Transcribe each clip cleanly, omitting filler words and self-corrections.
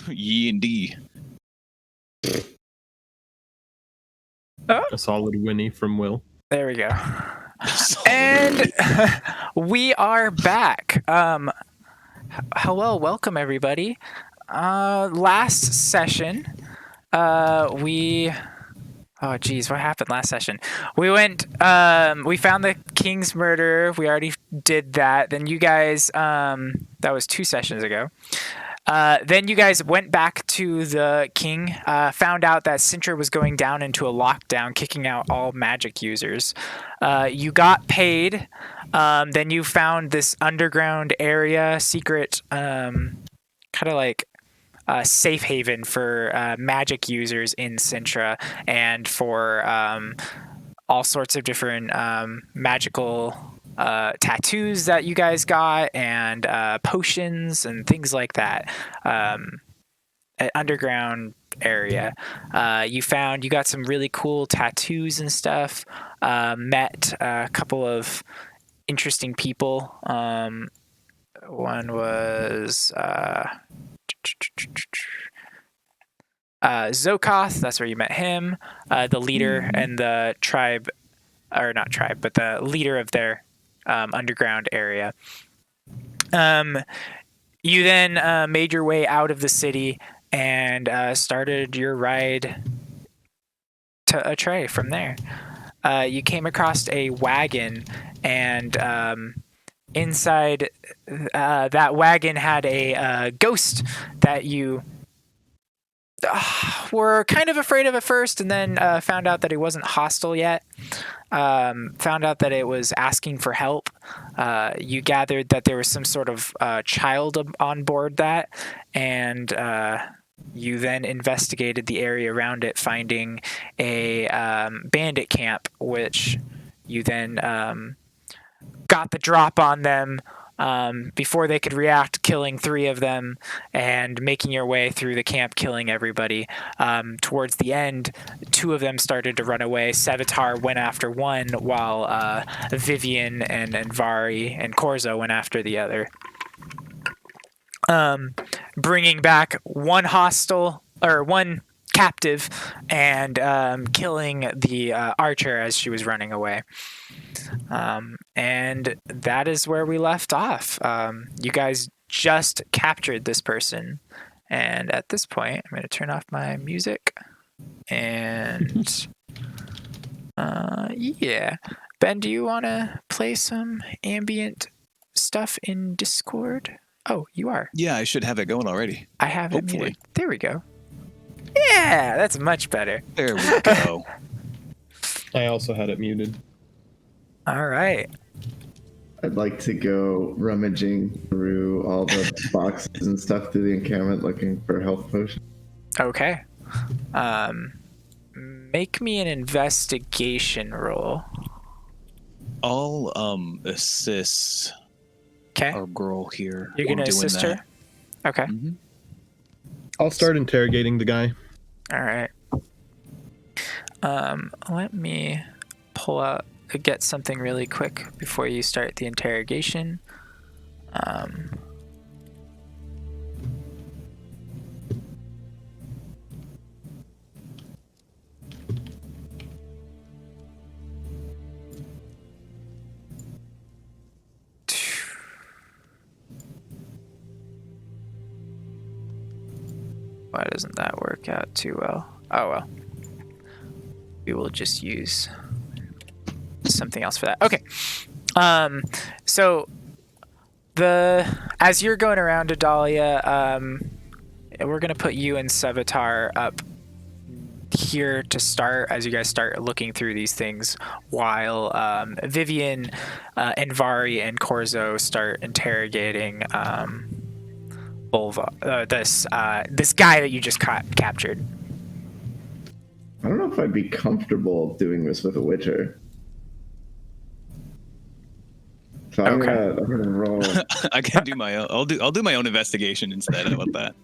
Ye indeed. A solid Winnie from Will. There we go. And we are back. Hello, welcome everybody. Last session, oh geez, what happened last session? We went, we found the king's murderer. We already did that. Then you guys, that was 2 sessions ago. Then you guys went back to the king, found out that Sintra was going down into a lockdown, kicking out all magic users. You got paid. Then you found this underground area, secret, kind of like safe haven for magic users in Sintra and for all sorts of different magical tattoos that you guys got and potions and things like that. An underground area. You got some really cool tattoos and stuff. Met a couple of interesting people. One was Zokoth, that's where you met him, the leader and the tribe, or not tribe, but the leader of their underground area. You then made your way out of the city and started your ride to Atray from there. You came across a wagon, and inside that wagon had a ghost that you were kind of afraid of at first, and then found out that it wasn't hostile yet. Found out that it was asking for help. You gathered that there was some sort of child on board that, and you then investigated the area around it, finding a bandit camp, which you then got the drop on them before they could react, killing 3 of them and making your way through the camp, killing everybody. Towards the end, 2 of them started to run away. Sevatar went after one, while Vivian and Vari and Corzo went after the other. Bringing back one captive and killing the archer as she was running away. And that is where we left off. You guys just captured this person, and at this point I'm going to turn off my music and yeah. Ben, do you want to play some ambient stuff in Discord? Oh, you are. Yeah, I should have it going already. I have it muted. There we go. Yeah, that's much better. There we go. I also had it muted. All right. I'd like to go rummaging through all the boxes and stuff through the encampment looking for health potions. Okay. Make me an investigation roll. I'll assist our girl here. You're gonna assist her? Okay. Mm-hmm. I'll start interrogating the guy. All right. Let me get something really quick before you start the interrogation. Why doesn't that work out too well? Oh well. We will just use something else for that. Okay. So as you're going around Adalia, we're gonna put you and Sevatar up here to start as you guys start looking through these things, while Vivian and Vari and Corzo start interrogating this guy that you just captured. I don't know if I'd be comfortable doing this with a Witcher. So I'm gonna roll. I can do my own. I'll do my own investigation instead. How about that?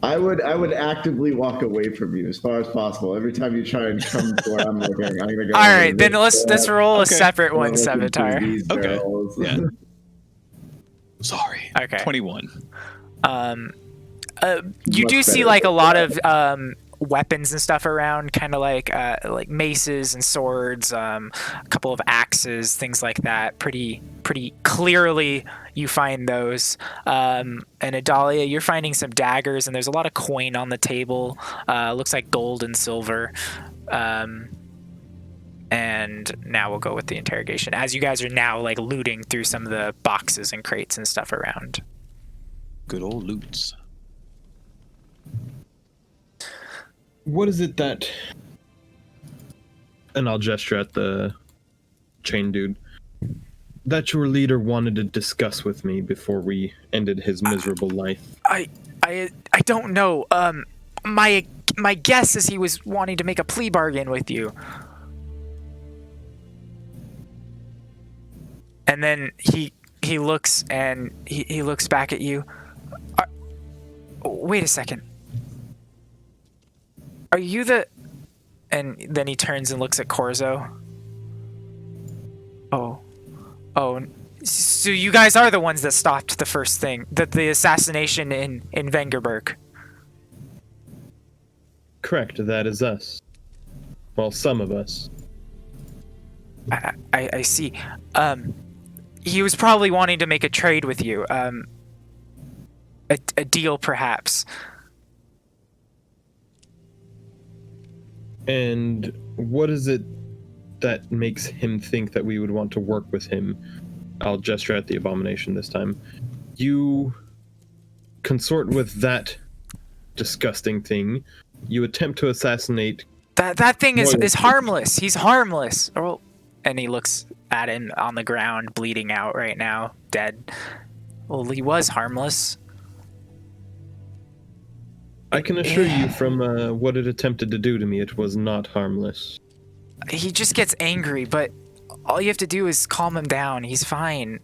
I would actively walk away from you as far as possible. Every time you try and come to where I'm looking, I'm gonna go. All right, then let's roll a separate one, Sevatar. Okay. Yeah. Sorry. Okay. 21. You Much do see better like a than lot that. of weapons and stuff around, kind of like maces and swords, a couple of axes, things like that. Pretty clearly, you find those. And Adalia, you're finding some daggers, and there's a lot of coin on the table. Looks like gold and silver. And now we'll go with the interrogation, as you guys are now like looting through some of the boxes and crates and stuff around. Good old loots. What is it that... And I'll gesture at the chain dude. That your leader wanted to discuss with me before we ended his miserable life. I don't know. My guess is he was wanting to make a plea bargain with you. And then he looks and he looks back at you. Wait a second. Are you the... And then he turns and looks at Corzo. Oh, so you guys are the ones that stopped the first thing, the assassination in Vengerberg. Correct, that is us. Well, some of us. I see. He was probably wanting to make a trade with you. A deal, perhaps. And what is it that makes him think that we would want to work with him? I'll gesture at the abomination this time. You consort with that disgusting thing. You attempt to assassinate... That thing is harmless. He's harmless. Oh, and he looks at him on the ground, bleeding out right now, dead. Well, he was harmless. I can assure you from what it attempted to do to me, it was not harmless. He just gets angry, but all you have to do is calm him down. He's fine.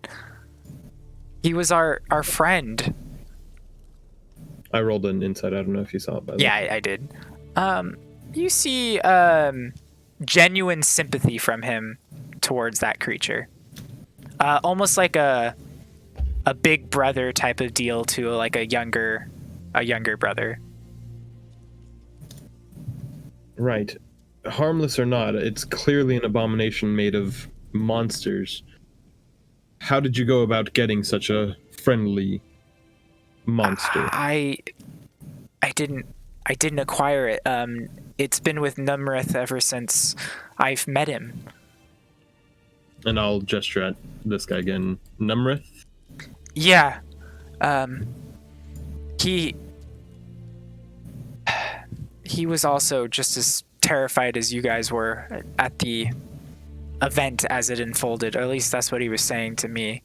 He was our friend. I rolled an insight. I don't know if you saw it, by the way. Yeah, I did. You see genuine sympathy from him towards that creature. Almost like a big brother type of deal to like a younger brother. Right. Harmless or not, it's clearly an abomination made of monsters. How did you go about getting such a friendly monster? I didn't acquire it. It's been with Numrith ever since I've met him. And I'll gesture at this guy again. Numrith? Yeah. He was also just as terrified as you guys were at the event as it unfolded, or at least that's what he was saying to me.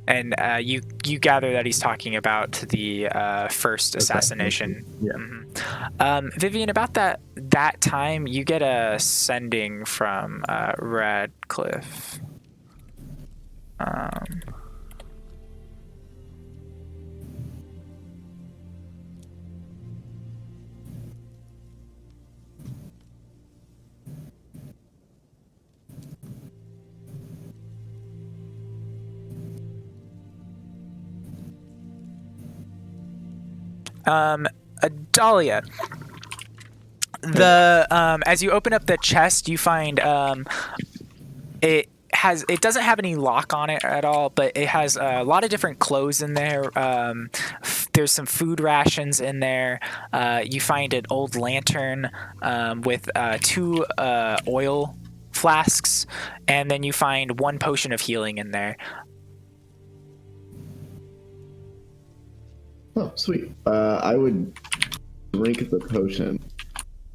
And you gather that he's talking about the first assassination. Yeah. Mm-hmm. Vivian, about that time, you get a sending from Radcliffe. Adalia, as you open up the chest, you find it doesn't have any lock on it at all, but it has a lot of different clothes in there. There's some food rations in there. You find an old lantern with 2 oil flasks, and then you find 1 potion of healing in there. Oh, sweet. I would drink the potion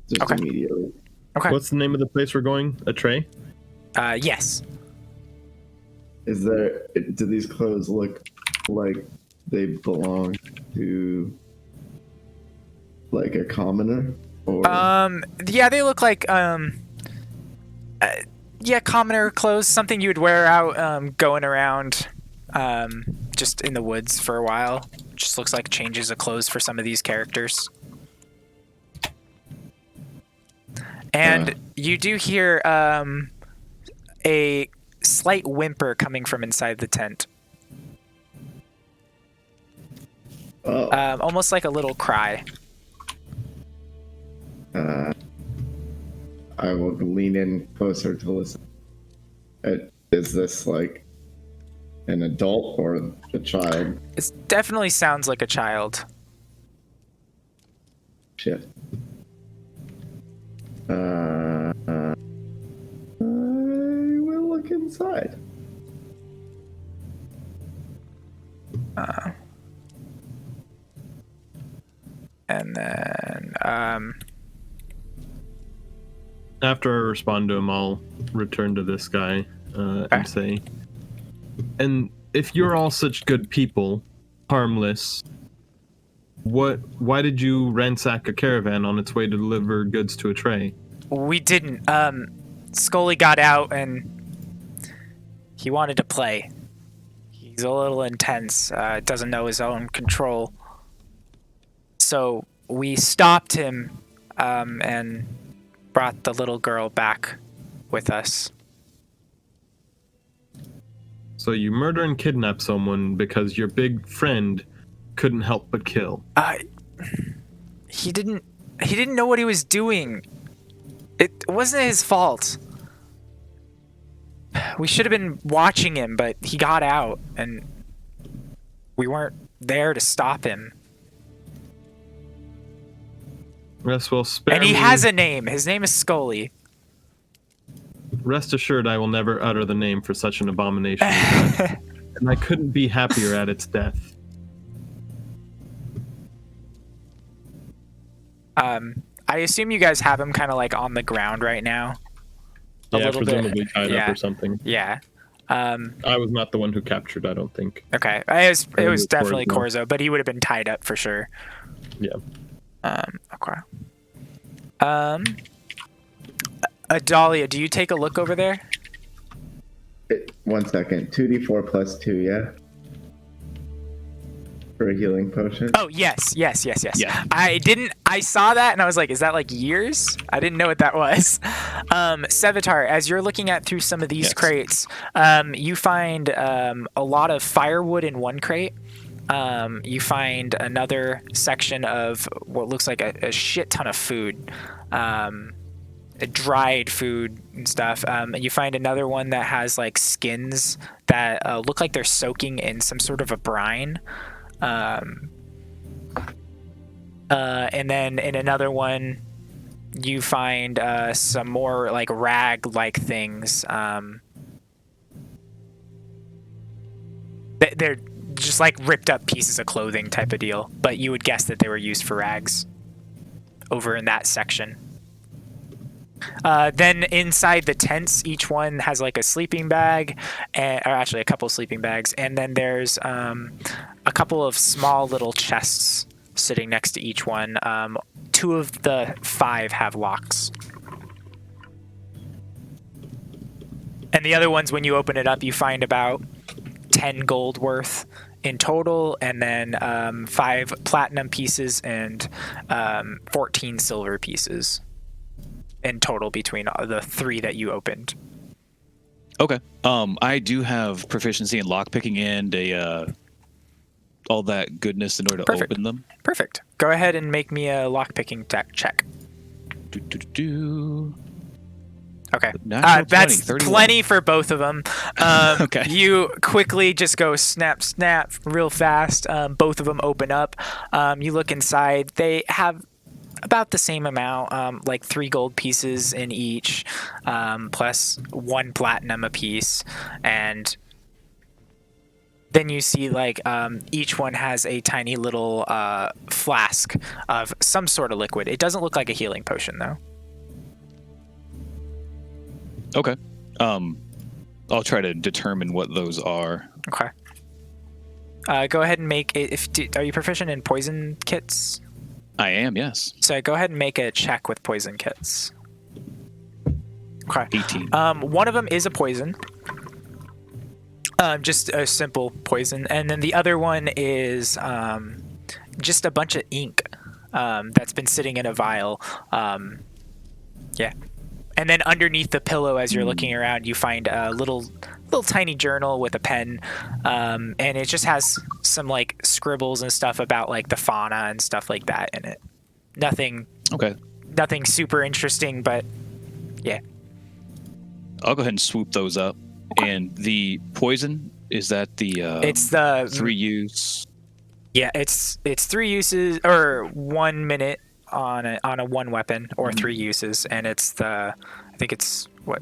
just Okay. immediately. Okay. What's the name of the place we're going? A tray? Yes. Do these clothes look like they belong to like a commoner? Or Yeah, they look like commoner clothes, something you would wear out going around just in the woods for a while. Just looks like changes of clothes for some of these characters. And you do hear a slight whimper coming from inside the tent. Oh. almost like a little cry. I will lean in closer to listen. Is this like an adult or a child? It definitely sounds like a child. Shit. I will look inside. And then After I respond to him, I'll return to this guy and say, and if you're all such good people, harmless, why did you ransack a caravan on its way to deliver goods to a tray? we didn't. Scully got out and he wanted to play. He's a little intense. Doesn't know his own control. So we stopped him and brought the little girl back with us. So you murder and kidnap someone because your big friend couldn't help but kill. He didn't know what he was doing. It wasn't his fault. We should have been watching him, but he got out and we weren't there to stop him. Yes, well, spare And he me. has a name. His name is Scully. Rest assured, I will never utter the name for such an abomination as that, and I couldn't be happier at its death. I assume you guys have him kind of like on the ground right now. A Yeah, little presumably bit. tied Yeah. up or something. Yeah. I was not the one who captured, I don't think. Okay. It was was definitely Corzo. Corzo, but he would have been tied up for sure. Yeah. Okay. Adalia, do you take a look over there? 1 second. 2d4 plus 2, yeah? For a healing potion? Oh, yes. Yeah. I saw that and I was like, is that like years? I didn't know what that was. Sevatar, as you're looking at through some of these Yes. crates, you find a lot of firewood in one crate. You find another section of what looks like a shit ton of food. Dried food and stuff. You find another one that has like skins that look like they're soaking in some sort of a brine. And then in another one, you find some more like rag-like things. They're just like ripped up pieces of clothing type of deal, but you would guess that they were used for rags over in that section. Then inside the tents, each one has like a sleeping bag, or actually a couple of sleeping bags, and then there's a couple of small little chests sitting next to each one. 2 of the 5 have locks. And the other ones, when you open it up, you find about 10 gold worth in total, and then 5 platinum pieces and 14 silver pieces in total between the 3 that you opened. Okay. I do have proficiency in lockpicking and all that goodness in order to Perfect. open them. Perfect. Go ahead and make me a lockpicking check. Okay. Natural 20, That's 31. plenty for both of them. Okay. You quickly just go snap, snap real fast. Both of them open up. You look inside. They have about the same amount, like 3 gold pieces in each, plus 1 platinum apiece. And then you see like each one has a tiny little flask of some sort of liquid. It doesn't look like a healing potion though. Okay. I'll try to determine what those are. Okay. Go ahead and make are you proficient in poison kits? I am, yes. So go ahead and make a check with poison kits. Okay. 18. One of them is a poison. Just a simple poison, and then the other one is just a bunch of ink that's been sitting in a vial. Yeah. And then underneath the pillow, as you're looking around, you find little little tiny journal with a pen, and it just has some like scribbles and stuff about like the fauna and stuff like that in it. Nothing super interesting, but yeah. I'll go ahead and swoop those up. And the poison, is that the It's the 3 use? Yeah, it's 3 uses or 1 minute on a 1 weapon or 3 uses, and it's I think it's what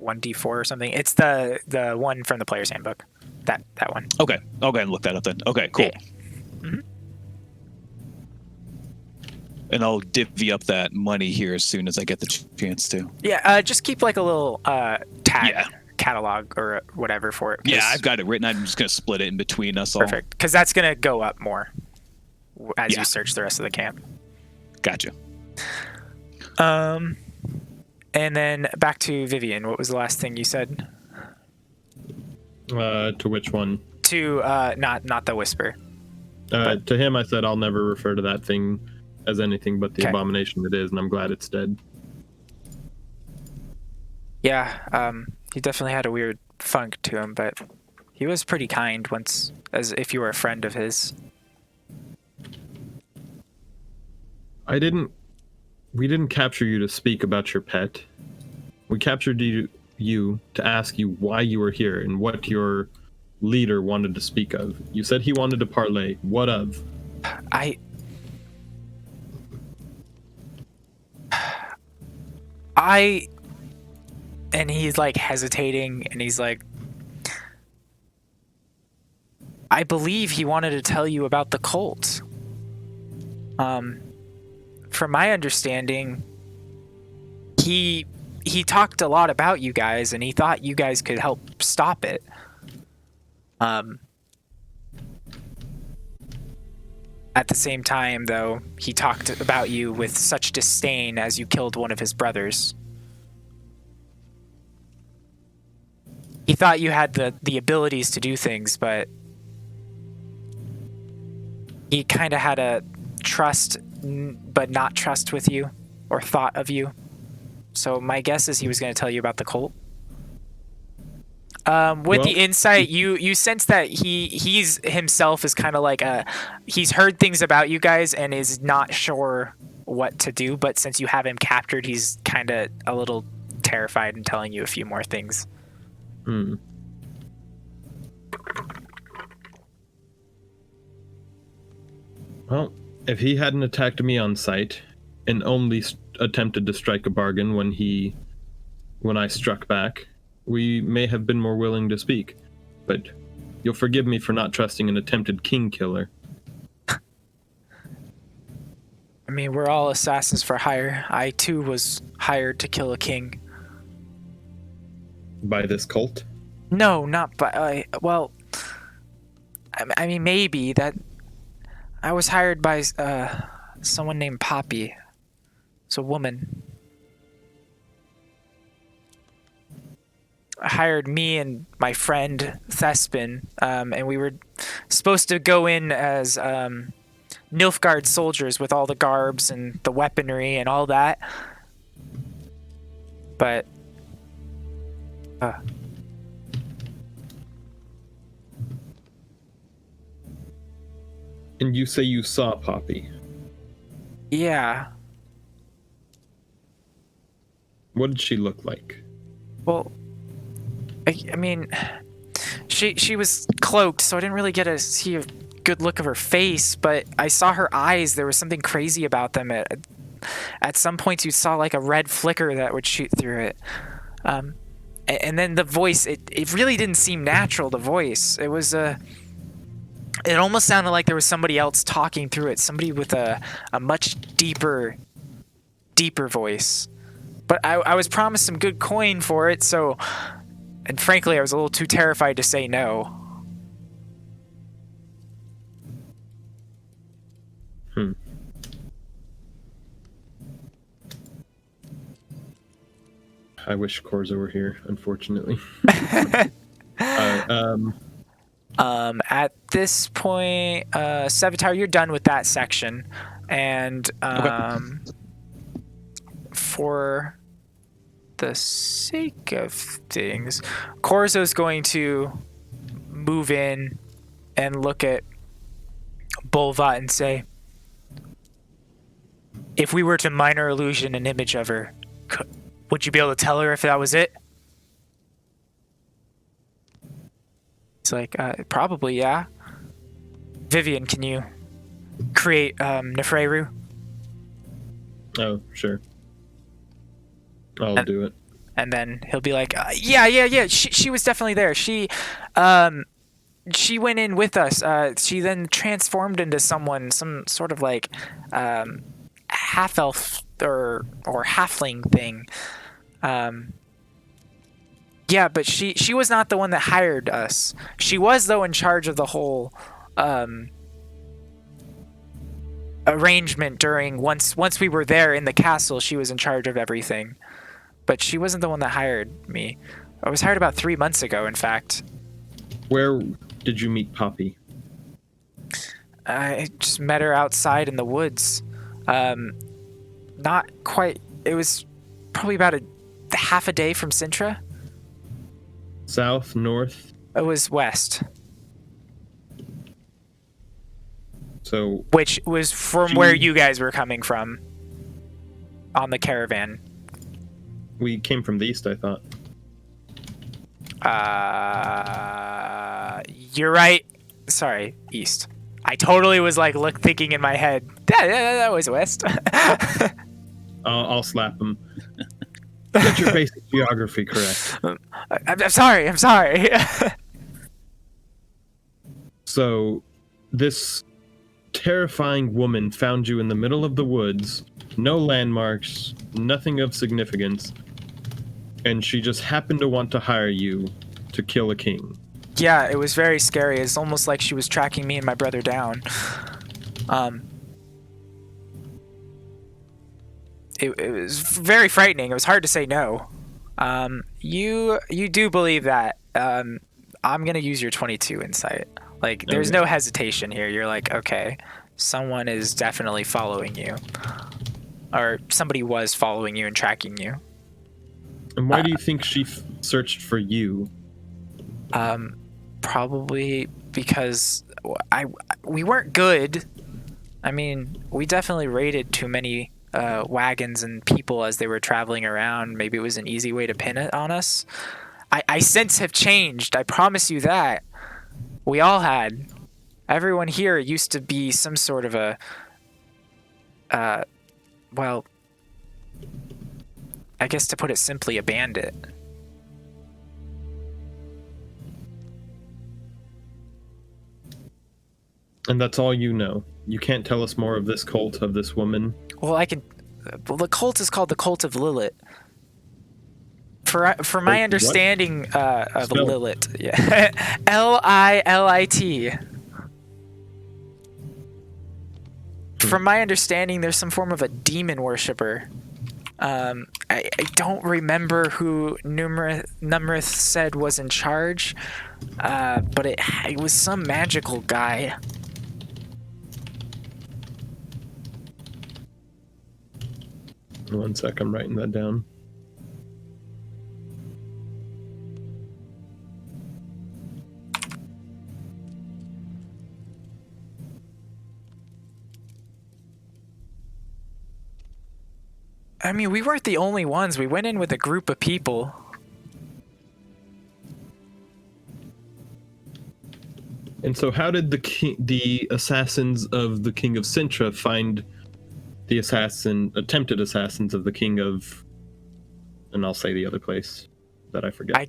1d4 or something. It's the one from the player's handbook. That one. Okay, I'll go ahead and look that up then. Okay, cool. Yeah. Mm-hmm. And I'll divvy up that money here as soon as I get the chance to. Yeah, just keep like a little tag catalog or whatever for it. Yeah, I've got it written. I'm just gonna split it in between us all. Perfect, because that's gonna go up more as you search the rest of the camp. Gotcha. And then back to Vivian. What was the last thing you said? To which one? To not the whisper. To him, I said I'll never refer to that thing as anything but the Okay. abomination it is, and I'm glad it's dead. Yeah, he definitely had a weird funk to him, but he was pretty kind once, as if you were a friend of his. We didn't capture you to speak about your pet. We captured you to ask you why you were here and what your leader wanted to speak of. You said he wanted to parlay. What of? And he's like hesitating, and he's like, I believe he wanted to tell you about the cult. From my understanding, he talked a lot about you guys, and he thought you guys could help stop it. At the same time, though, he talked about you with such disdain as you killed one of his brothers. He thought you had the abilities to do things, but he kind of had a trust but not trust with you, or thought of you. So my guess is he was going to tell you about the cult. The insight, you sense that he's himself is kind of like he's heard things about you guys and is not sure what to do, but since you have him captured, he's kind of a little terrified and telling you a few more things. Well, if he hadn't attacked me on sight and only attempted to strike a bargain when I struck back, we may have been more willing to speak. But you'll forgive me for not trusting an attempted king killer. I mean, we're all assassins for hire. I too was hired to kill a king. By this cult? No, not by. Well, I mean, maybe that. I was hired by someone named Poppy. It's a woman. Hired me and my friend Thespin, and we were supposed to go in as Nilfgaard soldiers with all the garbs and the weaponry and all that. But And you say you saw Poppy. yeah, What did she look like? well, I mean, she was cloaked, so I didn't really get to see a good look of her face, but I saw her eyes. There was something crazy about them. At some points, you saw like a red flicker that would shoot through it. And then the voice, it really didn't seem natural, the voice. It was it almost sounded like there was somebody else talking through it, somebody with a much deeper voice. But I was promised some good coin for it, so... And frankly, I was a little too terrified to say no. I wish Korza were here, unfortunately. At this point, Sevatar, you're done with that section. And for the sake of things, Korzo's going to move in and look at Bolvat and say, if we were to minor illusion an image of her, would you be able to tell her if that was it? It's like, probably, yeah. Vivian, can you create Nefreru? Oh, sure. I'll do it. And then he'll be like, yeah. She was definitely there. She went in with us. She then transformed into some sort of like half elf or halfling thing. Yeah, but she was not the one that hired us. She was, though, in charge of the whole arrangement during once we were there in the castle. She was in charge of everything, but she wasn't the one that hired me. I was hired about 3 months ago, in fact. Where did you meet Poppy? I just met her outside in the woods. Not quite. It was probably about half a day from Sintra. South, north? It was west. So, which was from where you guys were coming from on the caravan. We came from the east, I thought. You're right. Sorry, east. I totally was like thinking in my head, that was west. I'll slap him. Get your basic geography correct. I'm sorry. So, this terrifying woman found you in the middle of the woods, no landmarks, nothing of significance, and she just happened to want to hire you to kill a king. Yeah, it was very scary. It's almost like she was tracking me and my brother down. It was very frightening. It was hard to say no. You do believe that. I'm gonna use your 22 insight. Like, there's no hesitation here. You're like, okay, someone is definitely following you, or somebody was following you and tracking you. And why do you think she searched for you? Probably because we weren't good. I mean, we definitely raided too many wagons and people as they were traveling around. Maybe it was an easy way to pin it on us. I since have changed. I promise you that. We all had. Everyone here used to be some sort of a, well, I guess to put it simply, a bandit. And that's all you know. You can't tell us more of this cult, of this woman. Well, the cult is called the Cult of Lilith. For my understanding of Spell. Lilith, yeah, Lilit. From my understanding, there's some form of a demon worshiper. I don't remember who Numrith said was in charge, but it was some magical guy. One sec, I'm writing that down. I mean, we weren't the only ones. We went in with a group of people. And so how did the assassins of the King of Sintra find the attempted assassins of the King of, and I'll say the other place that I forget.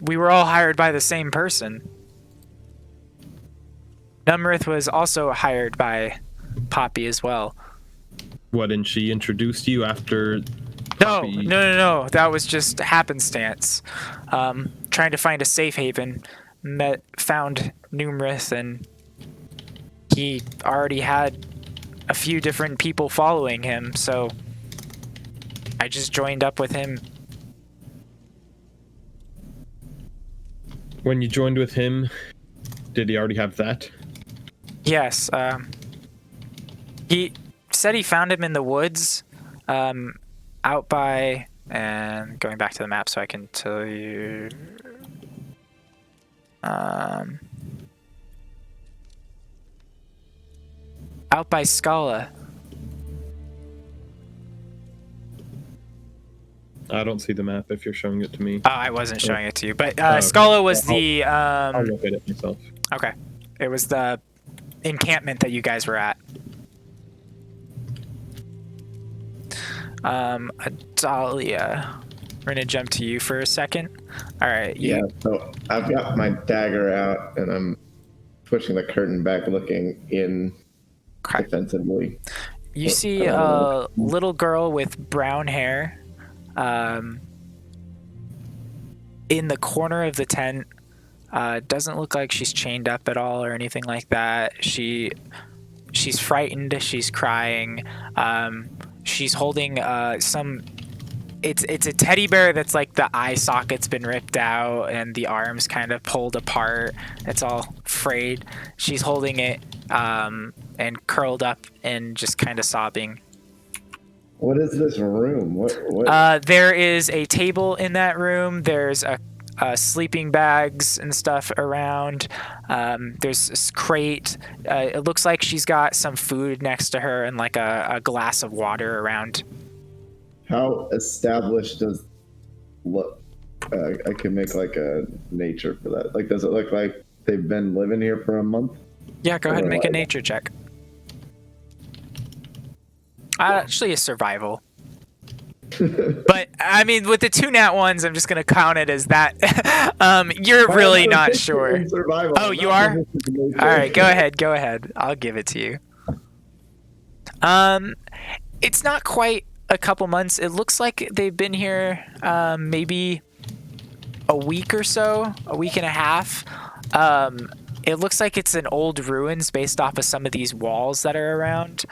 We were all hired by the same person. Numrith was also hired by Poppy as well. What, and she introduced you after Poppy? No. That was just happenstance. Trying to find a safe haven, found Numrith, and he already had a few different people following him, so I just joined up with him. When you joined with him, did he already have that? Yes. He said he found him in the woods, out by And going back to the map so I can tell you. Out by Scala. I don't see the map if you're showing it to me. Oh, I wasn't showing it to you, but okay. Scala was I'll the look at it myself. okay. It was the encampment that you guys were at. Adalia, we're gonna jump to you for a second. All right. Yeah, so I've got my dagger out and I'm pushing the curtain back, looking in defensively. You see a little girl with brown hair in the corner of the tent. Doesn't look like she's chained up at all or anything like that. She's frightened. She's crying. She's holding some. It's a teddy bear that's like the eye socket's been ripped out and the arms kind of pulled apart. It's all frayed. She's holding it and curled up and just kind of sobbing. What is this room? What? There is a table in that room. There's a sleeping bags and stuff around. There's this crate. It looks like she's got some food next to her and like a glass of water around. How established does look? I can make like a nature for that. Like, does it look like they've been living here for a month? Yeah, go ahead and make a nature check. Actually, a survival. But I mean, with the 2 nat ones, I'm just gonna count it as that. You're really not sure. Survival. Oh, you are? All right, go ahead. I'll give it to you. It's not quite a couple months. It looks like they've been here maybe a week or so, a week and a half. It looks like it's an old ruins based off of some of these walls that are around.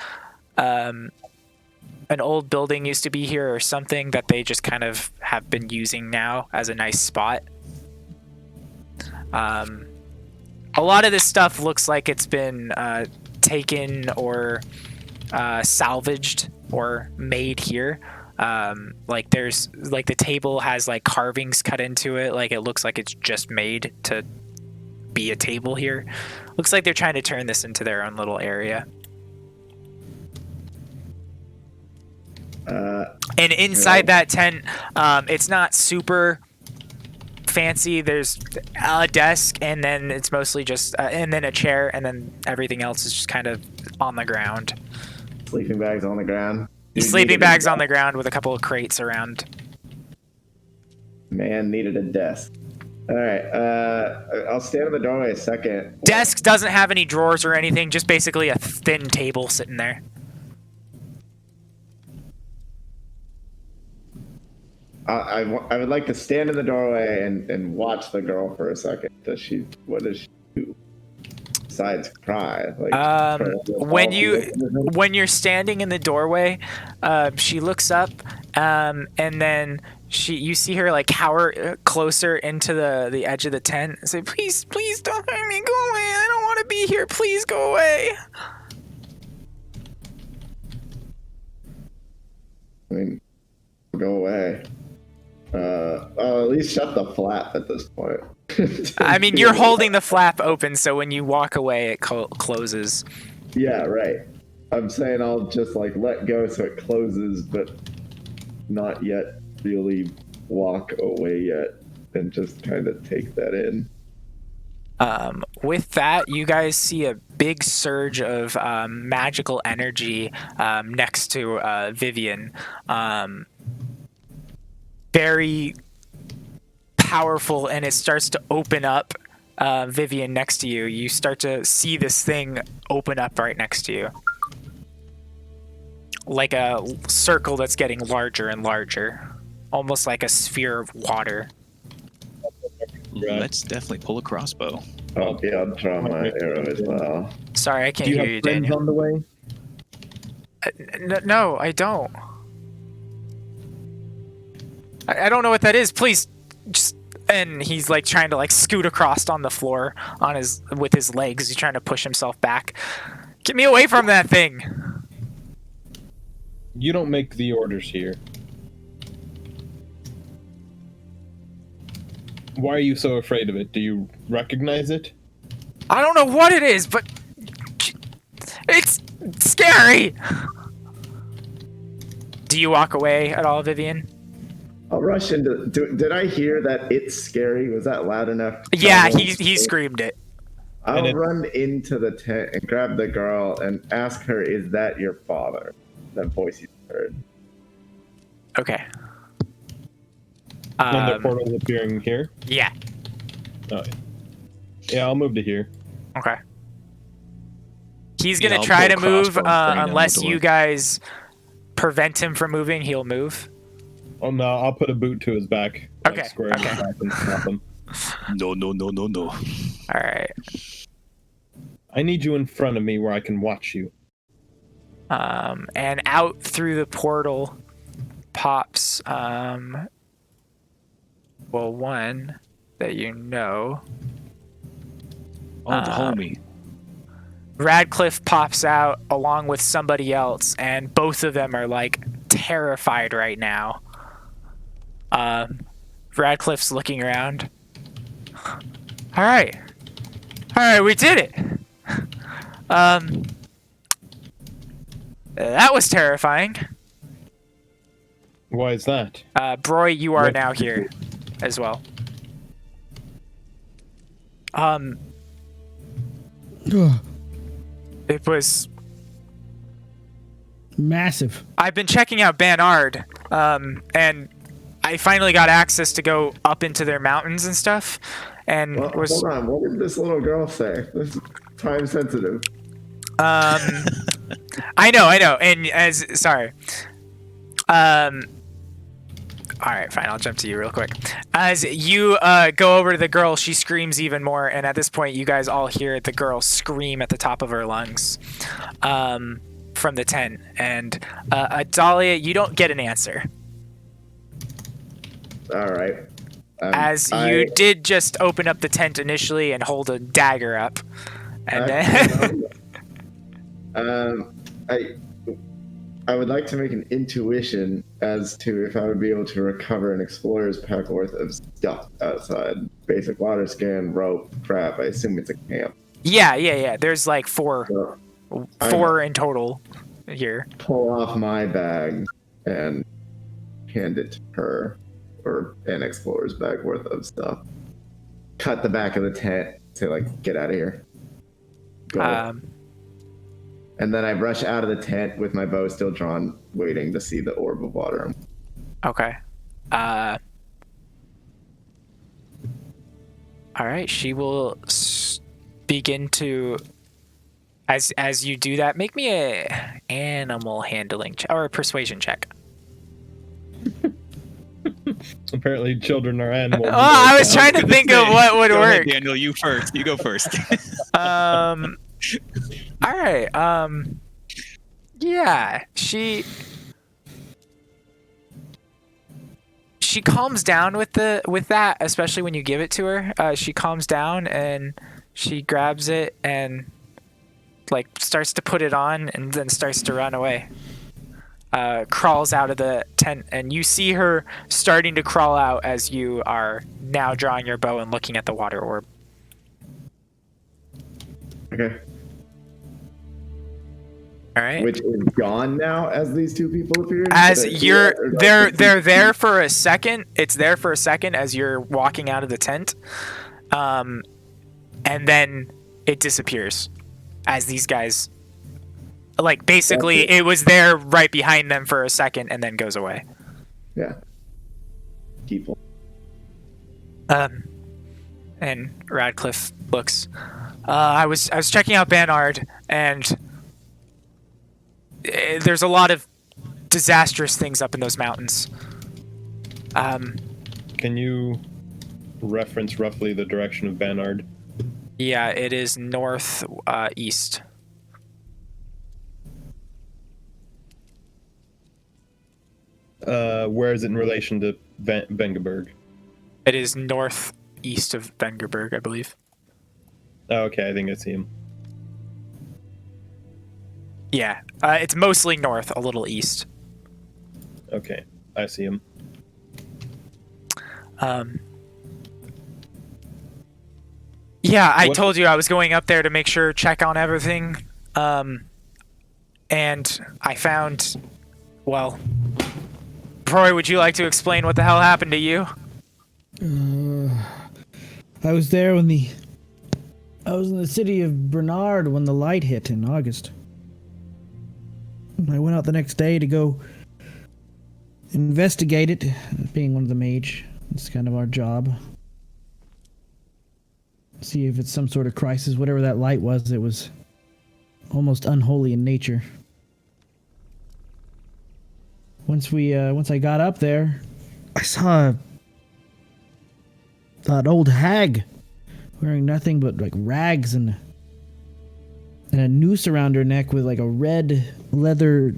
An old building used to be here or something that they just kind of have been using now as a nice spot. A lot of this stuff looks like it's been taken or salvaged or made here. Like there's like the table has like carvings cut into it. Like it looks like it's just made to be a table here. Looks like they're trying to turn this into their own little area. And inside that tent, it's not super fancy. There's a desk, and then it's mostly just, and then a chair, and then everything else is just kind of on the ground. Sleeping bags on the ground. Sleeping bags on the ground with a couple of crates around. Man needed a desk. All right, I'll stand in the doorway a second. Desk doesn't have any drawers or anything, just basically a thin table sitting there. I would like to stand in the doorway and watch the girl for a second. What does she do besides cry? Like, when you're standing in the doorway, she looks up, and then you see her like cower closer into the edge of the tent and say, "Please, please don't hurt me. Go away. I don't want to be here. Please go away." I mean, go away. At least shut the flap at this point. I mean, you're holding the flap open, so when you walk away, it closes. Yeah, right. I'm saying I'll just like let go so it closes, but not yet really walk away yet, and just kind of take that in. With that, you guys see a big surge of magical energy next to Vivian. Very powerful, and it starts to open up. Vivian, next to you, you start to see this thing open up right next to you, like a circle that's getting larger and larger, almost like a sphere of water. Let's definitely pull a crossbow. Oh yeah, I'll draw my arrow as well. Sorry, I can't Do you hear have you, friends Daniel. on the way? No, I don't. I don't know what that is. Please, just. And he's like trying to like scoot across on the floor with his legs. He's trying to push himself back. Get me away from that thing. You don't make the orders here. Why are you so afraid of it? Do you recognize it? I don't know what it is, but it's scary. Do you walk away at all, Vivian? I'll rush into. Did I hear that it's scary? Was that loud enough? Yeah, he screamed it. I'll run into the tent and grab the girl and ask her, "Is that your father?" That voice you heard. Okay. When the portal's appearing here? Yeah. Oh, yeah, I'll move to here. Okay. He's gonna I'll try to pull move crossbow and bring down the unless door. you guys prevent him from moving. He'll move. Oh no, I'll put a boot to his back. Okay, Square in his okay. back and stop him. No. All right. I need you in front of me where I can watch you. And out through the portal pops one that you know. Oh, the homie. Radcliffe pops out along with somebody else, and both of them are like terrified right now. Radcliffe's looking around. All right, we did it. That was terrifying. Why is that? Broy, you are What- now here as well. It was. Massive. I've been checking out Banard, and I finally got access to go up into their mountains and stuff. And Well, was hold on. What did this little girl say? This is time sensitive. I know, and sorry. All right, fine. I'll jump to you real quick. As you go over to the girl, she screams even more, and at this point, you guys all hear the girl scream at the top of her lungs from the tent. And Dahlia, you don't get an answer, All right. as you did just open up the tent initially and hold a dagger up, and then. I would like to make an intuition as to if I would be able to recover an explorer's pack worth of stuff outside. Basic water scan, rope, crap. I assume it's a camp. Yeah. There's like four So in total here. pull off my bag and hand it to her, or an explorer's bag worth of stuff. Cut the back of the tent. Say like, get out of here. Go. And then I rush out of the tent with my bow still drawn, waiting to see the orb of water. Okay. All right. She will begin to, as you do that, make me a animal handling or a persuasion check. Apparently, children are animals. Oh, I was trying to think of what would Go work. ahead, Daniel, you first. You go first. All right. Yeah. She calms down with that, especially when you give it to her. She calms down and she grabs it and like starts to put it on and then starts to run away. Crawls out of the tent, and you see her starting to crawl out as you are now drawing your bow and looking at the water orb. Okay. All right. Which is gone now as these two people appear? As Did I see you're that, or did I they're just- they're there for a second. It's there for a second as you're walking out of the tent, and then it disappears as these guys. Like basically, it was there right behind them for a second and then goes away. Yeah. People. And Radcliffe looks. I was checking out Banard, and there's a lot of disastrous things up in those mountains. Can you reference roughly the direction of Banard? Yeah, it is north east. Where is it in relation to Vengerberg? It is northeast of Vengerberg, I believe. Oh, okay, I think I see him. Yeah, it's mostly north, a little east. Okay, I see him. Yeah, I What- told you I was going up there to make sure, check on everything. And I found, well, Troy, would you like to explain what the hell happened to you? I was there when I was in the city of Bernard when the light hit in August. I went out the next day to go investigate it, being one of the mage. It's kind of our job. See if it's some sort of crisis. Whatever that light was, it was almost unholy in nature. Once I got up there, I saw an old hag wearing nothing but like rags and a noose around her neck with like a red leather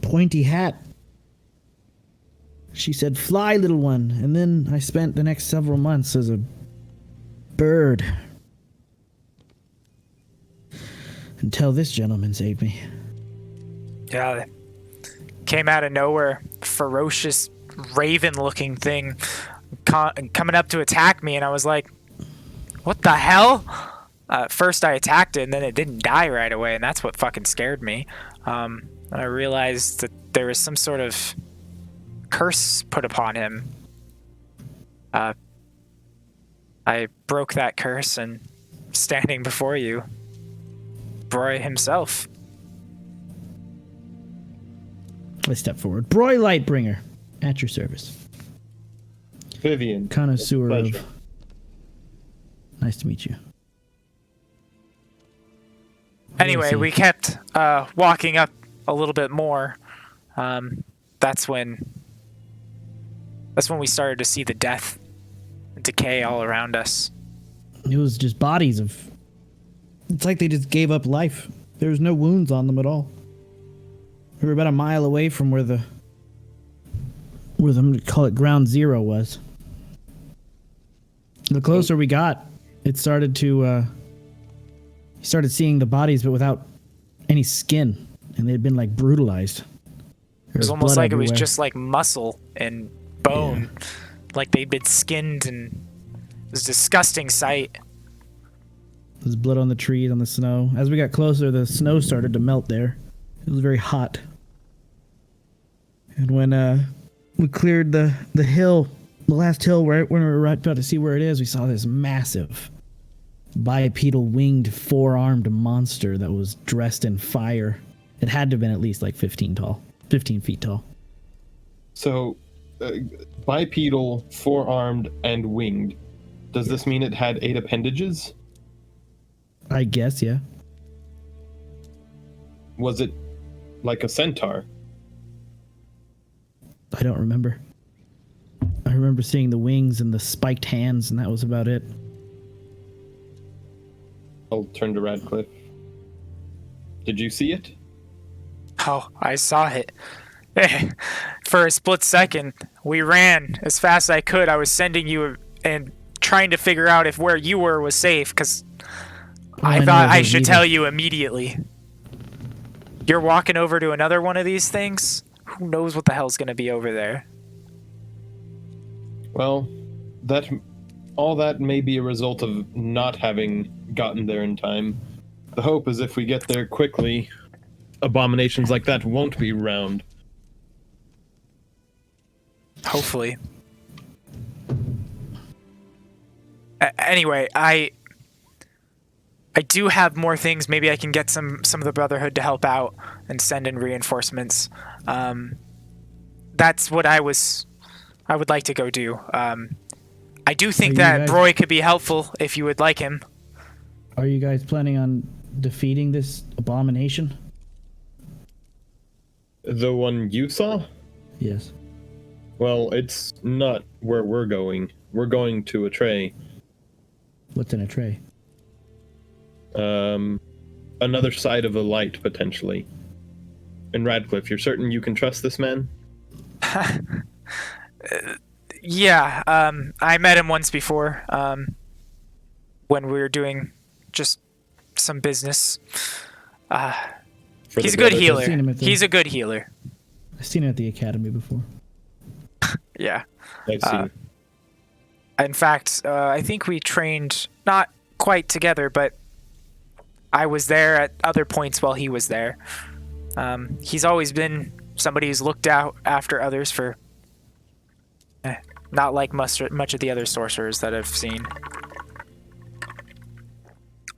pointy hat. She said, "Fly, little one." And then I spent the next several months as a bird. Until this gentleman saved me. Yeah, came out of nowhere, ferocious raven-looking thing coming up to attack me, and I was like, "What the hell?" First I attacked it, and then it didn't die right away, and that's what fucking scared me. And I realized that there was some sort of curse put upon him. I broke that curse, and standing before you, Broy himself. I step forward. Broy Lightbringer, at your service. Vivian. Connoisseur Pleasure. of... Nice to meet you. Anyway, see. we kept walking up a little bit more. That's when we started to see the death and decay all around us. It was just bodies of... It's like they just gave up life. There was no wounds on them at all. We were about a mile away from where the call it ground zero was. The closer we got, it started to you started seeing the bodies but without any skin, and they'd been like brutalized. It was almost like it was just like muscle and bone, like they'd been skinned, and it was a disgusting sight. There's blood on the trees, on the snow. As we got closer, the snow started to melt there. It was very hot. And when we cleared the hill, the last hill, right when we were right about to see where it is, we saw this massive bipedal winged four-armed monster that was dressed in fire. It had to have been at least like 15 feet tall. So, bipedal, four-armed, and winged. Does this mean it had 8 appendages? I guess, yeah. Was it like a centaur? I don't remember. I remember seeing the wings and the spiked hands, and that was about it. I'll turn to Radcliffe. Did you see it? Oh, I saw it. For a split second, we ran as fast as I could. I was sending you and trying to figure out if where you were was safe, because I thought I should tell you immediately. You're walking over to another one of these things? Who knows what the hell's going to be over there? Well, all that may be a result of not having gotten there in time. The hope is if we get there quickly, abominations like that won't be around. Hopefully. Anyway, I do have more things. Maybe I can get some of the Brotherhood to help out and send in reinforcements. That's what I would like to go do. I do think that Broy could be helpful if you would like him. Are you guys planning on defeating this abomination? The one you saw? Yes. Well, it's not where we're going. We're going to a tray. What's in a tray? Another side of the light, potentially. And Radcliffe, you're certain you can trust this man? Yeah, I met him once before, when we were doing just some business. He's a good healer. He's a good healer. I've seen him at the academy before. Yeah. I see. In fact, I think we trained not quite together, but I was there at other points while he was there. He's always been somebody who's looked out after others for not like much of the other sorcerers that I've seen.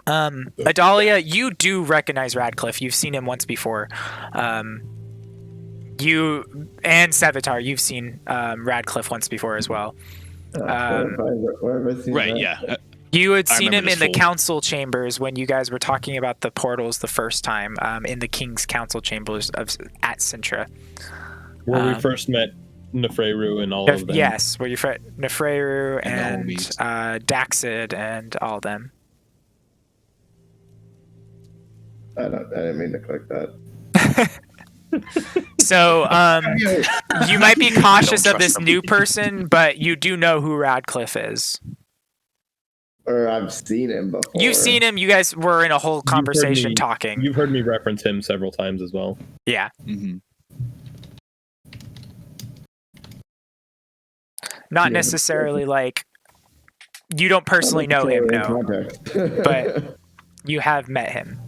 Adalia, you do recognize Radcliffe. You've seen him once before. You and Savitar, you've seen Radcliffe once before as well. Where have I seen Right, that? yeah. You had I seen him remember in this the fold. council chambers when you guys were talking about the portals the first time, in the King's council chambers at Sintra. Where we first met Nefreru and all of them. Yes, where you met Nefreru And the and homies. Daxid and all of them. I didn't mean to click that. So you might be cautious Don't of this trust new person, but you do know who Radcliffe is. Or I've seen him before. You've seen him. You guys were in a whole conversation talking. You've heard me reference him several times as well. Yeah. Hmm. Not Yeah. necessarily like you don't personally know him, no, but you have met him.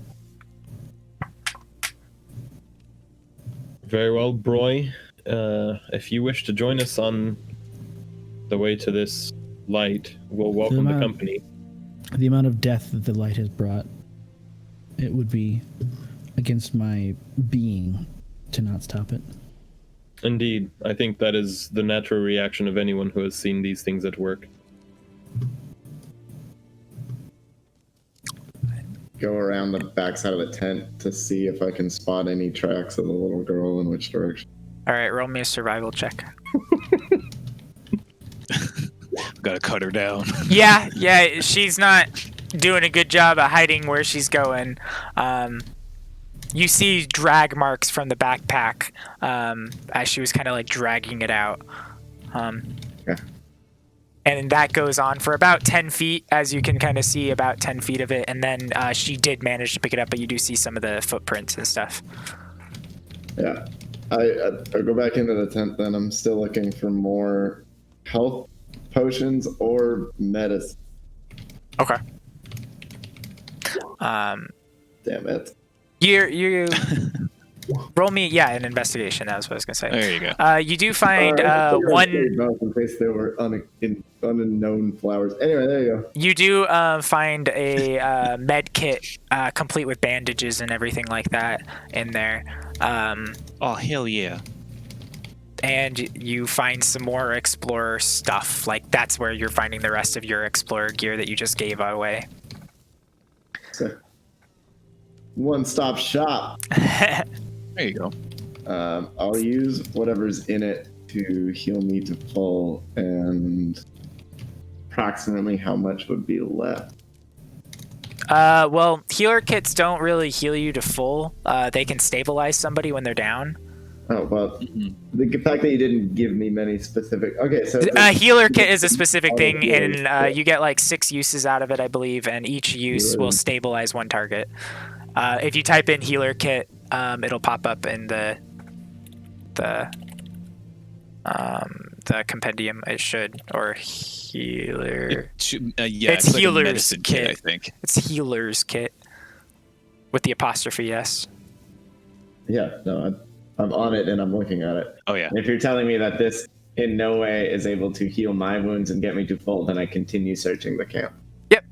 Very well, Broy. If you wish to join us on the way to this light, we'll welcome the company. The amount of death that the light has brought, it would be against my being to not stop it. Indeed, I think that is the natural reaction of anyone who has seen these things at work. Go around the backside of the tent to see if I can spot any tracks of the little girl in which direction. All right, roll me a survival check. Gotta cut her down. Yeah, she's not doing a good job at hiding where she's going. You see drag marks from the backpack as she was kind of like dragging it out. Okay. And that goes on for about 10 feet, as you can kind of see about 10 feet of it. And then she did manage to pick it up, but you do see some of the footprints and stuff. Yeah. I go back into the tent then. I'm still looking for more health potions or medicine. Okay. Damn it. You roll me, an investigation. That was what I was gonna say. There you go. You do find one. In case they were unknown flowers. Anyway, there you go. You do find a med kit complete with bandages and everything like that in there. Oh, hell yeah. And you find some more explorer stuff. Like that's where you're finding the rest of your explorer gear that you just gave away. So, one-stop shop. There you go. I'll use whatever's in it to heal me to full, and approximately how much would be left. Well, healer kits don't really heal you to full. They can stabilize somebody when they're down. Oh, well, the fact that you didn't give me many specific... Okay, so... A healer kit is a specific thing, and you get like 6 uses out of it, I believe, and each use will stabilize one target. If you type in healer kit, it'll pop up in the compendium. It should, or healer. It's like a healer's medicine kit, I think. It's healer's kit with the apostrophe S. Yeah, no, I'm on it and I'm looking at it. Oh, yeah. If you're telling me that this in no way is able to heal my wounds and get me to full, then I continue searching the camp. Yep.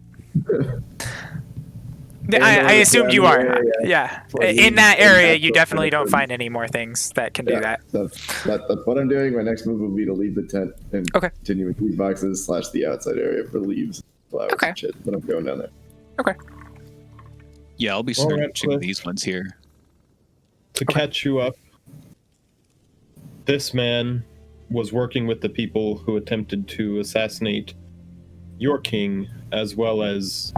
I assumed you are. Yeah. In that area, you definitely don't find any more things that can do that. That's what I'm doing. My next move will be to leave the tent and continue with these boxes / the outside area for leaves, flowers, and shit. But I'm going down there. Okay. Yeah, I'll be All right, searching Cliff. these ones here. To catch you up, this man was working with the people who attempted to assassinate your king, as well as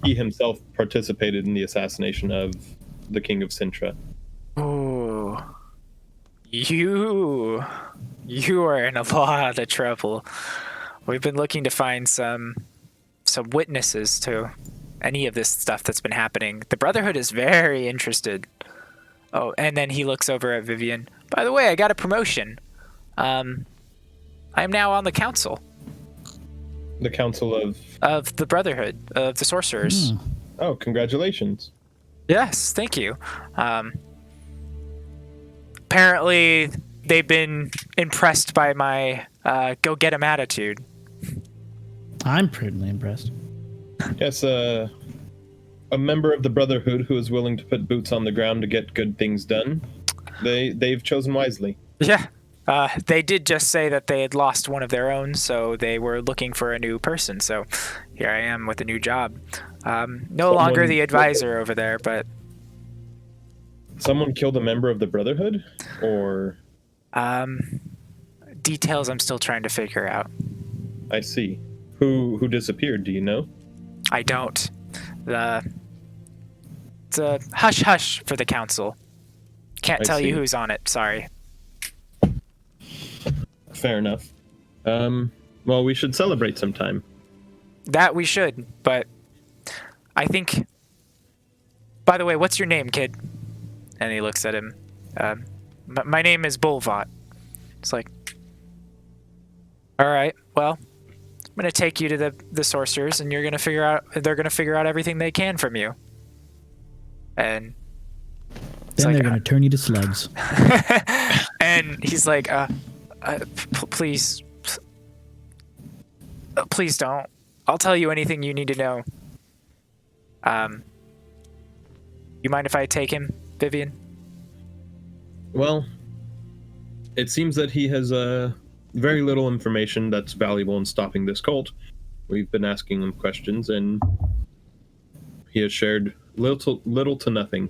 he himself participated in the assassination of the King of Sintra. Ooh. You are in a lot of trouble. We've been looking to find some witnesses to any of this stuff that's been happening. The Brotherhood is very interested. Oh, and then he looks over at Vivian. By the way, I got a promotion. I am now on the council. The Council of the Brotherhood of the Sorcerers. Hmm. Oh, congratulations. Yes, thank you. Apparently, they've been impressed by my go get 'em attitude. I'm pretty impressed. Yes, a member of the Brotherhood who is willing to put boots on the ground to get good things done. They've chosen wisely. Yeah. They did just say that they had lost one of their own, so they were looking for a new person. So here I am with a new job. No longer the advisor over there, but Someone killed a member of the Brotherhood? Or details I'm still trying to figure out. I see. Who disappeared, do you know? I don't. It's a hush hush for the council. Can't I tell you see. who's on it, sorry. Fair enough. Well, we should celebrate sometime. That we should, but I think. By the way, what's your name, kid? And he looks at him. My name is Bulvot. It's like, all right, well, I'm gonna take you to the sorcerers, and they're gonna figure out everything they can from you. And Then like, they're gonna turn you to slugs. and he's like, please, please don't. I'll tell you anything you need to know. You mind if I take him, Vivian? Well, it seems that he has very little information that's valuable in stopping this cult. We've been asking him questions, and he has shared little to nothing.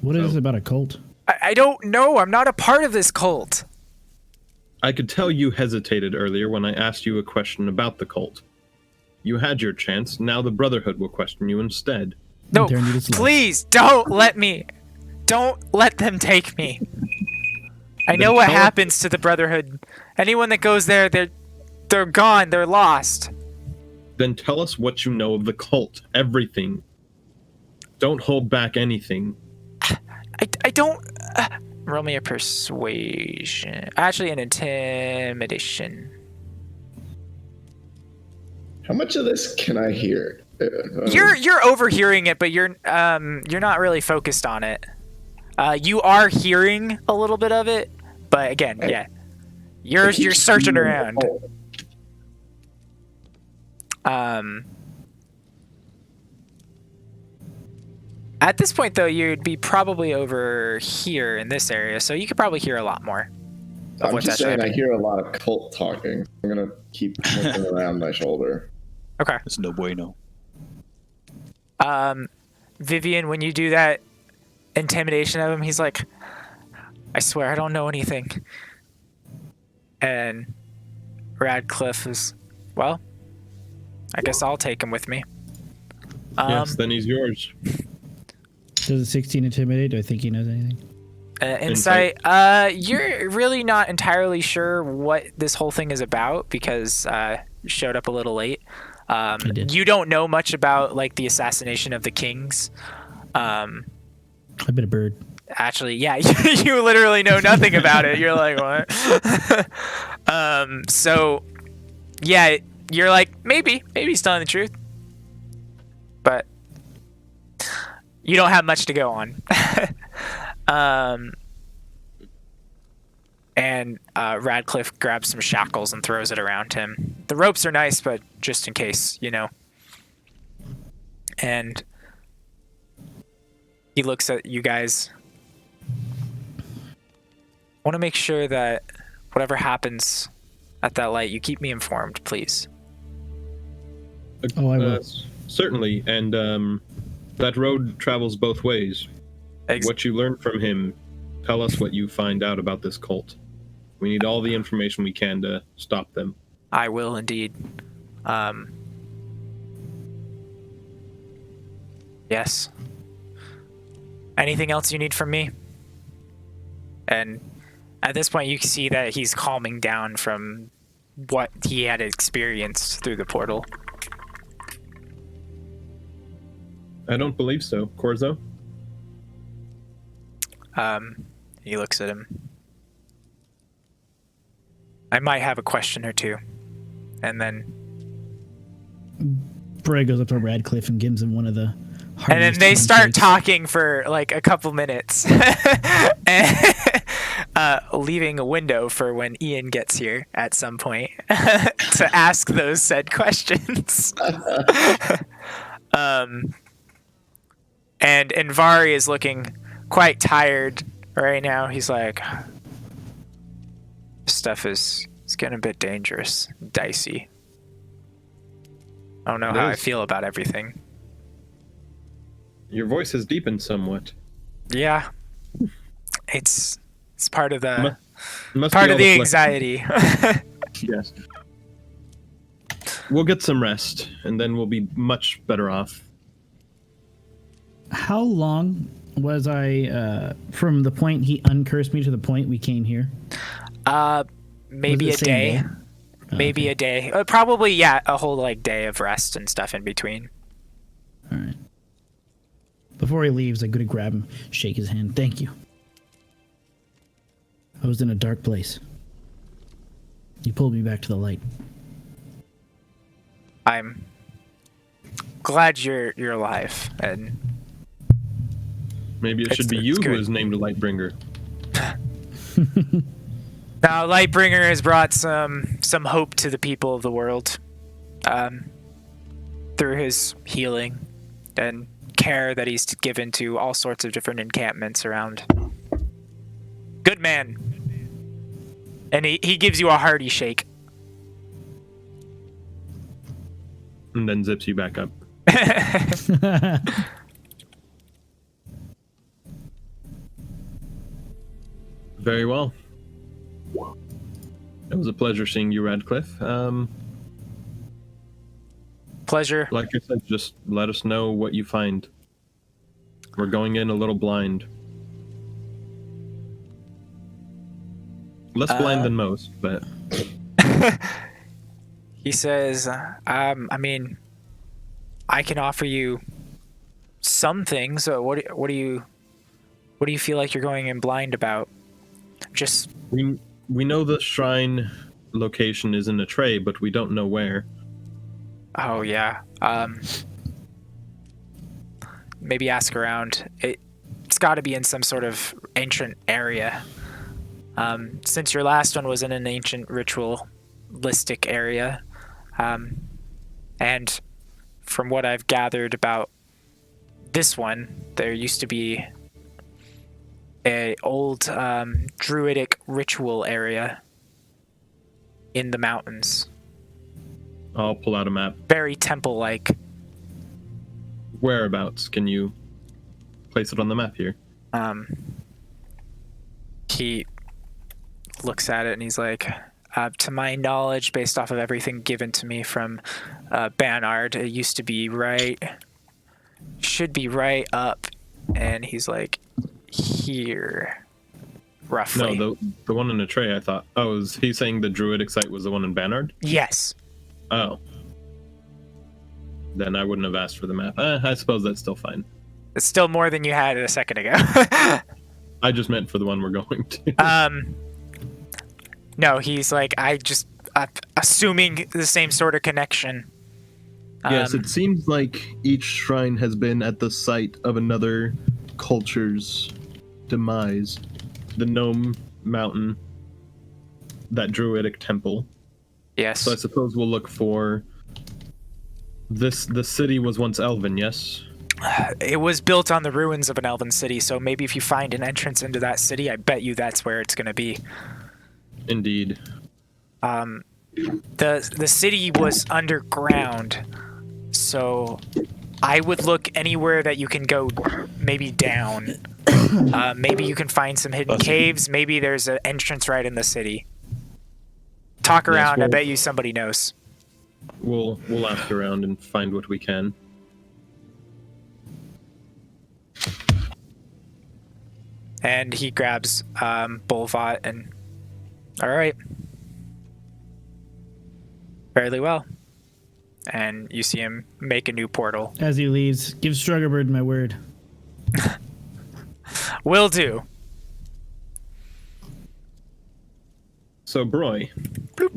What is it about a cult? I don't know. I'm not a part of this cult. I could tell you hesitated earlier when I asked you a question about the cult. You had your chance. Now the Brotherhood will question you instead. No, Turn you to slugs. please don't let me. Don't let them take me. I know what tell us- happens to the Brotherhood. Anyone that goes there, they're gone. They're lost. Then tell us what you know of the cult. Everything. Don't hold back anything. I don't. Roll me a persuasion. Actually, an intimidation. How much of this can I hear? You're overhearing it, but you're not really focused on it. You are hearing a little bit of it, but again, yeah, you're searching around. At this point, though, you'd be probably over here in this area, so you could probably hear a lot more. Of I'm what's just actually saying I happening. hear a lot of cult talking. I'm gonna keep looking around my shoulder. Okay. It's no bueno. Vivian, when you do that intimidation of him, he's like, I swear I don't know anything. And Radcliffe is, well, I guess I'll take him with me. Yes, then he's yours. Does a 16 intimidate? Do I think he knows anything? Insight. You're really not entirely sure what this whole thing is about because you showed up a little late. did. You don't know much about like the assassination of the kings. I've been a bird. Actually, yeah, you literally know nothing about it. You're like, what? So, yeah, you're like, maybe he's telling the truth, but you don't have much to go on. And Radcliffe grabs some shackles and throws it around him. The ropes are nice, but just in case, you know. And he looks at you guys. I want to make sure that whatever happens at that light, you keep me informed, please. Oh, I will. Certainly, and that road travels both ways. What you learned from him, tell us what you find out about this cult. We need all the information we can to stop them. I will indeed. Yes. Anything else you need from me? And at this point, you can see that he's calming down from what he had experienced through the portal. I don't believe so. Corzo? He looks at him. I might have a question or two. and then Bray goes up to Radcliffe and gives him one of the. and then they start talking for like a couple minutes, and, leaving a window for when Ian gets here at some point to ask those said questions. And Vari is looking quite tired right now. He's like, this stuff is getting a bit dangerous, dicey. I don't know how I feel about everything. Your voice has deepened somewhat. Yeah, it's part of the Must part be of all the flex- anxiety. Yes. We'll get some rest, and then we'll be much better off. How long was I from the point he uncursed me to the point we came here? Maybe a Was it the same day. day? Maybe Okay. a day. Probably, yeah, a whole like day of rest and stuff in between. All right. Before he leaves, I go to grab him, shake his hand. Thank you. I was in a dark place. You pulled me back to the light. I'm glad you're alive, and Maybe it should be It's you who good. is named Lightbringer. now Lightbringer has brought some hope to the people of the world, through his healing and care that he's given to all sorts of different encampments around. Good man. And he gives you a hearty shake. And then zips you back up. Very well. It was a pleasure seeing you, Radcliffe. Pleasure. Like I said, just let us know what you find. We're going in a little blind. Less blind than most, but He says, I mean, I can offer you some things. What do you feel like you're going in blind about? Just we know the shrine location is in a tray, but we don't know where. oh yeah. Maybe ask around. It's got to be in some sort of ancient area. Since your last one was in an ancient ritualistic area, and from what I've gathered about this one, there used to be a old druidic ritual area in the mountains, I'll pull out a map. very temple-like. Whereabouts? Can you place it on the map here? He looks at it and he's like, to my knowledge, based off of everything given to me from Banard, it used to be should be right up. And he's like, here, roughly. No, the one in the tray, I thought. Oh, is he saying the druidic site was the one in Banard? Yes. Oh. Then I wouldn't have asked for the map. I suppose that's still fine. It's still more than you had a second ago. I just meant for the one we're going to. No, he's like, I just assuming the same sort of connection. Yes, it seems like each shrine has been at the site of another culture's demise. The Gnome Mountain, that druidic temple. Yes. So I suppose we'll look for this. The city was once elven, yes? It was built on the ruins of an elven city, so maybe if you find an entrance into that city, I bet you that's where it's going to be. Indeed. The city was underground, so I would look anywhere that you can go, maybe down. Maybe you can find some hidden caves. Maybe there's an entrance right in the city. Talk around. I bet you somebody knows. We'll ask around and find what we can. And he grabs Bolvat and, all right, fairly well. And you see him make a new portal. As he leaves, give Struggerbird my word. Will do. So, Broy,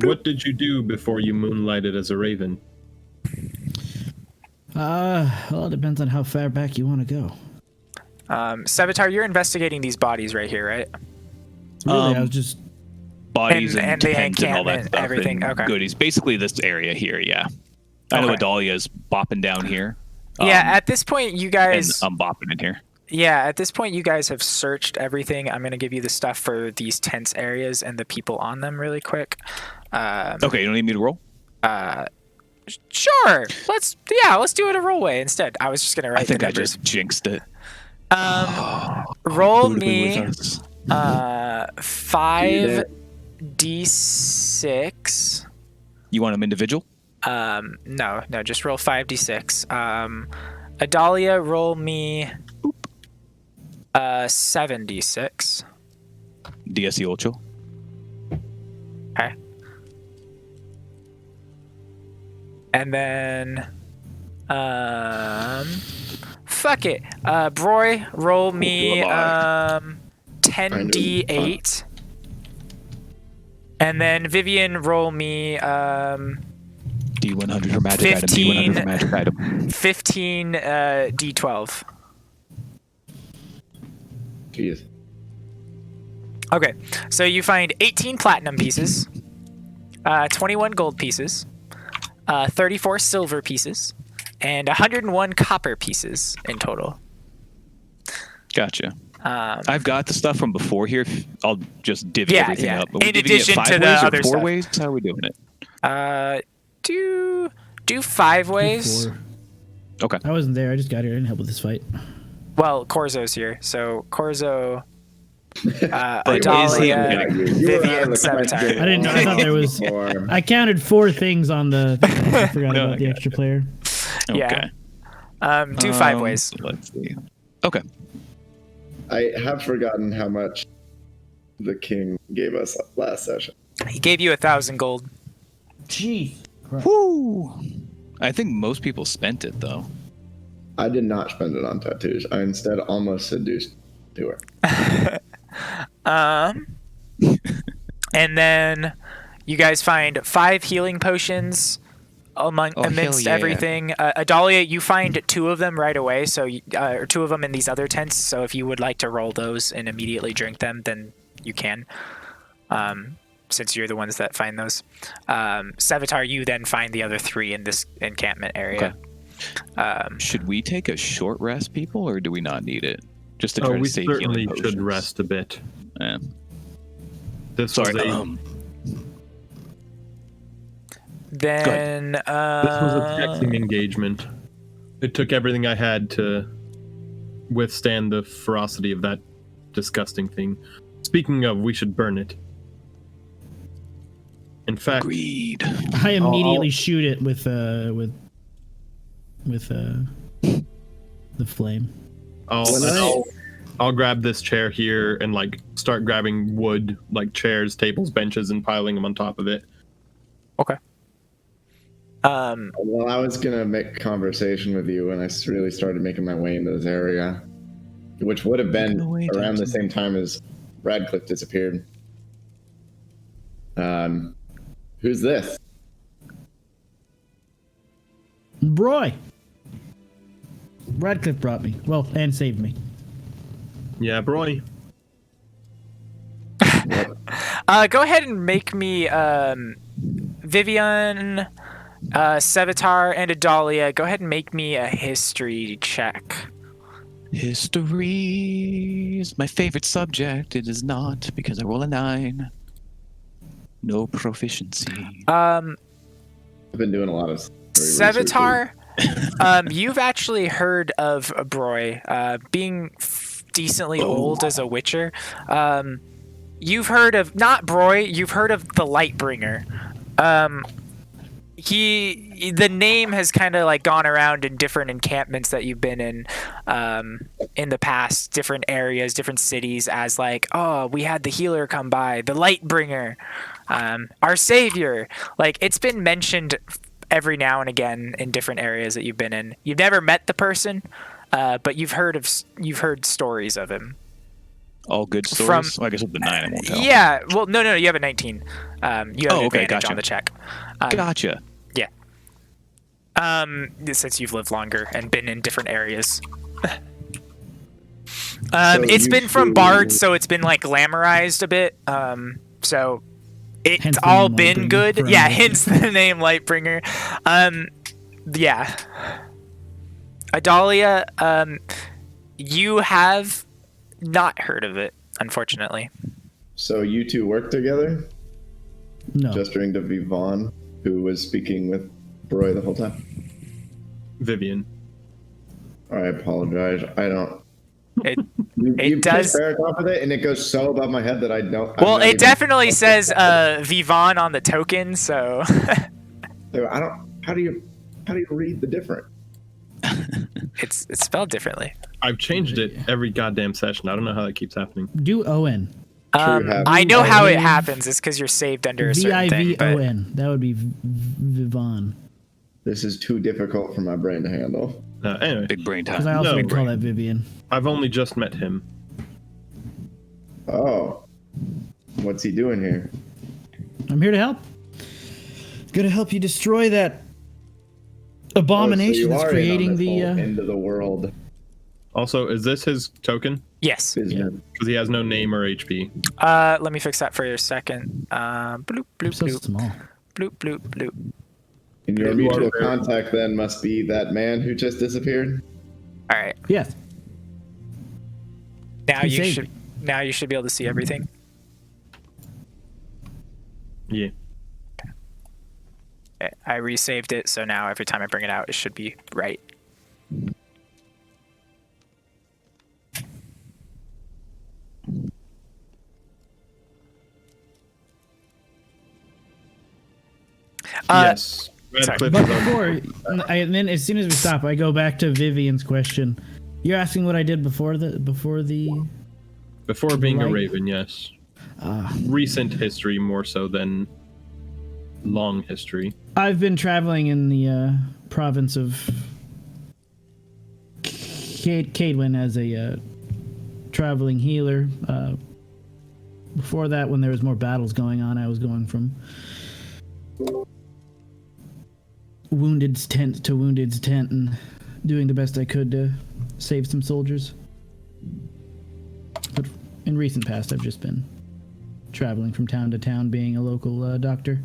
what did you do before you moonlighted as a raven? Well, it depends on how far back you want to go. Sevatar, you're investigating these bodies right here, right? Really, I was just Bodies And and, the tents and all that encampment, stuff. everything, And okay. goodies. Basically, this area here, yeah. I know Okay. Adalia's bopping down here. Yeah, at this point, you And guys. I'm bopping in here. Yeah, at this point, you guys have searched everything. I'm gonna give you the stuff for these tents areas and the people on them really quick. Okay, you don't need me to roll? Sure. Let's do it a roll way instead. I was just gonna write I think the I numbers. just jinxed it. Roll Who would be me with us? 5d6. You want them individual? No, just roll 5d6. Adalia, roll me 7d6. DS8. Okay. And then fuck it. Broy, roll me 10d8. And then Vivian, roll me D100 for magic item. 15. D100 for magic item. 15 d12. Jeez. Okay, so you find 18 platinum pieces, 21 gold pieces, 34 silver pieces, and 101 copper pieces in total. Gotcha. I've got the stuff from before here. I'll just divvy Yeah, everything yeah. up. Are we In divvying it addition 5 to the ways or other 4 stuff. ways? How are we doing it? Do 5 ways. before. Okay. I wasn't there. I just got here. I didn't help with this fight. Well, Corzo's here, so Corzo, But is Adalia, he- Vivian, Sabotage. I didn't know. I thought there was. I counted 4 things on the. I forgot No, about I the got extra player. Yeah. Okay. Do 5 ways. Let's see. Okay. I have forgotten how much the king gave us last session. He gave you 1,000 gold. Jeez. Woo! I think most people spent it though. I did not spend it on tattoos. I instead almost seduced to her. And then you guys find 5 healing potions amidst yeah. everything. Adalia, you find 2 of them right away, so or 2 of them in these other tents. So if you would like to roll those and immediately drink them, then you can. Since you're the ones that find those. Sevatar, you then find the other 3 in this encampment area. Should we take a short rest, people, or do we not need it? Just to try to We save certainly healing should potions. rest a bit. Yeah. This Sorry. was a Then this was a taxing engagement. It took everything I had to withstand the ferocity of that disgusting thing. Speaking of, we should burn it. In fact, Agreed. I immediately shoot it with the flame. I'll grab this chair here and like start grabbing wood, like chairs, tables, benches, and piling them on top of it. okay. Well, I was gonna make conversation with you when I really started making my way into this area, which would have been around the same time as Radcliffe disappeared. Who's this? Broy. Radcliffe brought me. Well, and saved me. Yeah, Broy. Go ahead and make me Vivian, Sevatar, and Adalia. Go ahead and make me a history check. History is my favorite subject. It is not because I roll a 9. No proficiency. I've been doing a lot of Sevatar, you've actually heard of Broy, being decently old as a Witcher. You've heard of, not Broy, you've heard of the Lightbringer. The name has kind of like gone around in different encampments that you've been in the past, different areas, different cities, as like, oh, we had the healer come by, the Lightbringer, our savior. Like, it's been mentioned every now and again in different areas that you've been in. You've never met the person, but you've heard stories of him. All good stories? Well, I guess with the 9, I won't tell. Yeah. Well, no. You have a 19. You have advantage gotcha. on the check. Gotcha. Yeah. Since you've lived longer and been in different areas. It's you been from two- bards, so it's been like glamorized a bit. So it's Hence the all name been Lightbringer good. forever. Yeah, hence the name Lightbringer. Yeah. Adalia, you have not heard of it, unfortunately. So you two work together? No. Gesturing to Vivon, who was speaking with Roy the whole time. Vivian. I apologize. I don't. It You does. piss Barrack off with it, and it goes so above my head that I don't. I'm Well, not it even- definitely says Vivon on the token, so. I don't. How do you read the different? It's spelled differently. I've changed it every goddamn session. I don't know how that keeps happening. Do Owen. have- I know how it Viv- happens. It's because you're saved under a certain thing. But VIVON. That would be Vivon. This is too difficult for my brain to handle. Anyway, Big brain Because I time. also No, would call right. that Vivian. I've only just met him. Oh, what's he doing here? I'm here to help. Gonna help you destroy that abomination Oh, so you that's are in on creating this the. whole end of the world Also, is this his token? yes. business. Because he has no name or HP. Let me fix that for a second. Bloop, bloop, So bloop. small. Bloop, bloop, bloop. And your You mutual are very- contact then must be that man who just disappeared. All right. Yes. Now He you saved should. me. Now you should be able to see everything. Yeah. Okay, I resaved it, so now every time I bring it out, it should be right. Yes. sorry. Radcliffe But is on- before, and then as soon as we stop, I go back to Vivian's question. You're asking what I did before the Before being a Right. raven, yes. Recent history more so than long history. I've been traveling in the province of Cadwin as a traveling healer. Before that, when there was more battles going on, I was going from wounded's tent to wounded's tent and doing the best I could to save some soldiers. But in recent past, I've just been traveling from town to town, being a local doctor.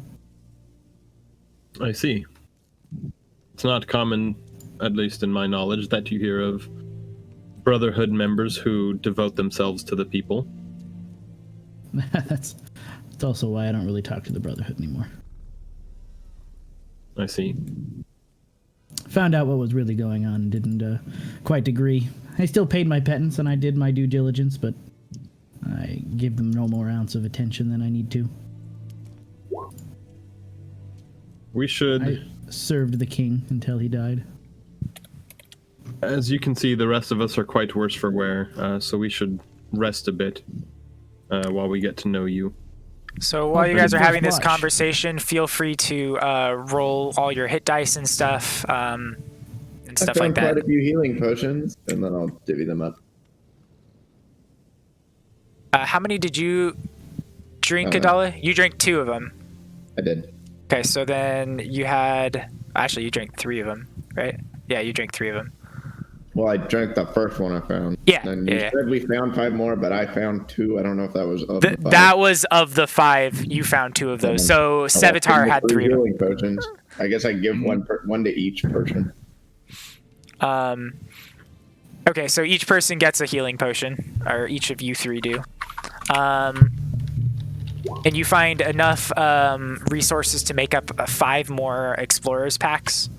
I see. It's not common, at least in my knowledge, that you hear of Brotherhood members who devote themselves to the people. That's also why I don't really talk to the Brotherhood anymore. I see. Found out what was really going on and didn't quite agree. I still paid my penance and I did my due diligence, but I give them no more ounce of attention than I need to. We should, I served the king until he died. as you can see, the rest of us are quite worse for wear, so we should rest a bit while we get to know you. So while you pretty guys are first having this watch. conversation, feel free to roll all your hit dice and stuff, and I stuff found like that. quite a few healing potions, and then I'll divvy them up. How many did you drink, Uh, Adala? You drank 2 of them. I did. Okay, so then you had... Actually, you drank 3 of them, right? Yeah, you drank 3 of them. Well, I drank the first one I found. Yeah, And you yeah. said we found 5 more, but I found 2. I don't know if that was of the 5. That was of the 5. You found 2 of those. So Oh, Sevatar had 3 of them. healing potions. I guess I give one to each person. Okay, so each person gets a healing potion, or each of you 3 do. And you find enough resources to make up 5 more explorers packs.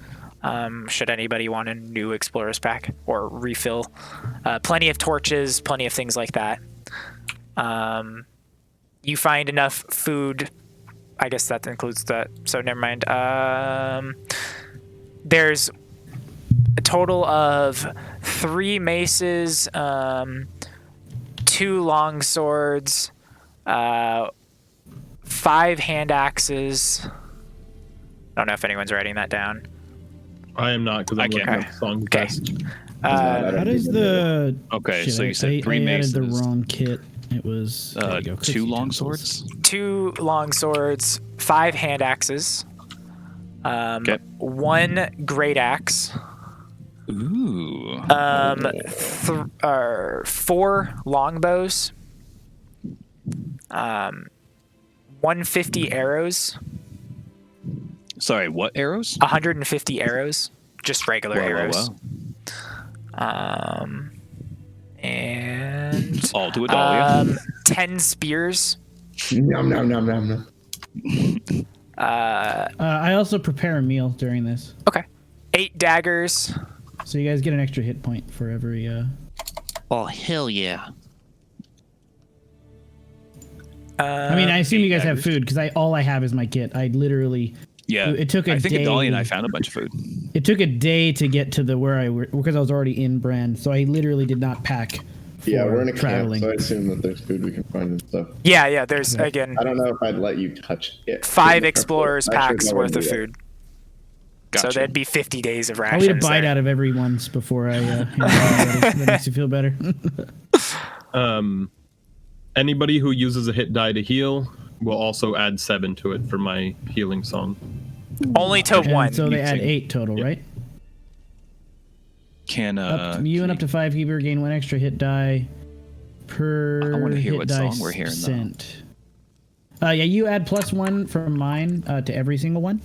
Should anybody want a new explorers pack or refill? Plenty of torches, plenty of things like that. You find enough food. I guess that includes that. So never mind. There's a total of 3 maces, 2 long swords, 5 hand axes. I don't know if anyone's writing that down. I am not, because I'm looking can't. up the song Okay. best. How does the... Okay, Shit, so you I said 3 added maces. the wrong kit. It was there you go, cook 2 long utensils. swords. 2 long swords, 5 hand axes, Okay. 1 great axe, Ooh. 4 longbows, 150 arrows, Sorry, what arrows? 150 arrows, just regular arrows. Whoa. And All to a dahlia. 10 spears. Nom nom nom nom nom. I also prepare a meal during this, Okay. 8 daggers. so you guys get an extra hit point for every. Oh hell yeah! I mean, I assume you guys have daggers. food because all I have is my kit. I literally. Yeah, It took a I think day. Adalia and I found a bunch of food. It took a day to get to the because I was already in Brand, so I literally did not pack. Yeah, for we're in a traveling. camp, so I assume that there's food we can find and stuff. Yeah, there's, again, I don't know if I'd let you touch it. 5 explorers Actually, packs no, worth I of do that. food. Gotcha. So that'd be 50 days of I'll rations. eat a bite there. out of every once before I. That makes you feel better. Anybody who uses a hit die to heal will also add 7 to it for my healing song. Only to And 1. so they add Mixing. 8 total, right? Can You and up to 5 keeper gain 1 extra hit die per I wanna hear hit what die song we're hearing, though. sent. Yeah, you add +1 from mine to every single one,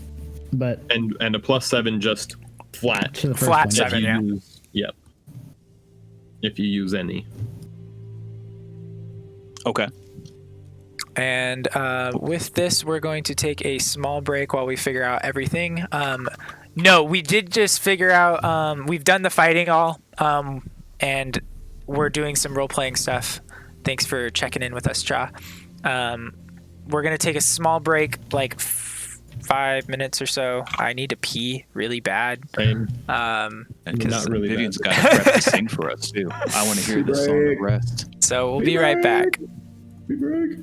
but And a +7 just flat. to the first Flat one. seven. If you yeah. use, yep. If you use any. Okay. And with this, we're going to take a small break while we figure out everything. No, we did just figure out, we've done the fighting all, and we're doing some role-playing stuff. Thanks for checking in with us, Cha. We're going to take a small break, like 5 minutes or so. I need to pee really bad. Same. And Not really Vivian's bad. got a prep to sing for us too. I want to hear this song of rest. So we'll be right back. Be back.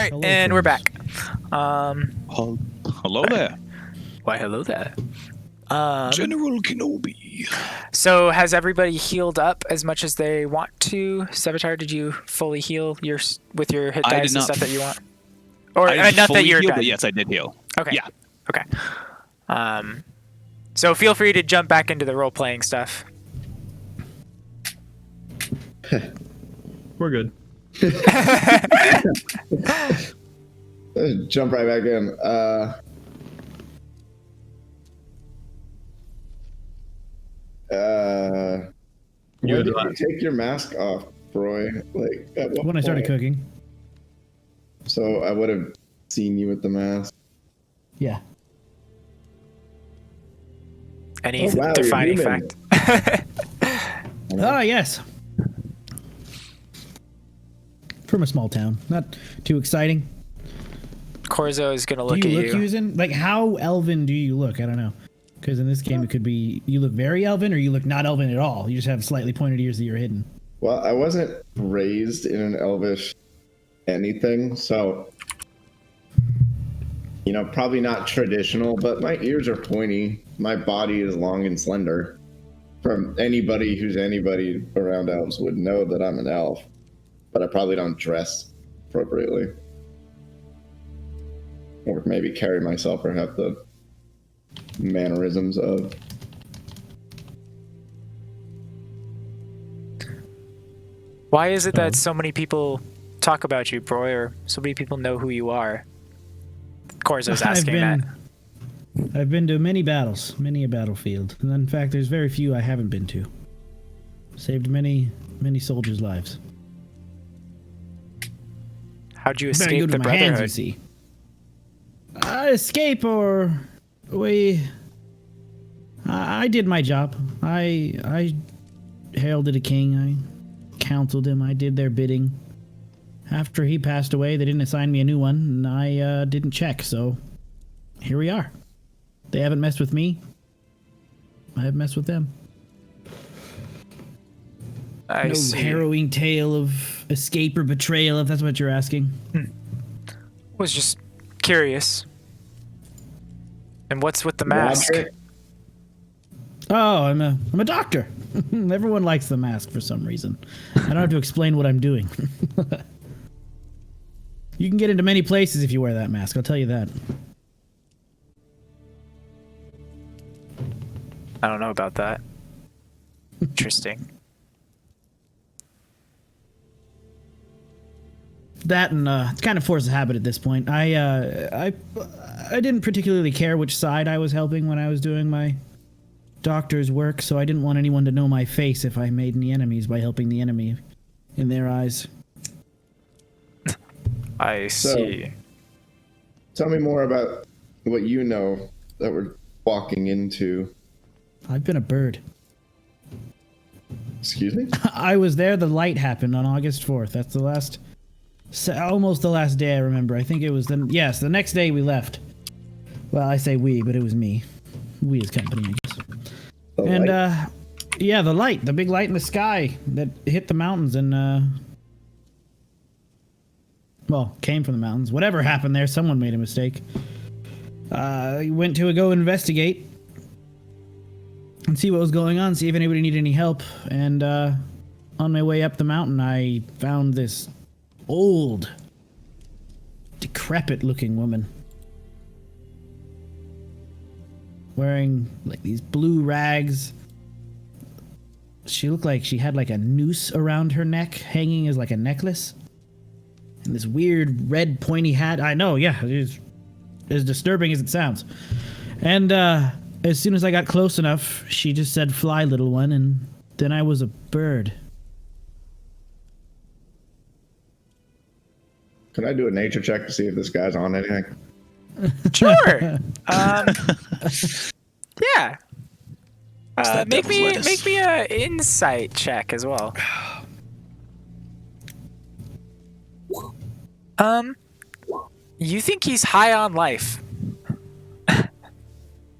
right, Hello, and we're friends. back. Hello there, Why, hello there. General Kenobi. So has everybody healed up as much as they want to? Sevatar, did you fully heal with your hit I dice did and not stuff that you want? Or I didn't not fully that you're heal, done. but yes, I did heal. Okay. Yeah. Okay. So feel free to jump back into the role playing stuff. We're good. Jump right back in. You When had did you left. take your mask off, Roy? Like at what When I started point? cooking. So I would have seen you with the mask. Yeah. Any Oh, wow, you're defining human. fact? Ah, yes. From a small town. Not too exciting. Corzo is gonna look do at you you. look using? Like, how elven do you look? I don't know. Because in this game, it could be you look very elven or you look not elven at all. You just have slightly pointed ears that you're hidden. Well, I wasn't raised in an elvish anything, so probably not traditional, but my ears are pointy. My body is long and slender. From anybody who's anybody around elves would know that I'm an elf, but I probably don't dress appropriately. Or maybe carry myself or have the mannerisms of. Why is it that so many people talk about you, Broy, or so many people know who you are? Corzo's asking that. I've been to many battles, many a battlefield. And in fact, there's very few I haven't been to. Saved many, many soldiers' lives. How'd you Better escape go to the my hands, you Brotherhood? see. Escape or I did my job. I heralded a king. I counseled him. I did their bidding. After he passed away, they didn't assign me a new one, and I didn't check, so here we are. They haven't messed with me. I haven't messed with them. I No see. harrowing tale of escape or betrayal, if that's what you're asking. Was just curious. And what's with the mask? Roderick? Oh, I'm a doctor. Everyone likes the mask for some reason. I don't have to explain what I'm doing. You can get into many places if you wear that mask, I'll tell you that. I don't know about that. Interesting. That and it's kind of forced a habit at this point. I didn't particularly care which side I was helping when I was doing my doctor's work, so I didn't want anyone to know my face if I made any enemies by helping the enemy in their eyes. I see. Tell me more about what you know that we're walking into. I've been a bird. Excuse me? I was there. The light happened on August 4th. That's the last, almost the last day I remember. I think it was the next day we left. Well, I say we, but it was me. We as company, I guess. The And light? yeah, the big light in the sky that hit the mountains and well, came from the mountains. Whatever happened there, someone made a mistake. Went to go investigate and see what was going on, see if anybody needed any help. And on my way up the mountain, I found this old, decrepit-looking woman wearing like these blue rags. She looked like she had like a noose around her neck, hanging as like a necklace. And this weird red pointy hat. I know, yeah, it is as disturbing as it sounds. And as soon as I got close enough, she just said, "Fly, little one," and then I was a bird. Can I do a nature check to see if this guy's on anything? Sure. Yeah. that Make devil's me lettuce? a insight check as well. You think he's high on life?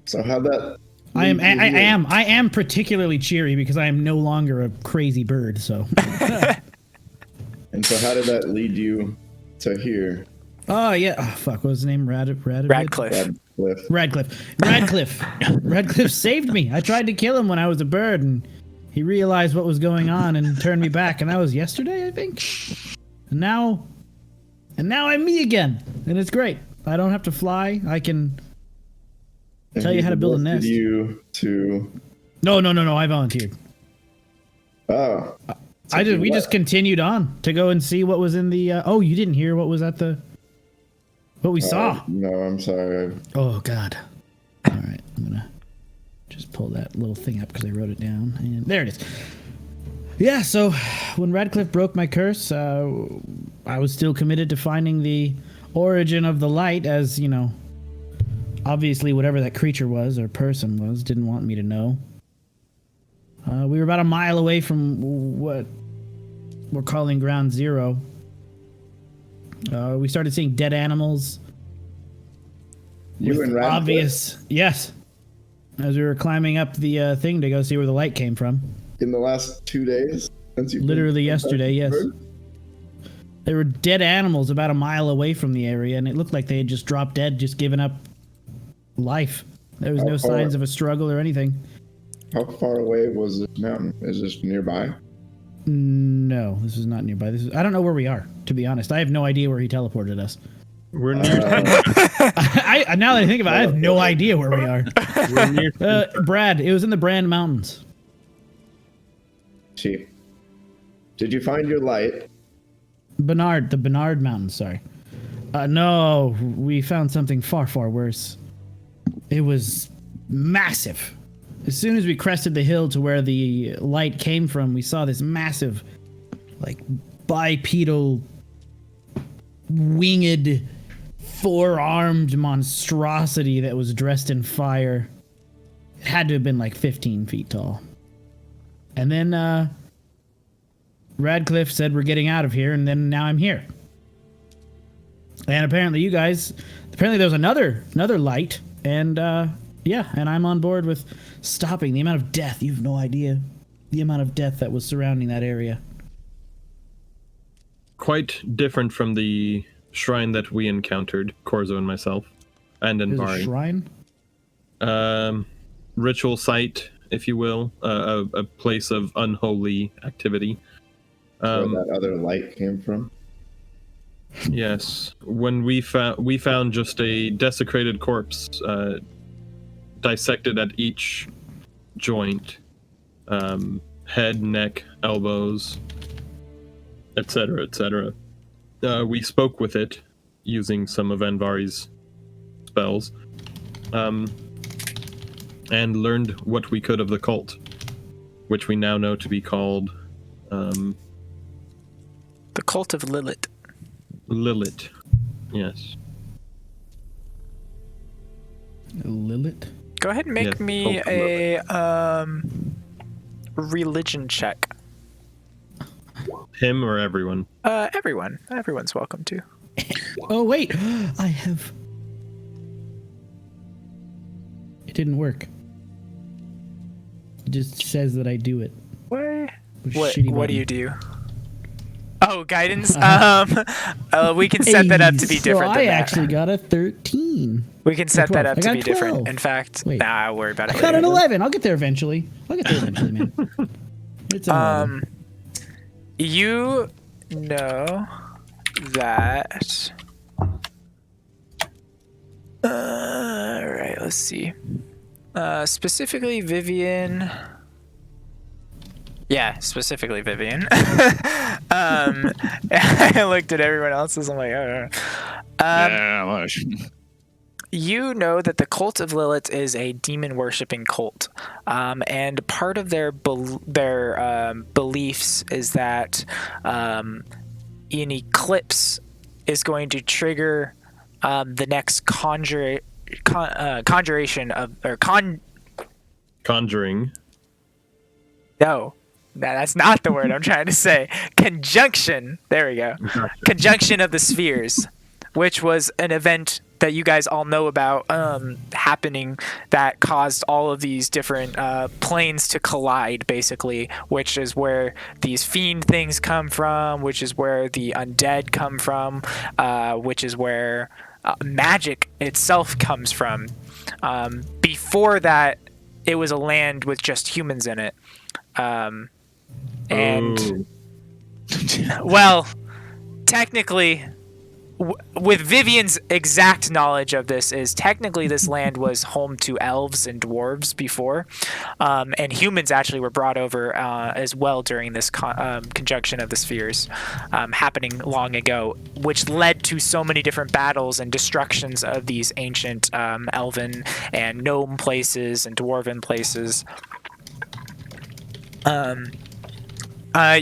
So how'd that? I am. lead you here? I am particularly cheery because I am no longer a crazy bird. So And so how did that lead you to here? Oh yeah. Oh fuck. What was his name? Radcliffe. Radcliffe saved me. I tried to kill him when I was a bird, and he realized what was going on and turned me back. And that was yesterday, I think. And now I'm me again, and it's great. I don't have to fly. I can tell you how to build a nest. You to? No. I volunteered. Oh. We just continued on to go and see what was in the. Oh, you didn't hear what was at the. What we saw. No, I'm sorry. Oh God. All right, I'm gonna just pull that little thing up because I wrote it down, and there it is. Yeah. So when Radcliffe broke my curse, I was still committed to finding the origin of the light, as you know. Obviously, whatever that creature was or person was, didn't want me to know. We were about a mile away from what we're calling Ground Zero. We started seeing dead animals. You and Radcliffe? Obvious, yes. As we were climbing up the thing to go see where the light came from. In the last 2 days? Since you Literally yesterday, yes. There were dead animals about a mile away from the area, and it looked like they had just dropped dead, just given up life. There was no signs of a struggle or anything. How far away was this mountain? Is this nearby? No, this is not nearby. I don't know where we are, to be honest. I have no idea where he teleported us. We're near. Now that I think about it, I have no idea where we are. We're near. Brad, it was in the Brand Mountains. Chief, did you find your light? The Bernard Mountains, sorry. No, we found something far, far worse. It was massive. As soon as we crested the hill to where the light came from, we saw this massive, like, bipedal, winged, four-armed monstrosity that was dressed in fire. It had to have been like 15 feet tall. And then, Radcliffe said we're getting out of here, and then now I'm here. And apparently there was another light, and, yeah, and I'm on board with stopping the amount of death. You have no idea the amount of death that was surrounding that area. Quite different from the shrine that we encountered, Corzo and myself, and There's a Envari. shrine? Ritual site, if you will, a place of unholy activity. Where that other light came from? Yes, when we found just a desecrated corpse, dissected at each joint, head, neck, elbows, etc., etc. We spoke with it using some of Envari's spells, and learned what we could of the cult, which we now know to be called The Cult of Lilith. Lilith. Yes. Lilith? Go ahead and make Yes, me Cult of a religion check. Him or everyone? Everyone. Everyone's welcome to. Oh, wait. I have... It didn't work. It just says that I do it. What Shitty do button. you do? Oh, guidance. We can set that up to be different So than I that. actually got a 13. We can set that 12. up I to got be 12. different. In fact, Wait. I'll worry about it I got an later. 11. I'll get there eventually. Man. It's an 11. You know that. Alright, let's see. Specifically, Vivian. Yeah, specifically Vivian. I looked at everyone else's. I'm like, oh. You know that the Cult of Lilith is a demon-worshipping cult, and part of their beliefs is that an eclipse is going to trigger the next conjuration of Conjuring. No, that's not the word I'm trying to say. Conjunction. There we go. Conjunction of the spheres, which was an event that you guys all know about happening that caused all of these different planes to collide, basically, which is where these fiend things come from, which is where the undead come from, which is where magic itself comes from. Before that, it was a land with just humans in it. And, well, technically, with Vivian's exact knowledge of this, is technically this land was home to elves and dwarves before, and humans actually were brought over as well during this conjunction of the spheres happening long ago, which led to so many different battles and destructions of these ancient elven and gnome places and dwarven places.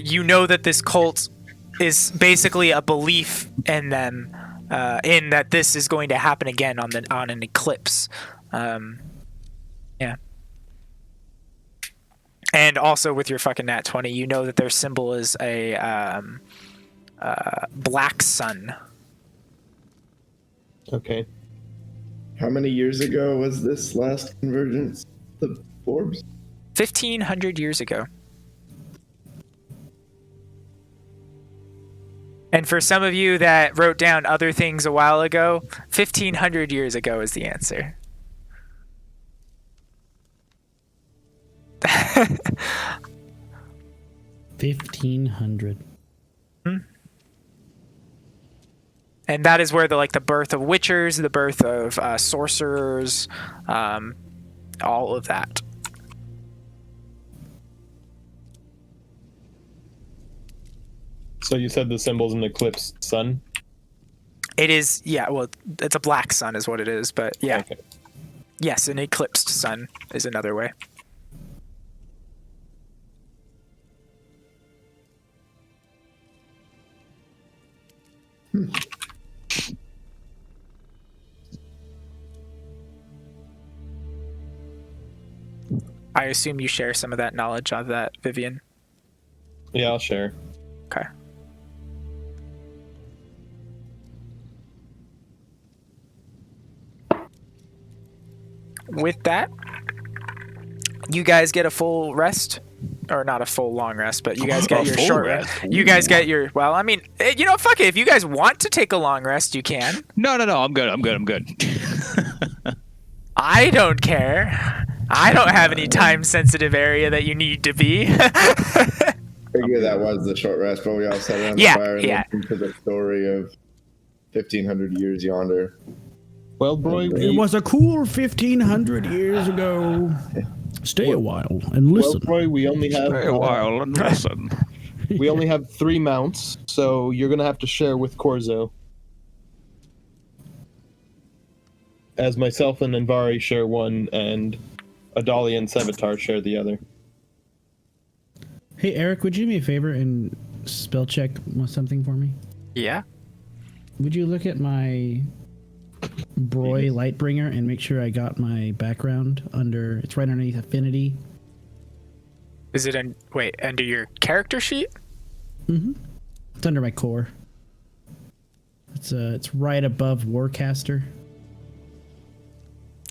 You know that this cult is basically a belief in them, in that this is going to happen again on an eclipse. Yeah. And also with your fucking nat 20, you know that their symbol is a black sun. Okay. How many years ago was this last convergence? The orbs? 1,500 years ago. And for some of you that wrote down other things a while ago, 1,500 years ago is the answer. $1,500. And that is where the birth of witchers, the birth of sorcerers, all of that. So you said the symbol's an eclipsed sun? It is, yeah, well, it's a black sun is what it is, but yeah. Okay. Yes, an eclipsed sun is another way. I assume you share some of that knowledge of that, Vivian. Yeah, I'll share. Okay. With that, you guys get a full rest. Or not a full long rest, but you guys get your short rest. You guys get your, well, I mean, you know, fuck it. If you guys want to take a long rest, you can. No, I'm good. I don't care. I don't have any time-sensitive area that you need to be. Figure that was the short rest, but we all sat around the fire and listened to the story of 1,500 years yonder. Well, Broy, It was a cool 1,500 years ago. Stay a while and listen. Well, Broy, we only have Stay a while and listen. we only have 3 mounts, so you're gonna have to share with Corzo. As myself and Envari share one, and Adali and Sevatar share the other. Hey, Eric, would you do me a favor and spell check something for me? Yeah. Would you look at my Broy Lightbringer and make sure I got my background under... It's right underneath Affinity. Is it under your character sheet? Mm-hmm. It's under my core. It's right above Warcaster.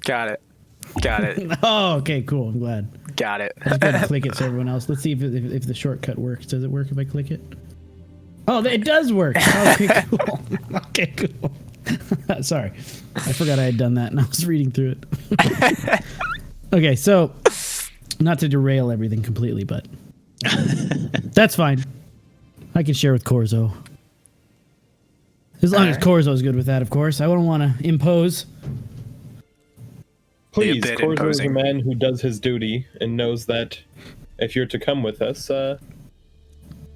Got it. Oh, okay, cool. I'm glad. Got it. I was going to click it so everyone else. Let's see if the shortcut works. Does it work if I click it? Oh, it does work. Okay, cool. Okay, cool. Sorry. I forgot I had done that and I was reading through it. Okay, so not to derail everything completely, but that's fine. I can share with Corzo. As long as Corzo's good with that, of course. I wouldn't want to impose. Please, bit Corzo is a imposing. man who does his duty and knows that if you're to come with us,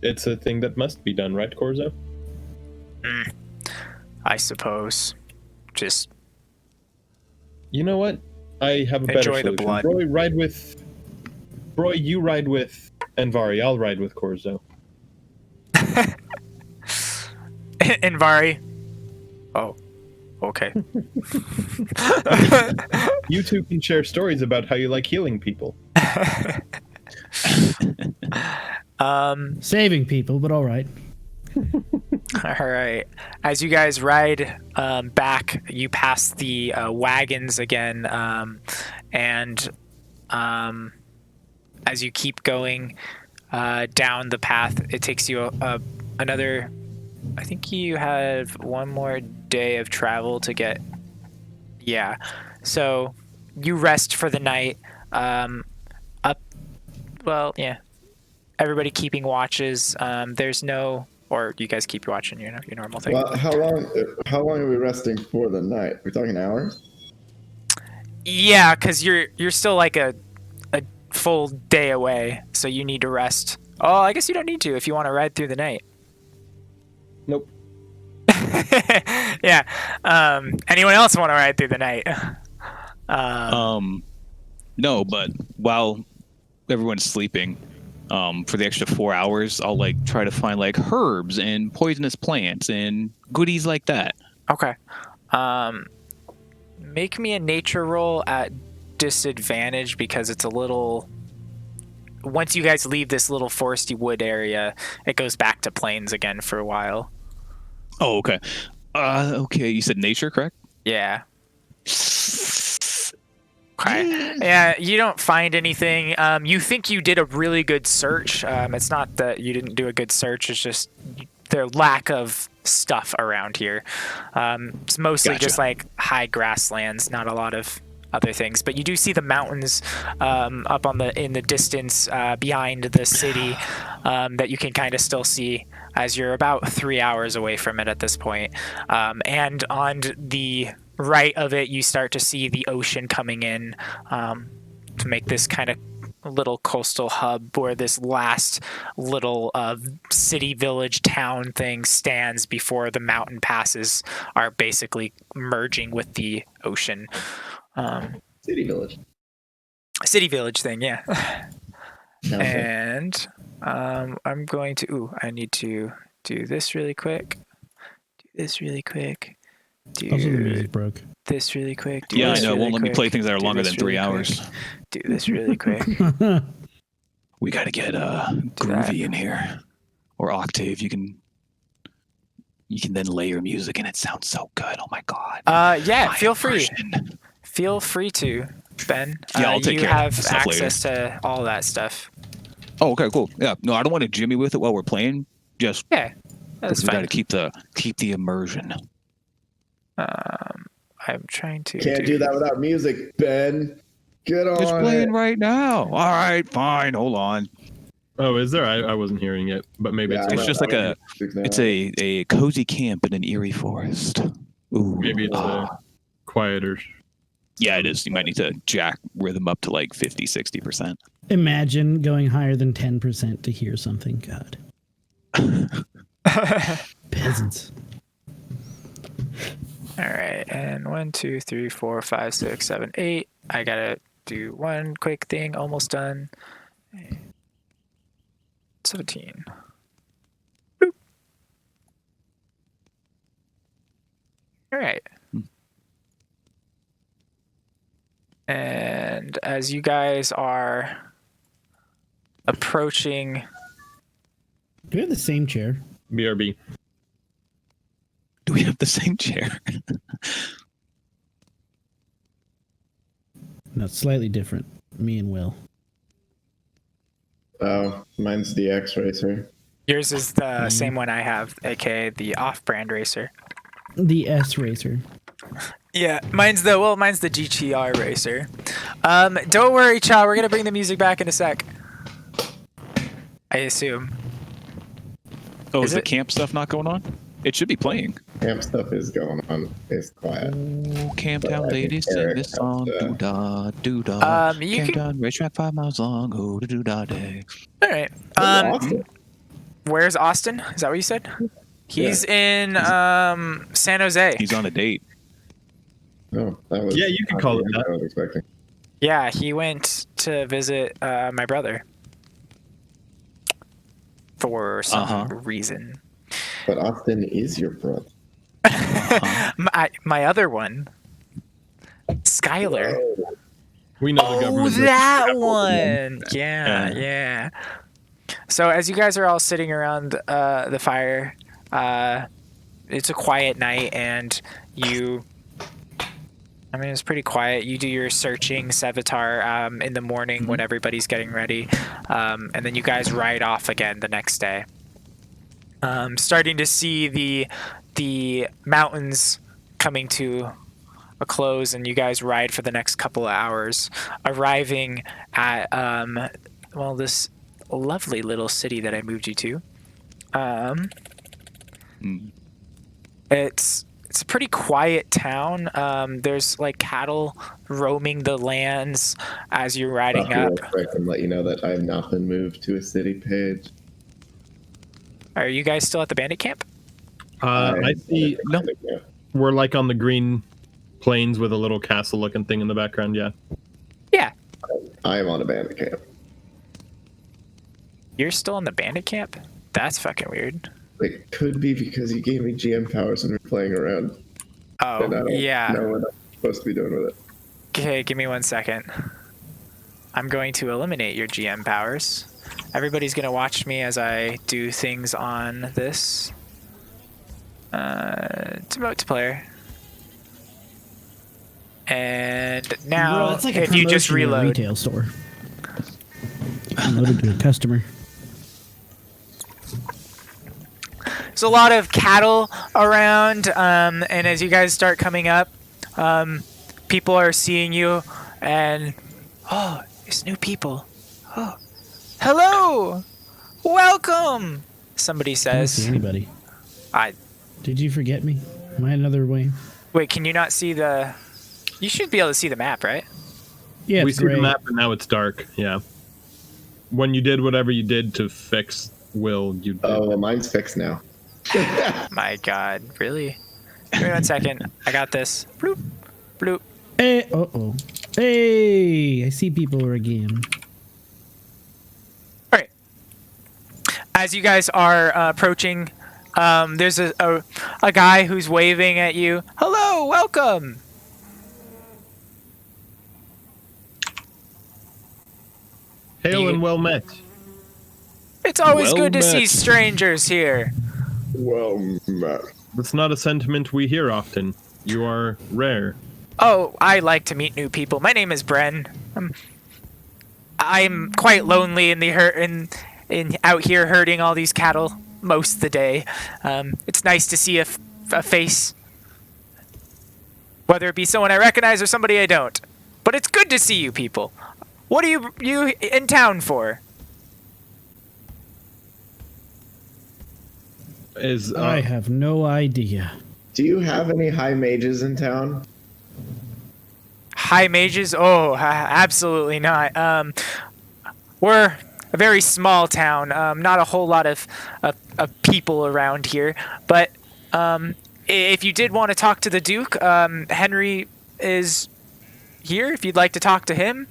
it's a thing that must be done, right, Corzo? I suppose. Just You know what? I have a better Enjoy the solution. blood. Broy, you ride with Envari. I'll ride with Corzo. Envari. Oh. Okay. You two can share stories about how you like healing people. Saving people, but all right. All right. As you guys ride back, you pass the wagons again, and as you keep going down the path, it takes you another. I think you have one more day of travel to get. Yeah. So you rest for the night. Up. Well, yeah. Everybody keeping watches. There's no. Or you guys keep watching your normal thing. Well, how long are we resting for the night? We're talking hours? Yeah, because you're still like a full day away, so you need to rest. Oh, I guess you don't need to if you want to ride through the night. Nope. Yeah. Anyone else want to ride through the night? No, but while everyone's sleeping, for the extra 4 hours, I'll like try to find like herbs and poisonous plants and goodies like that. Okay. Make me a nature roll at disadvantage because it's a little. Once you guys leave this little foresty wood area, it goes back to plains again for a while. Oh, okay. Okay, you said nature, correct? Yeah. Okay. Yeah, you don't find anything. You think you did a really good search. It's not that you didn't do a good search. It's just the lack of stuff around here. It's mostly Gotcha. just like high grasslands, not a lot of other things. But you do see the mountains up in the distance behind the city that you can kind of still see as you're about 3 hours away from it at this point. And on the right of it, you start to see the ocean coming in to make this kind of little coastal hub where this last little city, village, town thing stands before the mountain passes are basically merging with the ocean. City village. City village thing, yeah. Okay. And I'm going to. Ooh, I need to do this really quick. Do this really quick. Do Also, the music broke. this really quick. Do Yeah, I this know. It really won't let me quick, play things that are do longer this than 3 really hours. quick, Do this really quick. We got to get groovy in here, or octave. You can then layer music, and it sounds so good. Oh my god. Yeah, My feel free. immersion. Feel free to, Ben. Yeah, I'll take you care of have that stuff access to all that stuff. Oh, okay, cool. Yeah, no, I don't want to jimmy with it while we're playing. Just Yeah, that's we got fine. to keep the immersion. I'm trying to. Can't do that without music, Ben. Get on It's playing it. right now. All right, fine. Hold on. Oh, is there? I wasn't hearing it, but maybe Yeah, it's I It's know, just I like don't hear music now. it's a cozy camp in an eerie forest. Ooh, maybe it's quieter. yeah, it is. You might need to jack rhythm up to like 50, 60%. Imagine going higher than 10% to hear something. God. Peasants. All right, and 1, 2, 3, 4, 5, 6, 7, 8. I gotta do one quick thing. Almost done. 17. Boop. All right. And as you guys are approaching, Do we have the same chair? BRB. Do we have the same chair? No, it's slightly different. Me and Will. Oh, mine's the X Racer. yours is the same one I have, aka the off-brand racer. The S Racer. Yeah, mine's the GTR racer. Don't worry, Chow. We're gonna bring the music back in a sec. I assume. Oh, Is is the it? camp stuff not going on? It should be playing. Camp stuff is going on. It's quiet. Ooh, camp But I town think ladies sing Eric this has song. to- Doo da doo da. You Camp can. town racetrack 5 miles long. Oh, doo da day. All right. Austin. Where's Austin? Is that what you said? He's in San Jose. He's on a date. No, that was. Yeah, you could call it not that. what I was expecting. Yeah, he went to visit my brother for some reason. But Austin is your brother. My other one, Skylar. We know the Oh, government. that one. Yeah. So as you guys are all sitting around the fire, It's a quiet night, and it's pretty quiet. You do your searching, Sevatar, in the morning when everybody's getting ready, and then you guys ride off again the next day. Starting to see the mountains coming to a close, and you guys ride for the next couple of hours, arriving at this lovely little city that I moved you to. It's a pretty quiet town. There's like cattle roaming the lands as you're riding up. Real quick and let you know that I have not been moved to a city page. Are you guys still at the bandit camp? I see. No, Yeah. we're like on the green plains with a little castle-looking thing in the background. Yeah. Yeah. I am on a bandit camp. You're still in the bandit camp? That's fucking weird. It could be because you gave me GM powers and we're playing around. Oh, And I don't yeah. know what I'm supposed to be doing with it. Okay, give me 1 second. I'm going to eliminate your GM powers. Everybody's going to watch me as I do things on this. Demote to player. And now, Bro, it's like a if you just promotion in a reload. retail store. Promoted to a customer. There's a lot of cattle around, and as you guys start coming up, people are seeing you, and it's new people. Oh, hello, welcome. Somebody I don't see says. anybody. I Did you forget me? Am I another way? wait. Can you not see the? You should be able to see the map, right? Yeah, we it's see gray. the map and now it's dark. Yeah. When you did whatever you did to fix Will, you did. Oh, well, mine's fixed now. My God, really? Give me 1 second. I got this. Bloop, bloop. Hey, uh-oh. Hey, I see people again. All right. As you guys are approaching, there's a guy who's waving at you. Hello, welcome. Hail and well met. It's always Well good to see met. strangers here. Well, Matt. That's not a sentiment we hear often. You are rare. Oh, I like to meet new people. My name is Bren. I'm quite lonely in in out here herding all these cattle most of the day. It's nice to see a face, whether it be someone I recognize or somebody I don't. But it's good to see you people. What are you in town for? I have no idea. Do you have any high mages in town? High mages? Oh, absolutely not. We're a very small town. Not a whole lot of people around here. But if you did want to talk to the Duke, Henry is here. If you'd like to talk to him.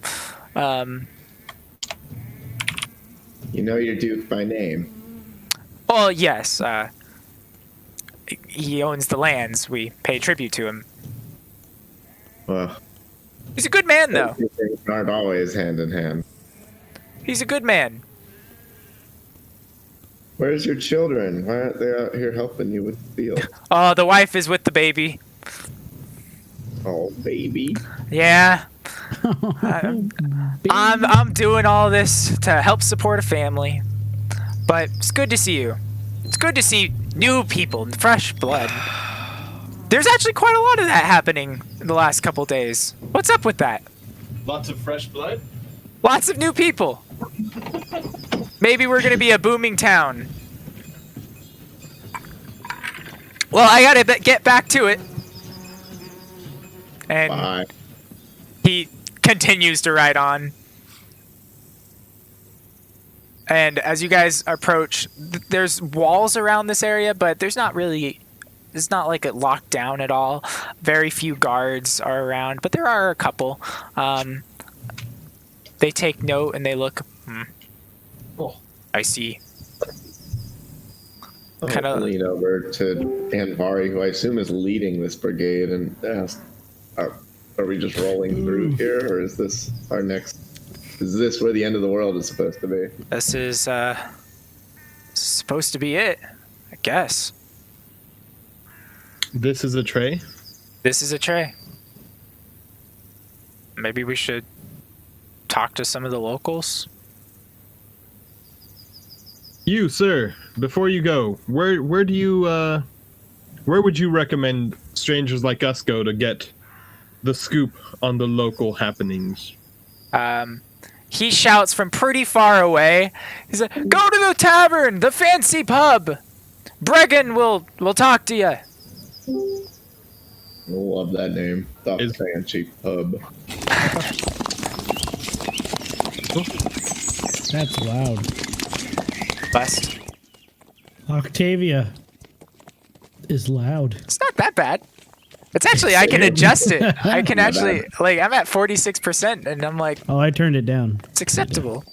You know your Duke by name. Well, yes. He owns the lands. We pay tribute to him. Well, He's a good man, though. these things aren't always hand in hand. He's a good man. Where's your children? Why aren't they out here helping you with the field? Oh, the wife is with the baby. Oh, baby. Yeah. I'm doing all this to help support a family. But it's good to see you. It's good to see new people, fresh blood. There's actually quite a lot of that happening in the last couple days. What's up with that? Lots of fresh blood. Lots of new people. Maybe we're going to be a booming town. Well, I got to get back to it. And Bye. he continues to ride on. And as you guys approach, there's walls around this area, but there's not really, it's not like it locked down at all. Very few guards are around, but there are a couple. They take note and they look, Oh. I see. I'll Kinda- lean over to Anvari, who I assume is leading this brigade, and ask, are we just rolling through here, or is this our next... Is this where the end of the world is supposed to be? This is supposed to be it, I guess. This is a tray. This is a tray. Maybe we should talk to some of the locals. You, sir, before you go, where would you recommend strangers like us go to get the scoop on the local happenings? He shouts from pretty far away. He's like, "Go to the tavern, the fancy pub. Bregan will talk to you." I love that name. The fancy pub. That's loud. Bust. Octavia is loud. It's not that bad. It's actually, I can adjust it. I can actually, like, I'm at 46%, and I'm like, Oh, I turned it down. it's acceptable.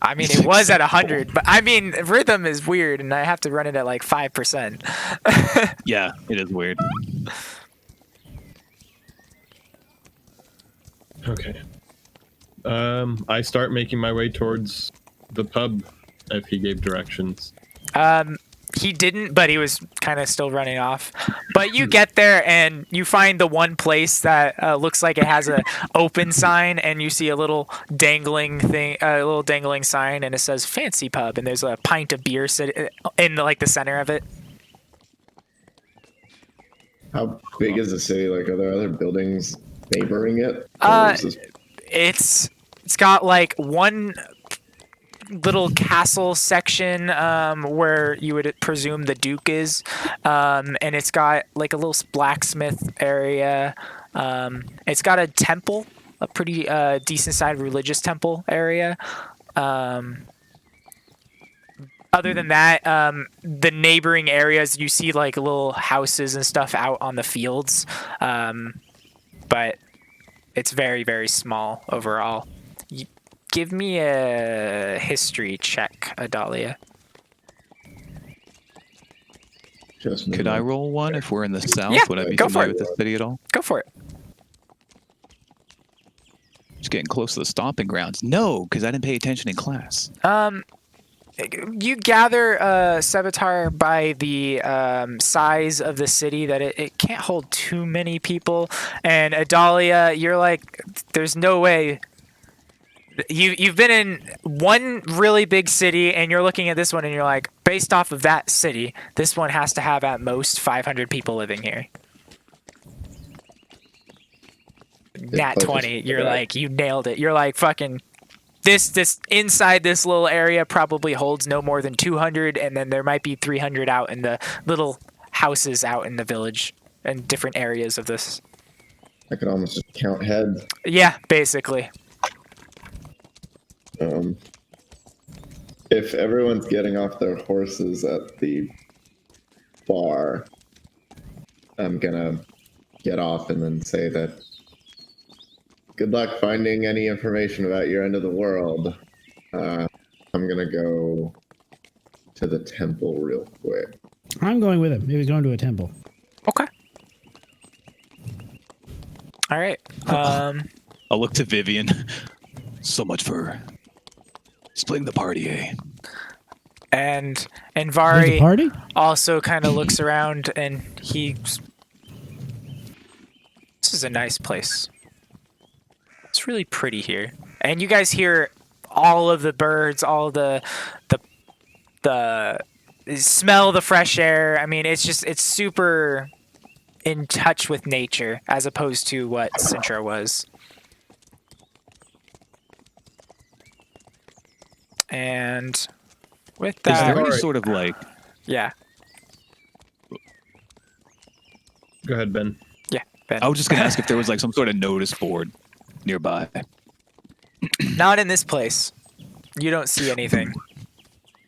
I mean, it was at 100, but I mean, rhythm is weird, and I have to run it at like 5%. Yeah, it is weird. Okay. I start making my way towards the pub if he gave directions. He didn't, but he was kind of still running off. But you get there and you find the one place that looks like it has a open sign, and you see a little dangling thing, a little dangling sign, and it says "Fancy Pub," and there's a pint of beer sitting in like the center of it. How big is the city? Like, are there other buildings neighboring it? Or is this- It's got like one little castle section where you would presume the Duke is, and it's got like a little blacksmith area. It's got a temple, a pretty decent sized religious temple area. Other than that, the neighboring areas, you see like little houses and stuff out on the fields, but it's very, very small overall. Give me a history check, Adalia. Could I roll one if we're in the south? Yeah, Would I be go for familiar it. with this city at all? Go for it. Just getting close to the stomping grounds. No, because I didn't pay attention in class. You gather Sevatar by the size of the city that it can't hold too many people. And Adalia, you're like, there's no way. You've been in one really big city, and you're looking at this one, and you're like, based off of that city, this one has to have at most 500 people living here. Nat 20, you're like, you nailed it. You're like, fucking, this inside this little area probably holds no more than 200, and then there might be 300 out in the little houses out in the village and different areas of this. I could almost just count heads. Yeah, basically. If everyone's getting off their horses at the bar, I'm gonna get off and then say that good luck finding any information about your end of the world. I'm gonna go to the temple real quick. I'm going with him. Maybe going to a temple. Okay. All right. I'll look to Vivian. So much for splitting the party, eh? And There's a Vari party? also kind of looks around, and this is a nice place. It's really pretty here. And you guys hear all of the birds, all the smell the fresh air. I mean, it's super in touch with nature as opposed to what Sintra was. And with Is that, there any Alright. sort of like yeah, Go ahead, Ben. Ben. I was just gonna ask if there was like some sort of notice board nearby. Not in this place. You don't see anything.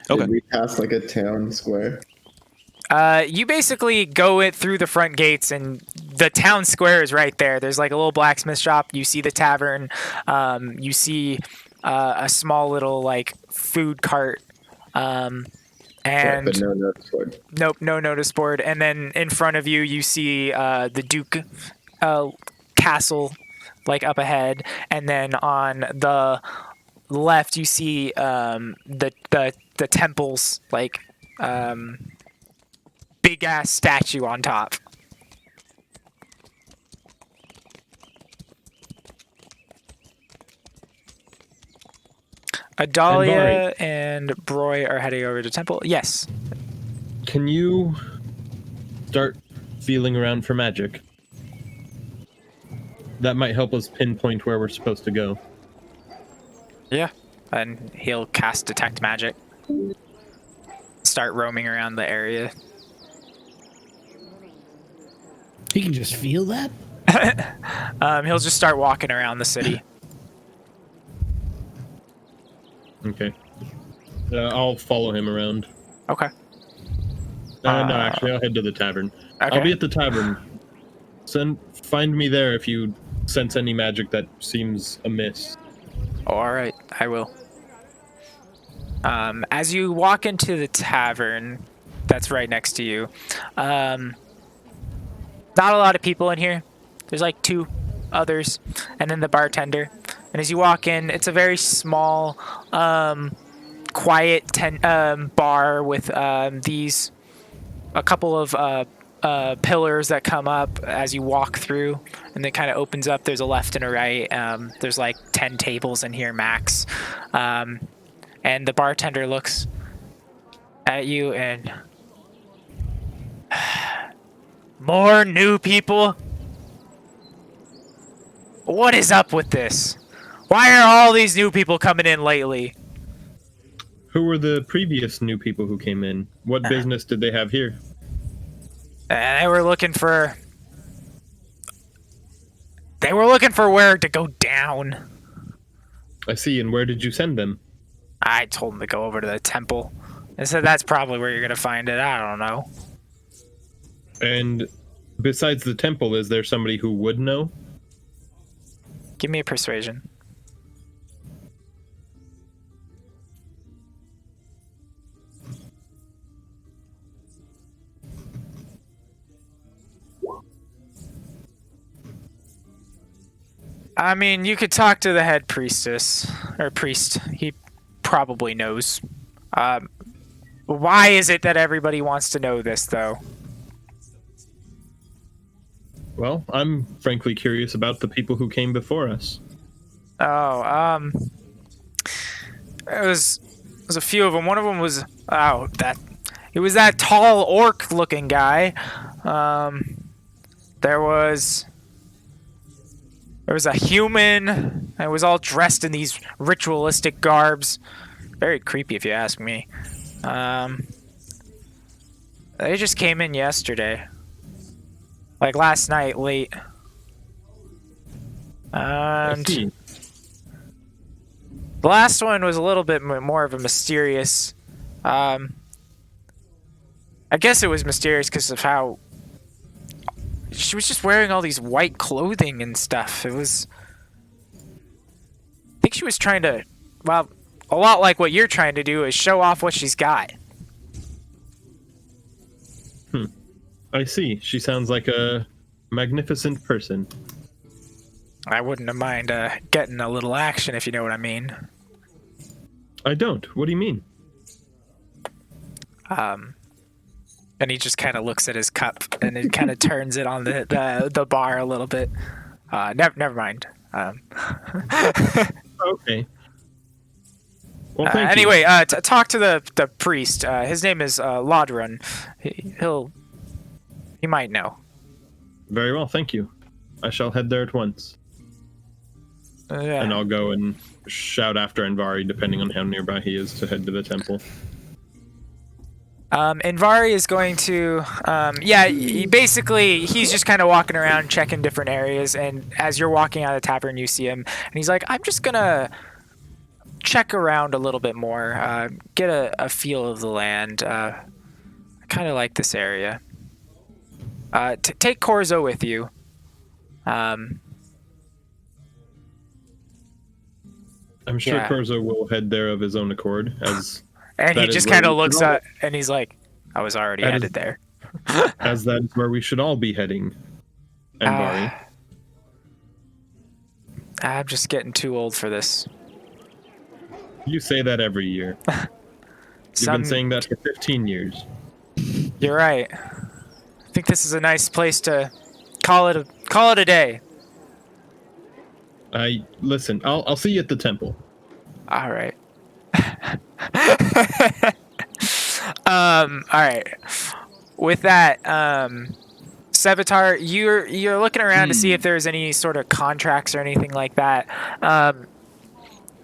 Okay. Did we pass like a town square? You basically go it through the front gates, and the town square is right there. There's like a little blacksmith shop. You see the tavern. You see a small little like food cart. And But no notice board. nope, no notice board. And then in front of you, you see the Duke castle, like up ahead. And then on the left, you see the temples, like big ass statue on top. Adalia and Broy are heading over to temple. Yes. Can you start feeling around for magic? That might help us pinpoint where we're supposed to go. Yeah. And he'll cast detect magic. Start roaming around the area. He can just feel that? He'll just start walking around the city. Okay. I'll follow him around. Okay. No, actually, I'll head to the tavern. Okay. I'll be at the tavern. Find me there if you sense any magic that seems amiss. Oh, all right, I will. As you walk into the tavern that's right next to you, not a lot of people in here. There's like 2 others, and then the bartender. And as you walk in, it's a very small, quiet bar with a couple of pillars that come up as you walk through, and it kind of opens up. There's a left and a right. There's like 10 tables in here max. And the bartender looks at you and... More new people? What is up with this? Why are all these new people coming in lately? Who were the previous new people who came in? What business did they have here? They were looking for... They were looking for where to go down. I see, and where did you send them? I told them to go over to the temple. I said that's probably where you're going to find it. I don't know. And besides the temple, is there somebody who would know? Give me a persuasion. I mean, you could talk to the head priestess, or priest. He probably knows. Why is it that everybody wants to know this, though? Well, I'm frankly curious about the people who came before us. Oh, it was a few of them. One of them was it was that tall orc-looking guy. There was a human. It was all dressed in these ritualistic garbs. Very creepy, if you ask me. They just came in yesterday. Like last night, late. And see. the last one was a little bit more of a mysterious... I guess it was mysterious because of how... She was just wearing all these white clothing and stuff. It was... I think she was trying to... Well, a lot like what you're trying to do is show off what she's got. I see. She sounds like a magnificent person. I wouldn't have mind getting a little action, if you know what I mean. I don't. What do you mean? And he just kind of looks at his cup and it kind of turns it on the bar a little bit. Never mind. Okay. Well, thank anyway, talk to the priest. His name is Lodrun. He might know. Very well, thank you. I shall head there at once. Yeah. And I'll go and shout after Anvari, depending on how nearby he is, to head to the temple. Anvari is going to, he's just kind of walking around, checking different areas, and as you're walking out of the tavern, you see him, and he's like, I'm just gonna check around a little bit more, get a feel of the land. I kind of like this area. Take Korzo with you. I'm sure Yeah. Korzo will head there of his own accord, as And he that is just where kind of we should looks all- up, and he's like, I was already That is- headed there. as that is where we should all be heading. Anvari. I'm just getting too old for this. You say that every year. You've been saying that for 15 years. You're right. think this is a nice place to call it a day. Listen. I'll see you at the temple. All right. All right. With that, Sevatar, you're looking around to see if there's any sort of contracts or anything like that.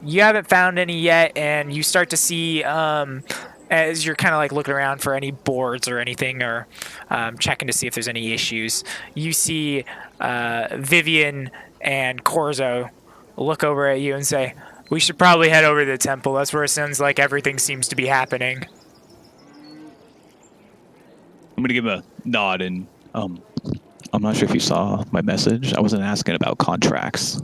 You haven't found any yet, and you start to see, as you're kind of like looking around for any boards or anything, or checking to see if there's any issues, you see Vivian and Corzo look over at you and say, "We should probably head over to the temple. That's where it sounds like everything seems to be happening." I'm gonna give him a nod, and I'm not sure if you saw my message. I wasn't asking about contracts.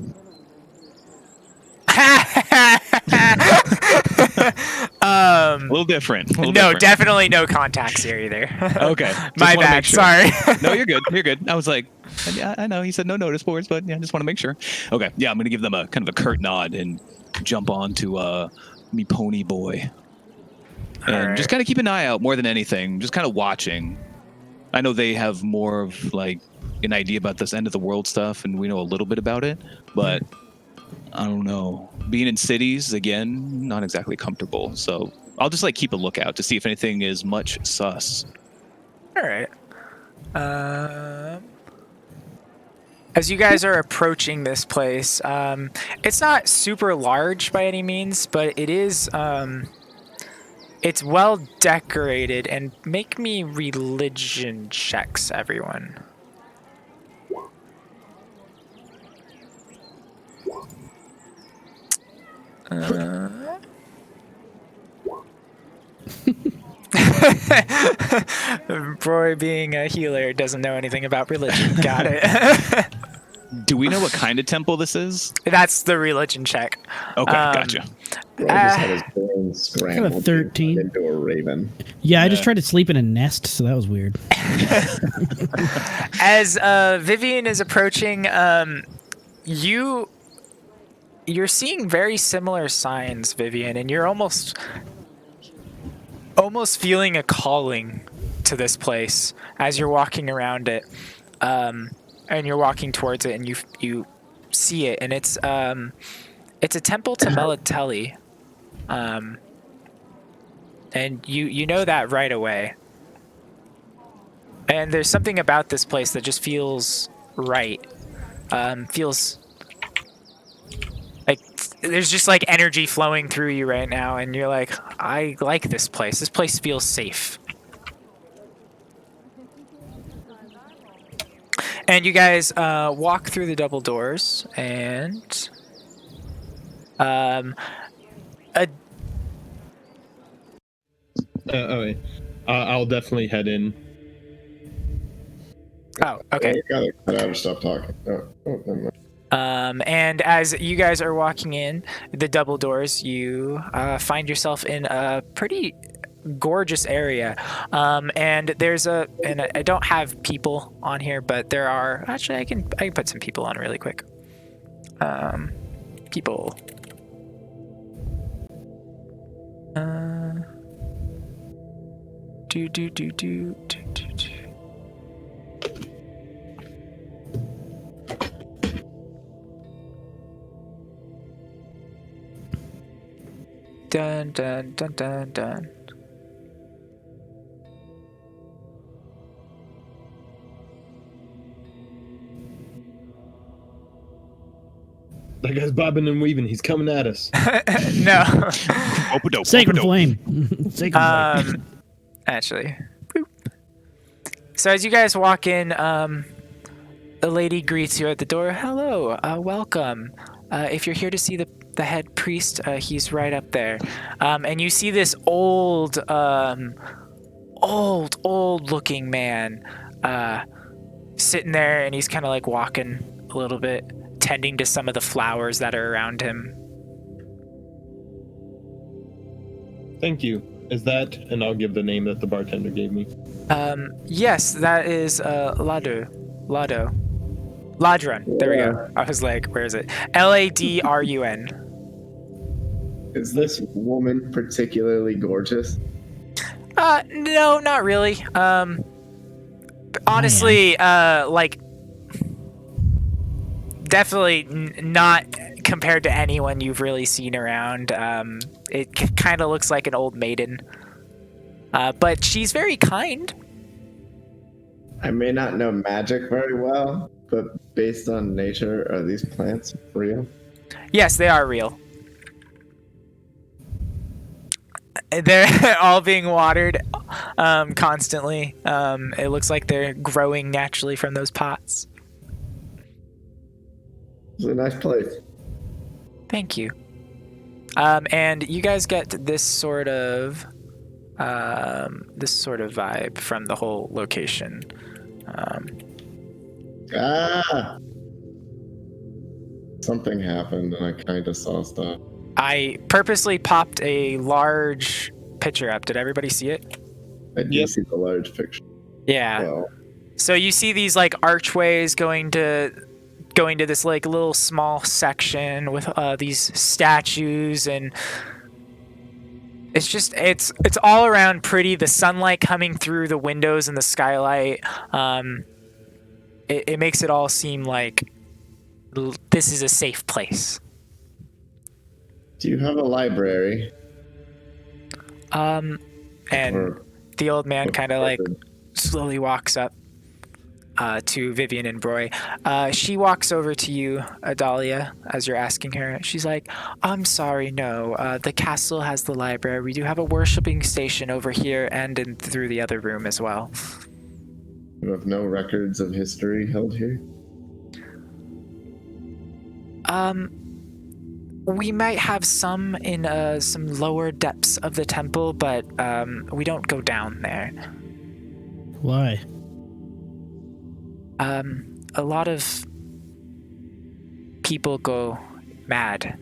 A little different. No, different. definitely no contacts here either. Okay. My wanna bad. make sure. Sorry. No, you're good. You're good. I was like, yeah, I know. He said no notice boards, but yeah, I just want to make sure. Okay. Yeah, I'm gonna give them a kind of a curt nod and jump on to me pony boy, and just kind of keep an eye out more than anything. Just kind of watching. I know they have more of like an idea about this end of the world stuff, and we know a little bit about it, but I don't know. Being in cities again, not exactly comfortable. So I'll just like keep a lookout to see if anything is much sus. All right. As you guys are approaching this place, it's not super large by any means, but it is. It's well decorated, and make me religion checks, everyone. Roy, being a healer, doesn't know anything about religion. Got it. Do we know what kind of temple this is? That's the religion check. Okay, gotcha. Roy just had his brain scrambled. Got a 13. Into a raven. Yeah, I just tried to sleep in a nest, so that was weird. As Vivian is approaching, you're seeing very similar signs, Vivian, and you're almost feeling a calling to this place as you're walking around it, and you're walking towards it, and you see it, and it's a temple to Melatelli, and you know that right away. And there's something about this place that just feels right. Feels like there's just like energy flowing through you right now, and you're like, I like this place. This place feels safe. And you guys walk through the double doors, and I'll definitely head in. oh, okay. I gotta stop talking. Oh, never mind. And as you guys are walking in the double doors, you find yourself in a pretty gorgeous area. And there's and I don't have people on here, but there are, actually I can put some people on really quick. People. Do. Dun dun dun dun dun. That guy's bobbing and weaving. He's coming at us. No. Sacred flame. Sacred flame. Actually. Boop. So as you guys walk in, the lady greets you at the door. Hello, welcome. If you're here to see the head priest, he's right up there. And you see this old looking man sitting there, and he's kind of like walking a little bit, tending to some of the flowers that are around him. Thank you. Is that? And I'll give the name that the bartender gave me. Yes, that is Ladrun. There we go. I was like, where is it? Ladrun. Is this woman particularly gorgeous? No, not really. honestly, like, definitely not compared to anyone you've really seen around. It kind of looks like an old maiden, but she's very kind. I may not know magic very well, but based on nature, are these plants real? Yes, they are real. They're all being watered constantly. It looks like they're growing naturally from those pots. It's a nice place. Thank you. And you guys get this sort of vibe from the whole location. Something happened, and I kind of saw stuff. I purposely popped a large picture up. Did everybody see it? I do Yep. see the large picture. Yeah. Well, So you see these like archways going to this like little small section with these statues, and it's all around pretty. The sunlight coming through the windows and the skylight, it makes it all seem like this is a safe place. do you have a library? And Or- the old man kind of like slowly walks up to Vivian and Broy. She walks over to you, Adalia, as you're asking her. She's like, I'm sorry, no. The castle has the library. We do have a worshipping station over here and through the other room as well. You have no records of history held here? We might have some in some lower depths of the temple, but we don't go down there. Why? A lot of people go mad.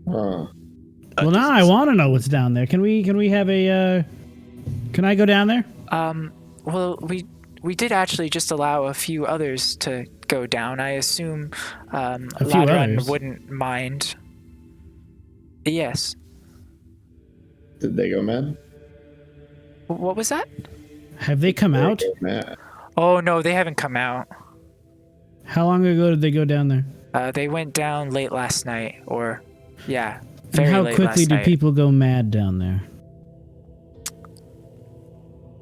Huh. Well, now I want to know what's down there. Can we have a? Can I go down there? Well, we did actually just allow a few others to go down. I assume few Ladron others? wouldn't mind. Yes. Did they go mad? What was that? Have they come out? They go mad. Oh no, they haven't come out. How long ago did they go down there? They went down late last night, or yeah, And very how late quickly last do night. people go mad down there?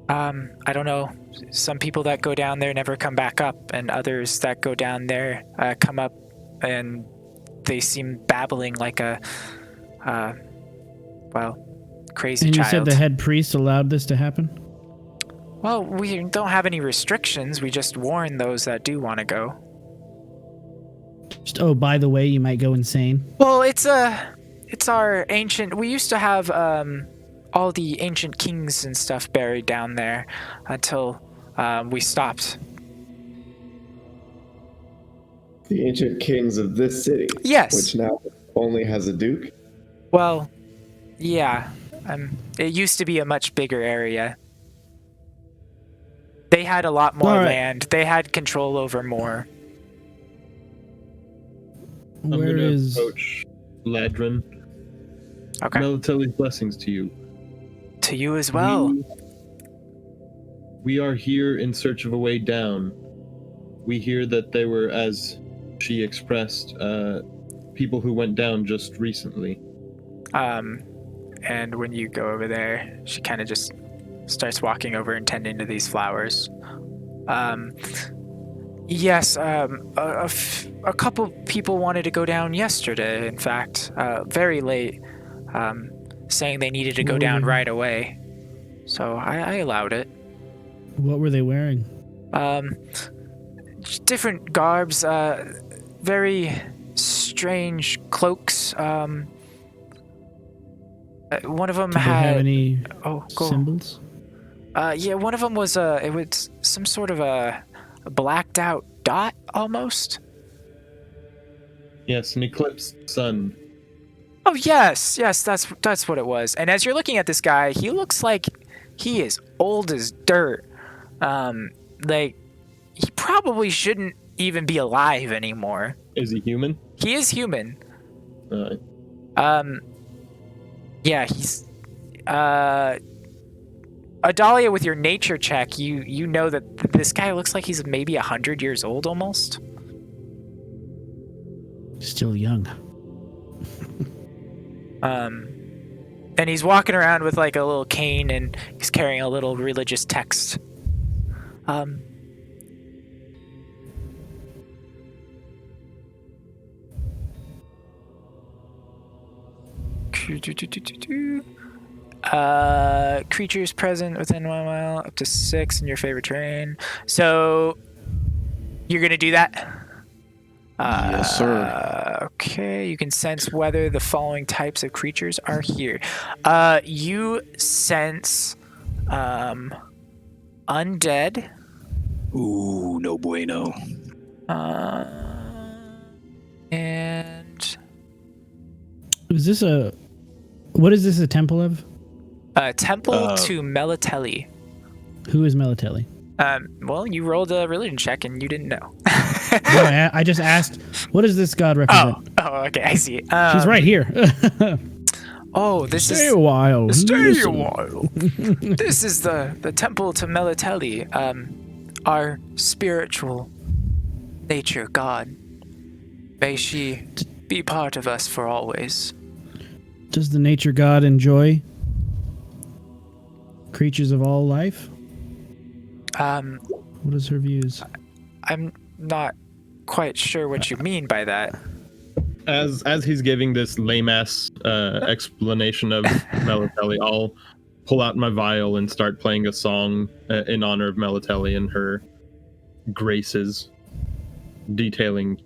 I don't know. Some people that go down there never come back up, and others that go down there come up and they seem babbling like a, crazy And you child. said the head priest allowed this to happen? Well, we don't have any restrictions. We just warn those that do want to go. Just, oh, by the way, you might go insane. Well, it's our ancient. We used to have all the ancient kings and stuff buried down there until we stopped. The ancient kings of this city. Yes. Which now only has a duke. Well, yeah. It used to be a much bigger area. They had a lot more All right. land. They had control over more. I'm Where going to is? approach Ladron. Okay. Melatelli's blessings to you. To you as well. We are here in search of a way down. We hear that there were, as she expressed, people who went down just recently. And when you go over there, she kind of just starts walking over and tending to these flowers. Yes, a couple people wanted to go down yesterday, in fact, very late, saying they needed to go down right away. So I allowed it. What were they wearing? Different garbs, very strange cloaks. One of them Did they had. have any Oh, go. symbols? Yeah, one of them was it was some sort of a blacked out dot almost. Yes, an eclipsed sun. Oh yes, that's what it was. And as you're looking at this guy, he looks like he is old as dirt. Like he probably shouldn't even be alive anymore. Is he human? He is human. Uh, Yeah, he's Adalia, with your nature check, you know that this guy looks like he's maybe 100 years old almost. Still young. And he's walking around with like a little cane, and he's carrying a little religious text. Creatures present within 1 mile, up to 6 in your favorite terrain. So you're gonna do that? Yes, sir. Okay, you can sense whether the following types of creatures are here. You sense undead. Ooh, no bueno. And Is this a... What is this a temple of? temple to Melatelli. Who is Melatelli? Well, you rolled a religion check and you didn't know. No, I just asked, what does this god represent? Oh, okay, I see. She's right here. Oh, this Stay is a while. Stay a Listen. while. This is the temple to Melatelli, our spiritual nature god. May she be part of us for always. Does the nature god enjoy creatures of all life? What is her views? I'm not quite sure what you mean by that. As he's giving this lame ass explanation of Melatelli, I'll pull out my viol and start playing a song in honor of Melatelli and her graces, detailing,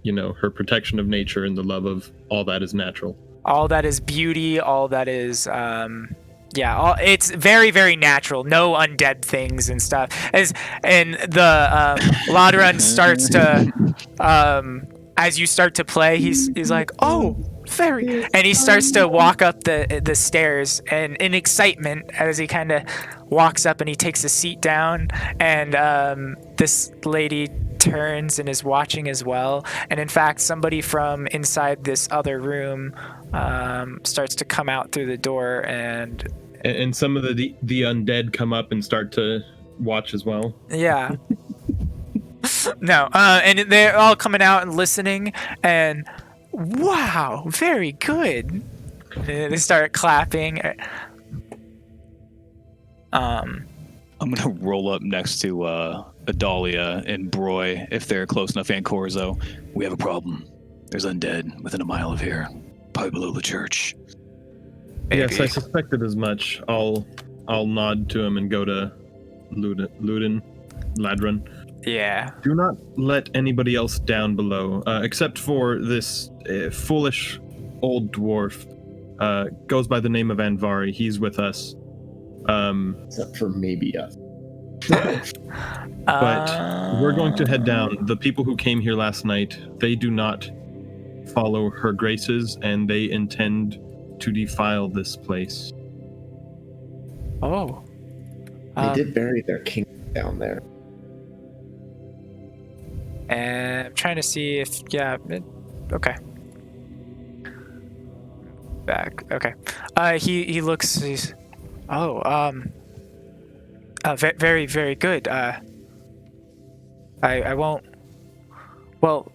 her protection of nature and the love of all that is natural. All that is beauty, all that is it's very, very natural. No undead things and stuff. And the Ladran starts to as you start to play, he's like, oh, very, and he starts to walk up the stairs, and in excitement as he kind of walks up and he takes a seat down, and this lady turns and is watching as well. And in fact, somebody from inside this other room starts to come out through the door, and some of the undead come up and start to watch as well. Yeah. No, and they're all coming out and listening, and wow, very good. And they start clapping. I'm gonna roll up next to Adalia and Broy if they're close enough, and Corzo. We have a problem. There's undead within a mile of here, probably below the church. Yes, I suspected as much. I'll nod to him and go to Ladran. Yeah. Do not let anybody else down below, except for this foolish old dwarf. Goes by the name of Anvari. He's with us. Except for maybe us. But we're going to head down. The people who came here last night, they do not follow her graces, and they intend to defile this place. Oh. They did bury their king down there. And I'm trying to see if okay. Back. Okay. He looks. He's. Oh. Very, very good. I won't. Well.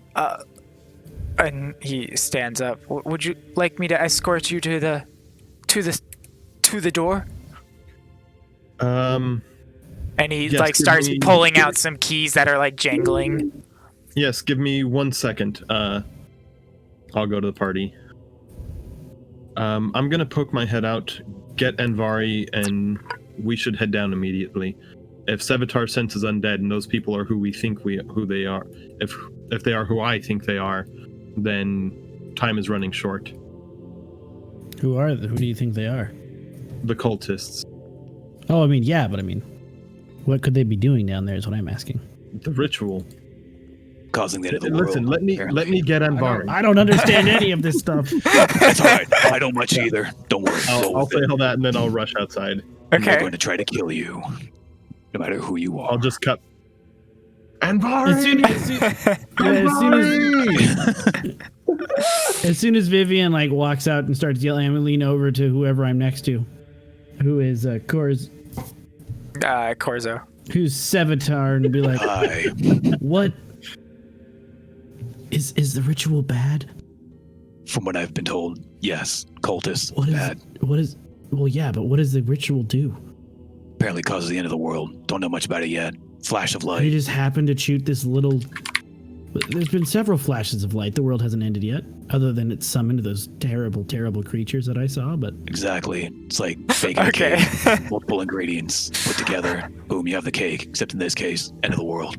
And he stands up. Would you like me to escort you to the door? And he starts pulling out some keys that are jangling. Yes, give me 1 second. I'll go to the party. I'm gonna poke my head out, get Anvari, and we should head down immediately. If Sevatar senses undead and those people are who we think who they are, if they are who I think they are, then time is running short. Who do you think they are? The cultists. Oh, but what could they be doing down there is what I'm asking. The ritual. Causing the end of the world. Listen, let me get Anvari. I don't understand any of this stuff. That's all right. I don't much either. Don't worry. I'll say all that and then I'll rush outside. We're Okay. going to try to kill you, no matter who you are. I'll just cut. Anvari! As soon as Vivian walks out and starts yelling, I'm gonna lean over to whoever I'm next to, who is Corzo. Who's Sevatar and be like, Hi. what? Is the ritual bad? From what I've been told, yes, cultists, What is bad. well, yeah, but what does the ritual do? Apparently causes the end of the world. Don't know much about it yet. Flash of He light. just happened to shoot this little. There's been several flashes of light. The world hasn't ended yet, other than it summoned those terrible, terrible creatures that I saw. But Exactly. It's like baking a Okay. cake. Multiple ingredients put together. Boom, you have the cake. Except in this case, end of the world.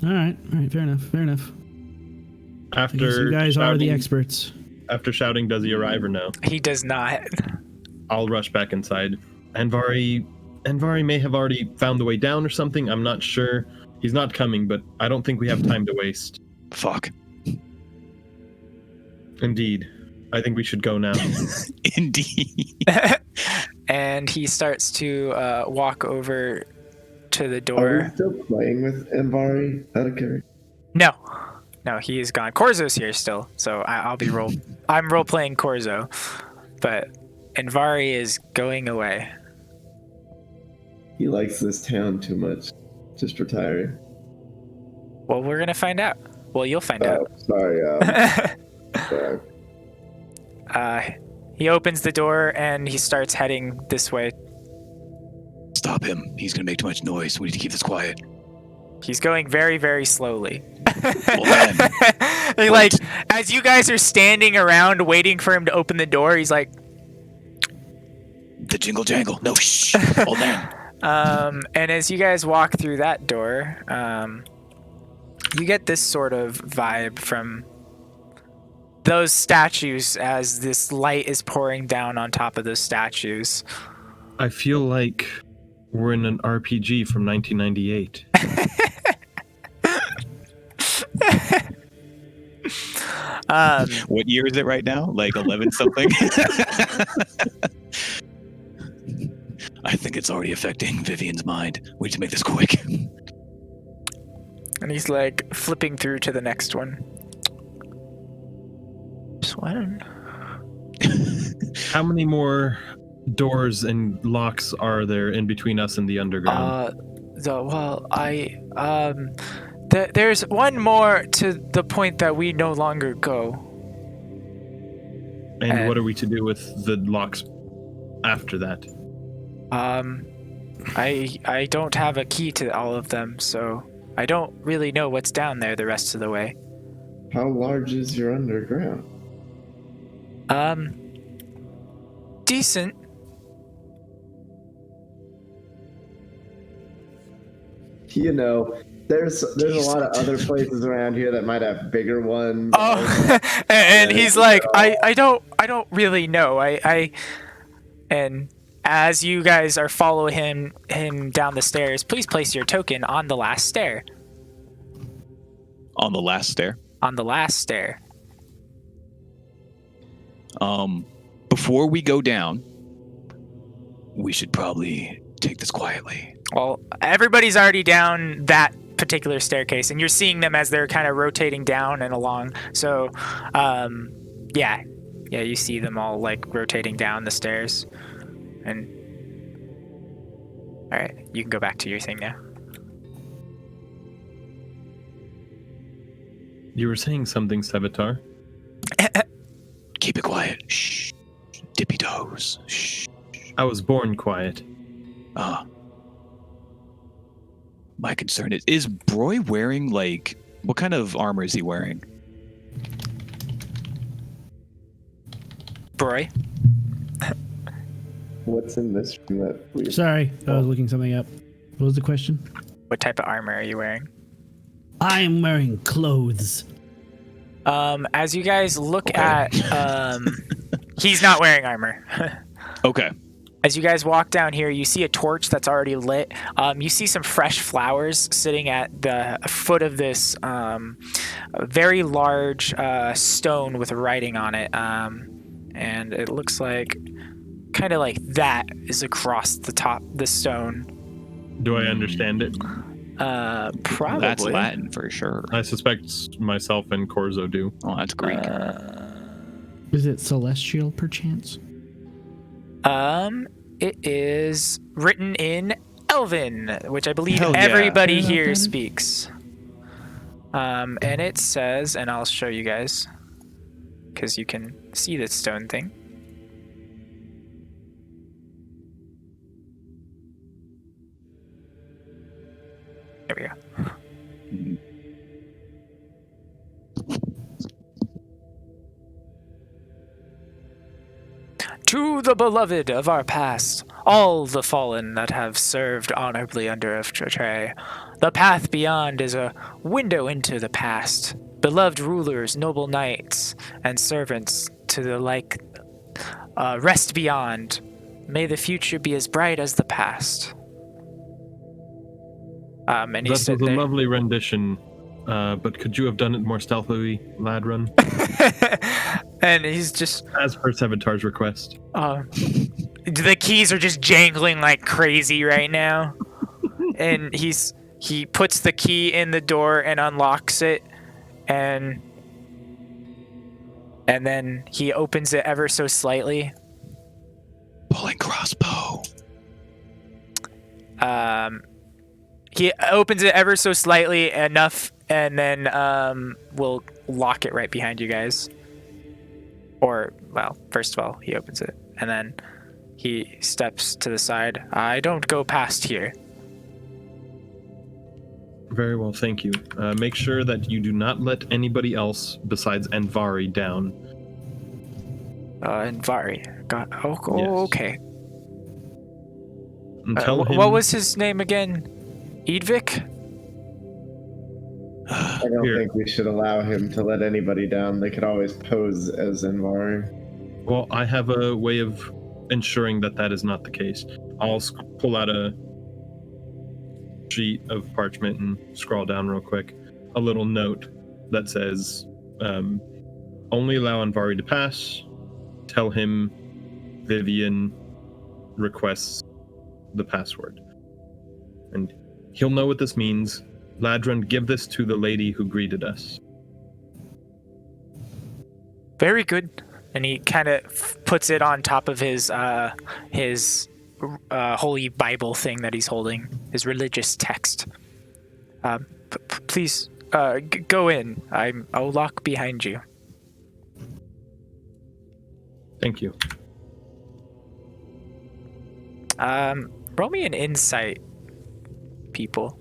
all right, fair enough. I guess After you guys are the shouting- experts. After shouting, does he arrive or no? He does not. I'll rush back inside. Anvari may have already found the way down or something. I'm not sure. He's not coming, but I don't think we have time to waste. Fuck. Indeed. I think we should go now. Indeed. And he starts to walk over to the Are door. we still playing with Envari out of character? No, he is gone. Corzo's here still, so I'm role playing Corzo, but Envari is going away. He likes this town too much. Just retiring. Well, we're gonna find out. Well, you'll find Oh, out. sorry. Sorry. He opens the door and he starts heading this way. Stop him. He's gonna make too much noise. We need to keep this quiet. He's going very, very slowly. Well, then, Like, as you guys are standing around waiting for him to open the door, he's like, the jingle jangle. No, shh. Well, then. and as you guys walk through that door, you get this sort of vibe from those statues as this light is pouring down on top of those statues. I feel like we're in an RPG from 1998. What year is it right now? Like 11 something? I think it's already affecting Vivian's mind. We need to make this quick. And he's like flipping through to the next one. This one. How many more doors and locks are there in between us and the underground? There's one more to the point that we no longer go. And what are we to do with the locks after that? I don't have a key to all of them, so I don't really know what's down there the rest of the way. How large is your underground? Decent. You know, there's a lot of other places around here that might have bigger ones. Oh, and he's like, I don't really know. And as you guys are following him down the stairs, please place your token on the last stair. On the last stair. On the last stair. Before we go down, we should probably take this quietly. Well, everybody's already down that particular staircase, and you're seeing them as they're kind of rotating down and along. So, yeah, you see them all like rotating down the stairs. And all right, you can go back to your thing now. You were saying something, Sevatar? Keep it quiet. Shh. Dippy toes. Shh. I was born quiet. My concern is Broy wearing, like, what kind of armor is he wearing? Broy? What's in this room that we... Sorry, I was looking something up. What was the question? What type of armor are you wearing? I am wearing clothes. As you guys look at, he's not wearing armor. Okay. As you guys walk down here, you see a torch that's already lit. You see some fresh flowers sitting at the foot of this very large stone with writing on it. And it looks like kind of like that is across the top of the stone. Do I understand it? Probably. That's Latin for sure. I suspect myself and Corzo do. Oh, that's Greek. Is it celestial, perchance? It is written in Elven, which I believe Hell yeah. everybody Turn it here on. speaks. And it says, and I'll show you guys, because you can see this stone thing. There we go. To the beloved of our past, all the fallen that have served honorably under a tray, the path beyond is a window into the past. Beloved rulers, noble knights, and servants to the like, rest beyond. May the future be as bright as the past. And he That was a said there. lovely rendition, but could you have done it more stealthily, Ladrun? And he's just As per Sevatar's request. the keys are just jangling like crazy right now. And he puts the key in the door and unlocks it, and then he opens it ever so slightly. Pulling crossbow. He opens it ever so slightly enough, and then we'll lock it right behind you guys. Or, well, first of all, he opens it, and then he steps to the side. I don't go past here. Very well, thank you. Make sure that you do not let anybody else besides Anvari down. And Vari. Got, Yes. okay. And tell him, What was his name again? Edvik? I don't Here. think we should allow him to let anybody down. They could always pose as Envari. Well, I have a way of ensuring that that is not the case. I'll pull out a sheet of parchment and scroll down real quick a little note that says, only allow Anvari to pass. Tell him Vivian requests the password. And he'll know what this means. Ladron, give this to the lady who greeted us. Very good. And he kind of puts it on top of his holy Bible thing that he's holding, his religious text. Please go in. I'll lock behind you. Thank you. Roll me an insight, people.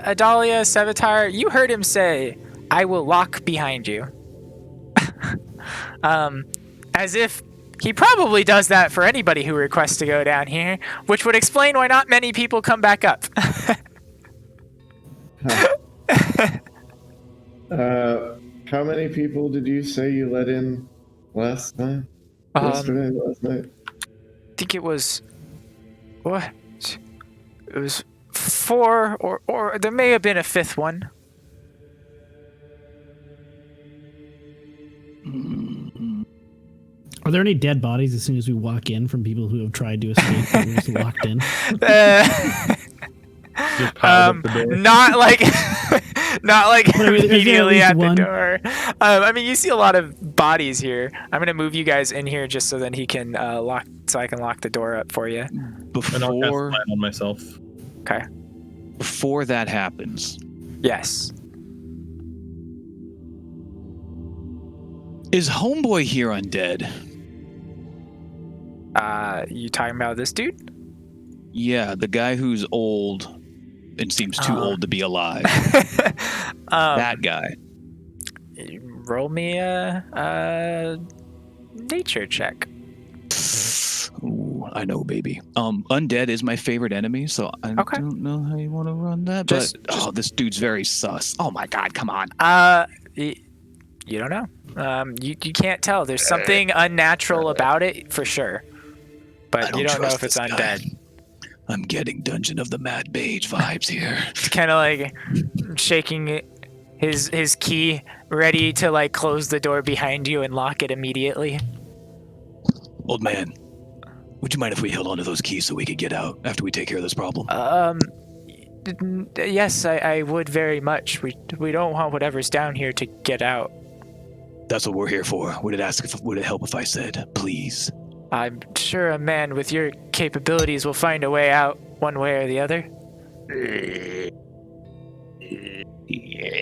Adalia, Sevatar, you heard him say, I will lock behind you. As if he probably does that for anybody who requests to go down here, which would explain why not many people come back up. How many people did you say you let in last night? Yesterday, last night? I think it was, what? It was 4, or there may have been a 5th one. Are there any dead bodies as soon as we walk in from people who have tried to escape and we're just locked in? Just piled up the door. Not like, not like I mean, is there at immediately least at the one? door. I mean, you see a lot of bodies here. I'm gonna move you guys in here just so then he can lock, so I can lock the door up for you. And I'll cast Before light on myself. Okay. before that happens, Yes. is Homeboy here undead? You talking about this dude? Yeah, the guy who's old and seems too old to be alive. That guy. Roll me a nature check. Ooh, I know, baby. Undead is my favorite enemy, so I Okay. don't know how you want to run that. But this dude's very sus. Oh my god, come on. You don't know. You can't tell. There's something unnatural about it for sure, but you don't know trust if it's this guy. undead. I'm getting Dungeon of the Mad Mage vibes here. It's kind of like shaking his key, ready to like close the door behind you and lock it immediately. Old man, would you mind if we held onto those keys so we could get out after we take care of this problem? Yes, I would very much. We don't want whatever's down here to get out. That's what we're here for. Would it help if I said, please? I'm sure a man with your capabilities will find a way out, one way or the other. Yeah.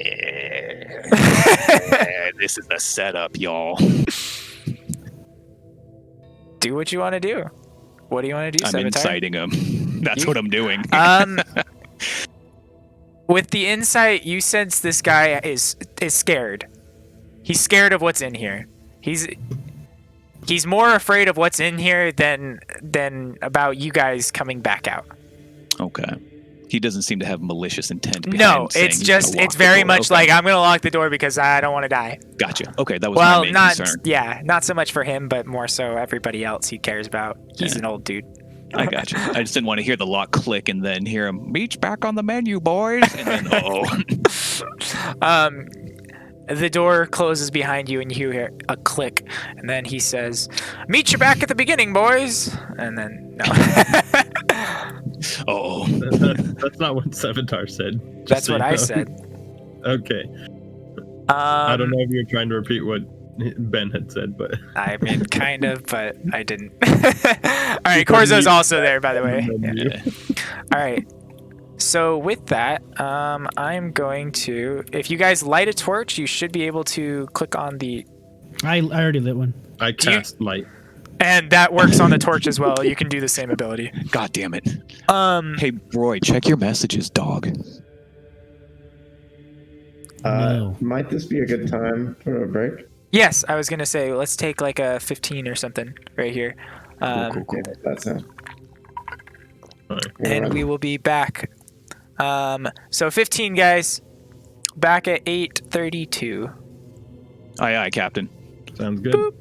This is the setup, y'all. Do what you want to do. What do you want to do, I'm Savitar? inciting him. That's You- what I'm doing. With the insight, you sense this guy is scared. He's scared of what's in here. He's more afraid of what's in here than about you guys coming back out. Okay. He doesn't seem to have malicious intent. behind No, him saying it's he's just gonna lock it's the very door. much Okay. like I'm gonna lock the door because I don't want to die. Gotcha. Okay, that was my Well, main not concern. not so much for him, but more so everybody else he cares about. He's Yeah. an old dude. I gotcha. I just didn't want to hear the lock click and then hear him, meat's back on the menu, boys. And then, The door closes behind you and you hear a click, and then he says, "Meet you back at the beginning, boys." And then no. oh. That's not what Savitar said. just That's so what you I know. said. Okay. I don't know if you're trying to repeat what Ben had said, but I mean, kind of, but I didn't. All right, Corzo's also there, by the way. All right. So with that, I'm going to. If you guys light a torch, you should be able to click on the, I already lit one. I you- cast light. and that works on the torch as well. You can do the same ability. God damn it. Um, Hey, Roy, check your messages, dog. No. Might this be a good time for a break? yes, I was gonna say let's take like a 15 or something right here, Cool. Yeah, that's it. and we will be back. So 15 guys, back at 8:32. Aye, Captain. Sounds good.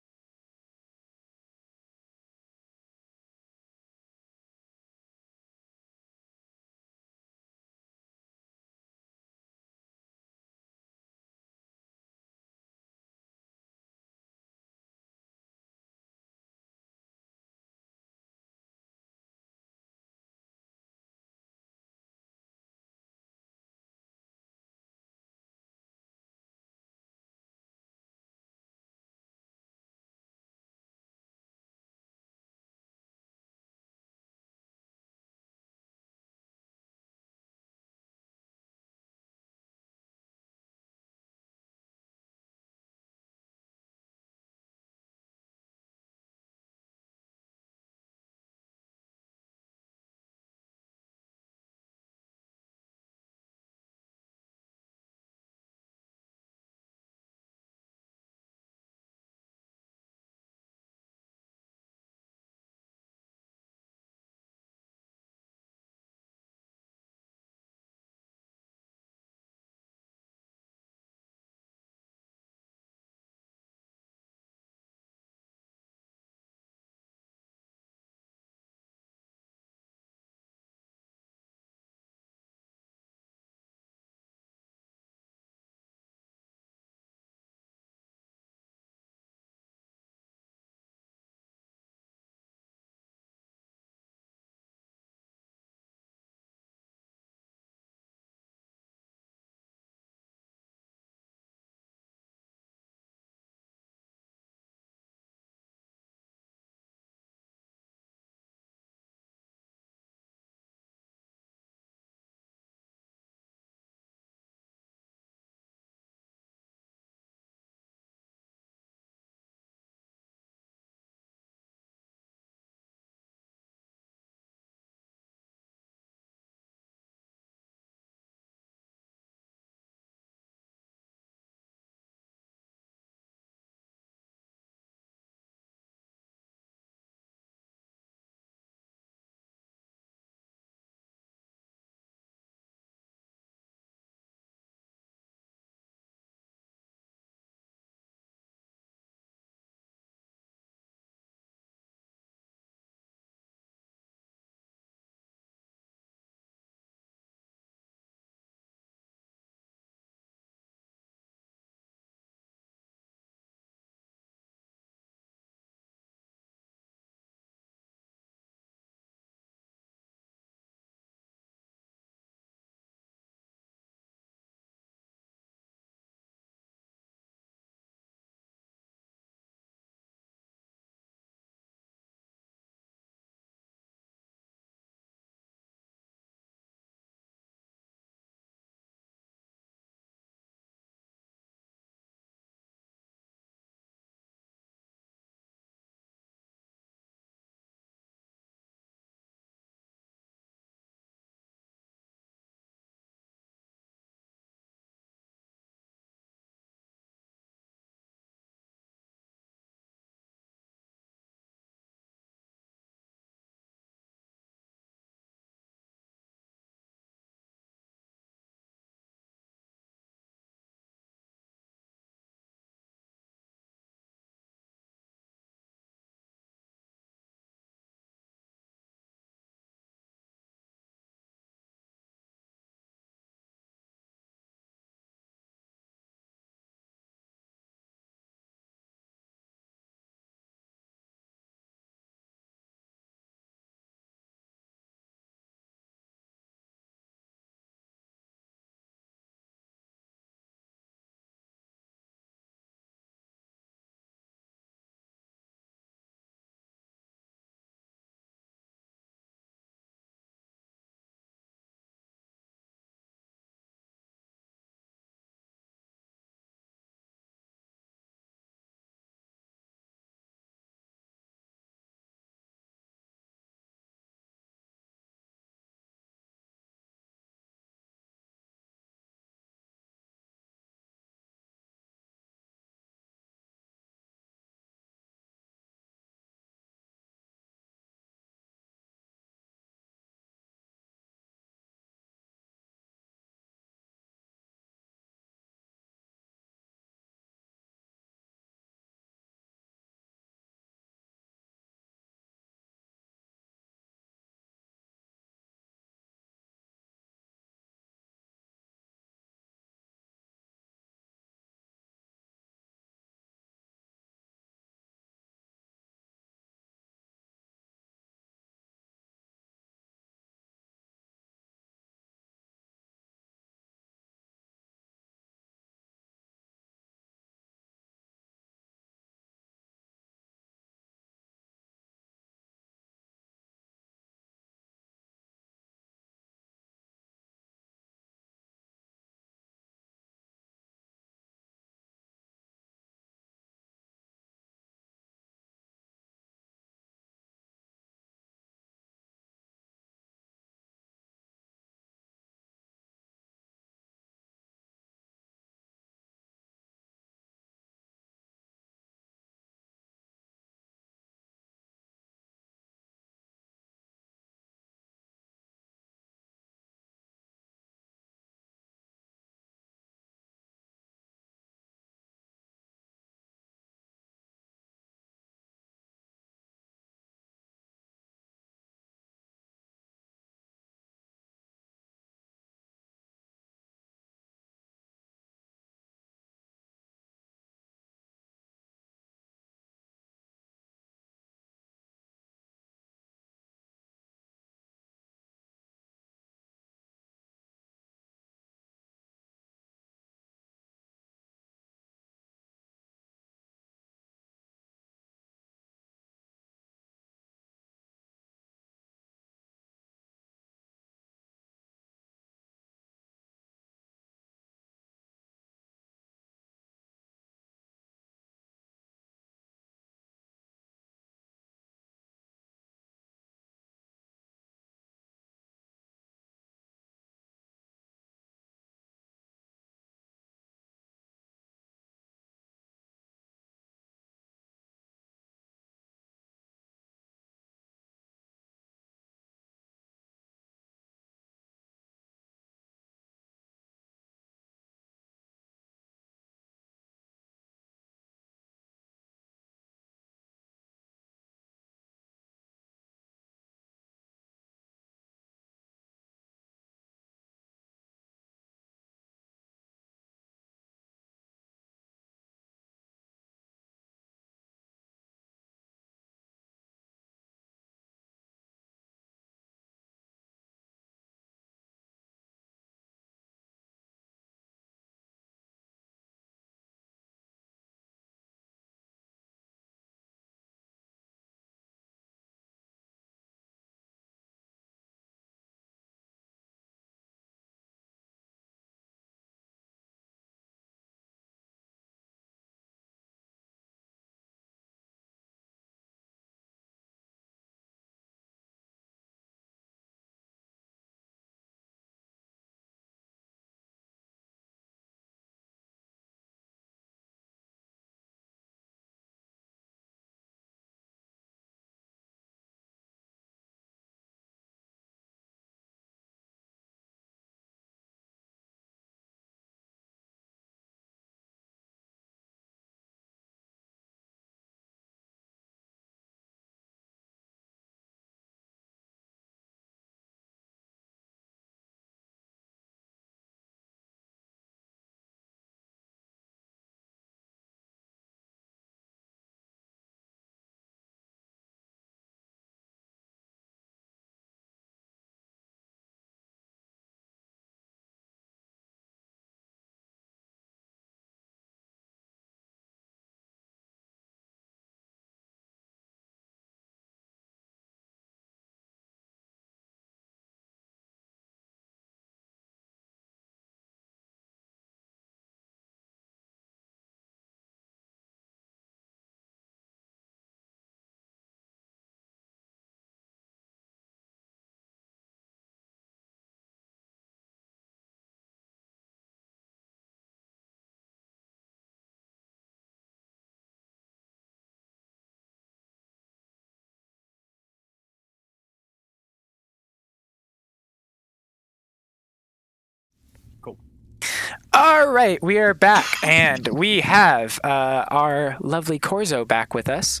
All right, we are back, and we have our lovely Corzo back with us.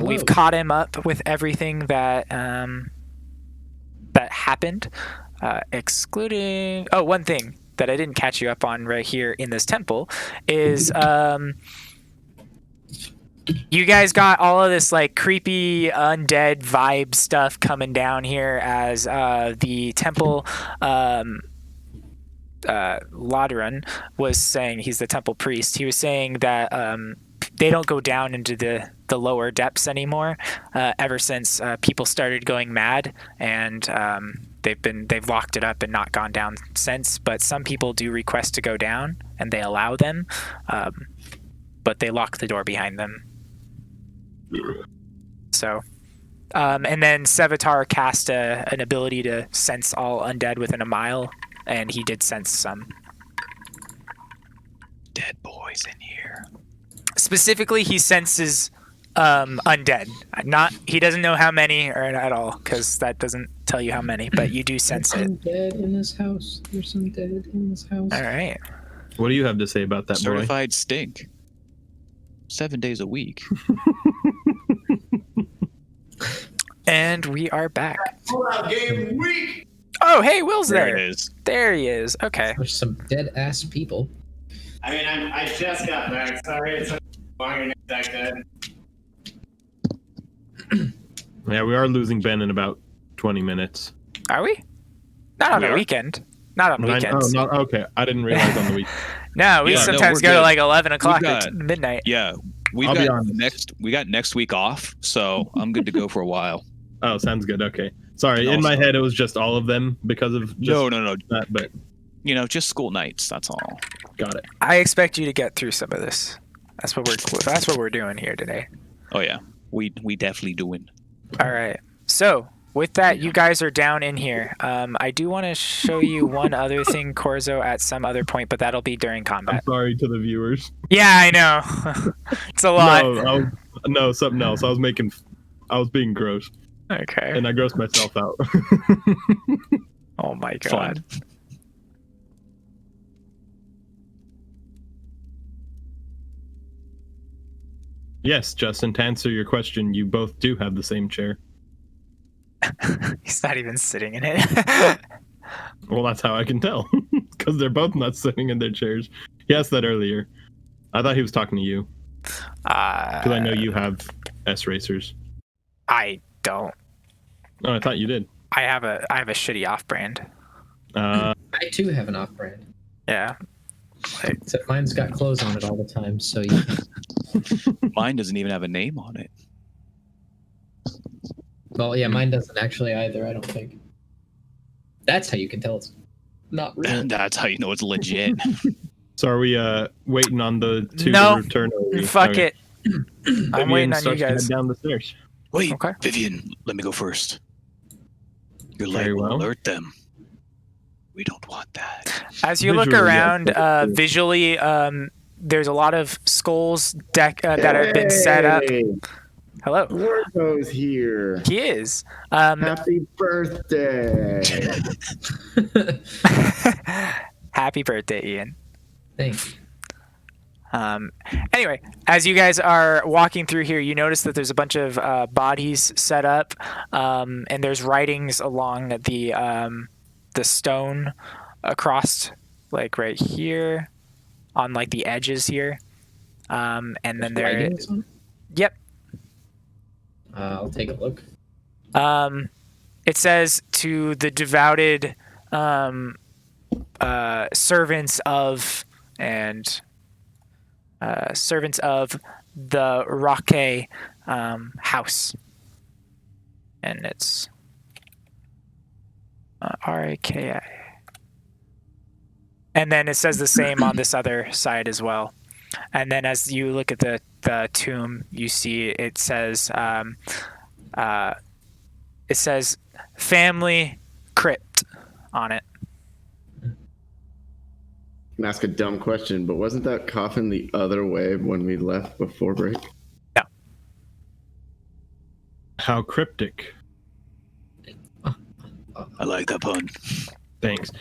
We've caught him up with everything that that happened, excluding one thing that I didn't catch you up on right here in this temple is you guys got all of this like creepy undead vibe stuff coming down here as the temple Laudran was saying. He's the temple priest. He was saying that they don't go down into the lower depths anymore ever since people started going mad, and they've locked it up and not gone down since. But some people do request to go down, and they allow them, but they lock the door behind them. So, and then Sevatar cast an ability to sense all undead within a mile, and he did sense some Dead boys in here. Specifically, he senses undead. He doesn't know how many or at all, because that doesn't tell you how many, but you do sense it. Dead in this house. There's some dead in this house. All right. What do you have to say about that, boy? Certified stink. 7 days a week. And we are back. Pull-out game week. Oh, hey, Will's there. There it is. There he is. Okay. There's some dead ass people. I mean, I just got back. Sorry, it's longer than expected. Yeah, we are losing Ben in about 20 minutes. Are we? Not on We the are? weekend. Not on weekends. Oh, okay. I didn't realize on the week. No, we Yeah, no, sometimes we're go to good. like 11 o'clock or got- midnight. Yeah, I'll be honest. we got next week off, so I'm good to go for a while. Oh, sounds good. Okay. Sorry, And in my also- head it was just all of them because of just No. that, but Just school nights. That's all. got it. I expect you to get through some of this. That's what we're doing here today. Oh yeah, we definitely doing. All right. So with that, you guys are down in here. I do want to show you one other thing, Corzo, at some other point, but that'll be during I'm combat. sorry to the viewers. Yeah, I know. It's a lot. No, something else. I was being gross, Okay. and I grossed myself out. Oh my god. Fun. Yes, Justin, to answer your question, you both do have the same chair. He's not even sitting in it. Well, that's how I can tell, because they're both not sitting in their chairs. He asked that earlier. I thought he was talking to you, because I know you have S racers. I don't. Oh, I thought you did. I have a shitty off-brand. Uh, I too have an off-brand. Yeah. Except mine's got clothes on it all the time, so you Mine doesn't even have a name on it. Well, yeah, mine doesn't actually either, I don't think. That's how you can tell it's not real. That's how you know it's legit. so are we waiting on the two No. to return? Or we- Fuck okay. it. I'm Vivian waiting on you starts to head guys. down the stairs. Wait, Okay. Vivian, let me go first. Your light Very will well. alert them. We don't want that. As you look Visually, yes, around, that's true. visually, there's a lot of skulls that have been set up. Hey, Hello. Wargo's here. He is. Happy birthday. Happy birthday, Ian. Thanks. Anyway, as you guys are walking through here, you notice that there's a bunch of bodies set up, and there's writings along the stone across, like right here, on like the edges here, and then there. Writings on it? Yep. I'll take a look. It says to the devoted servants of the Rake house, and it's Raki. And then it says the same on this other side as well. And then as you look at the tomb, you see it says family crypt on it. Can ask a dumb question, but wasn't that coffin the other way when we left before break? How cryptic. I like that pun. Thanks.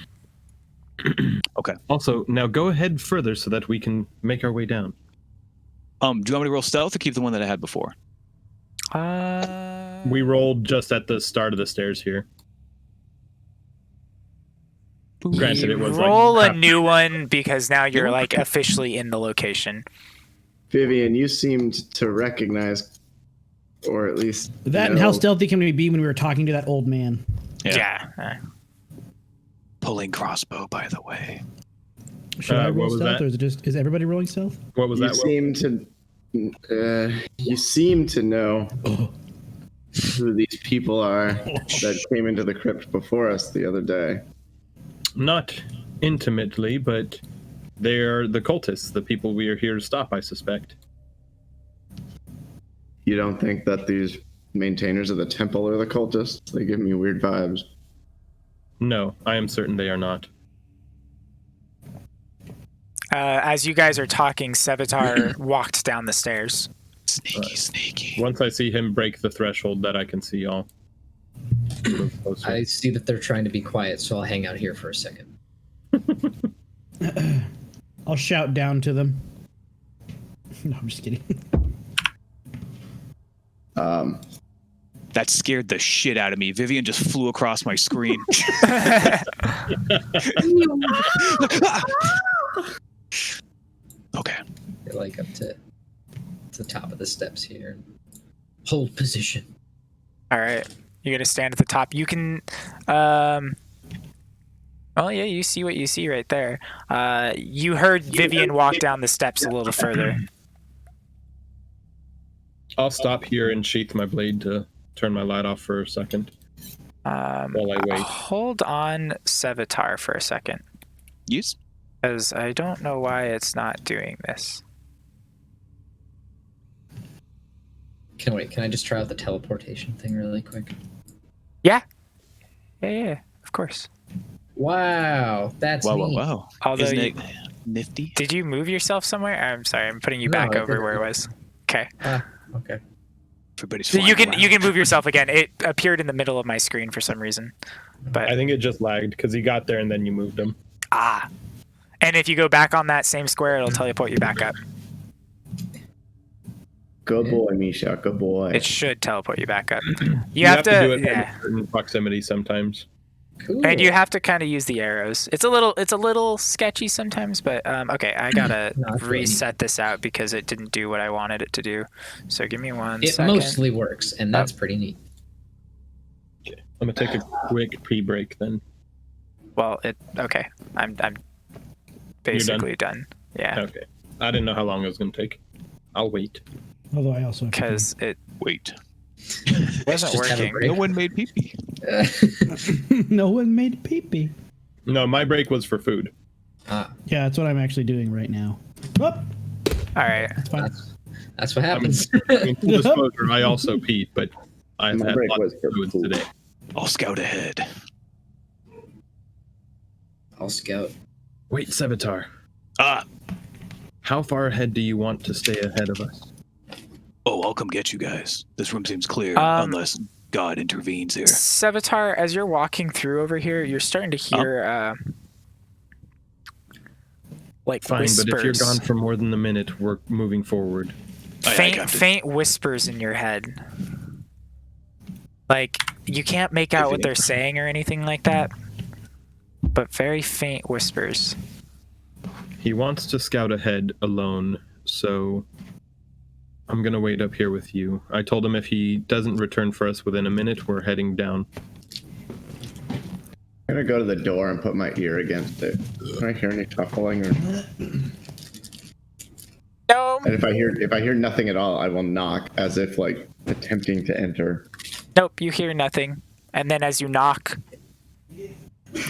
Okay. Also, now go ahead further so that we can make our way down. Do you want me to roll stealth or keep the one that I had before? We rolled just at the start of the stairs here. Granted, it was roll like a new one because now you're like officially in the location. Vivian, you seemed to recognize, or at least That and how stealthy can we be when we were talking to that old man? Yeah. Pulling crossbow, by the way. Should I what roll was stealth, that? or is everybody rolling stealth? What was You that? seem to know who these people are that came into the crypt before us the other day. Not intimately, but they're the cultists, the people we are here to stop, I suspect. You don't think that these maintainers of the temple are the cultists? They give me weird vibes. No, I am certain they are not. As you guys are talking, Sevatar walked down the stairs. Sneaky. Once I see him break the threshold that I can see, I'll move closer. I see that they're trying to be quiet, so I'll hang out here for a second. I'll shout down to them. No, I'm just kidding. That scared the shit out of me. Vivian just flew across my screen. Okay. You're like up to the top of the steps here. Hold position. All right. You're going to stand at the top. You can... Oh, yeah, you see what you see right there. You heard Vivian walk down the steps a little further. I'll stop here and sheath my blade to turn my light off for a second while I wait. Hold on, Sevatar, for a second. Yes? Because I don't know why it's not doing this. Can I just try out the teleportation thing really quick? Yeah, of course. Wow, that's neat. Wow. Although Isn't you, it nifty? did you move yourself somewhere? I'm sorry, I'm putting you No, back I over didn't. where it was. Okay. Okay. Everybody's So you flying can around. move yourself again. It appeared in the middle of my screen for some reason. But I think it just lagged because he got there and then you moved him. and if you go back on that same square, it'll teleport you back up. Good boy, Misha. Good boy. It should teleport you back up. You have to do it yeah. in certain proximity sometimes. Cool. And you have to kind of use the arrows. It's a little sketchy sometimes, but okay, I gotta No, it's really reset this out because it didn't do what I wanted it to do. So give me one It second. mostly works, and that's pretty neat. I'm gonna take a quick pre-break then. Well, okay. I'm basically done. Yeah, Okay. I didn't know how long it was gonna take. I'll wait. Although I also have to because it Wait. wasn't Just have a working. break. No one made pee-pee. no one made pee-pee. No, my break was for food. Yeah, that's what I'm actually doing right now. Oh, All right. that's fine. That's what happens. In full disclosure, I also peed, but I've My had break lots was of for foods food. today. I'll scout ahead. I'll scout. Wait, Sevatar. Ah. How far ahead do you want to stay ahead of us? Oh, I'll come get you guys. This room seems clear, unless God intervenes here. Sevatar, as you're walking through over here, you're starting to hear like Fine, whispers. but if you're gone for more than a minute, we're moving forward. Faint whispers in your head. Like you can't make out what they're saying or anything like that, but very faint whispers. He wants to scout ahead alone, so I'm gonna wait up here with you. I told him if he doesn't return for us within a minute, we're heading down. I'm gonna go to the door and put my ear against it. Can I hear any shuffling? Or... No. And if I hear nothing at all, I will knock as if like attempting to enter. Nope, you hear nothing. And then as you knock,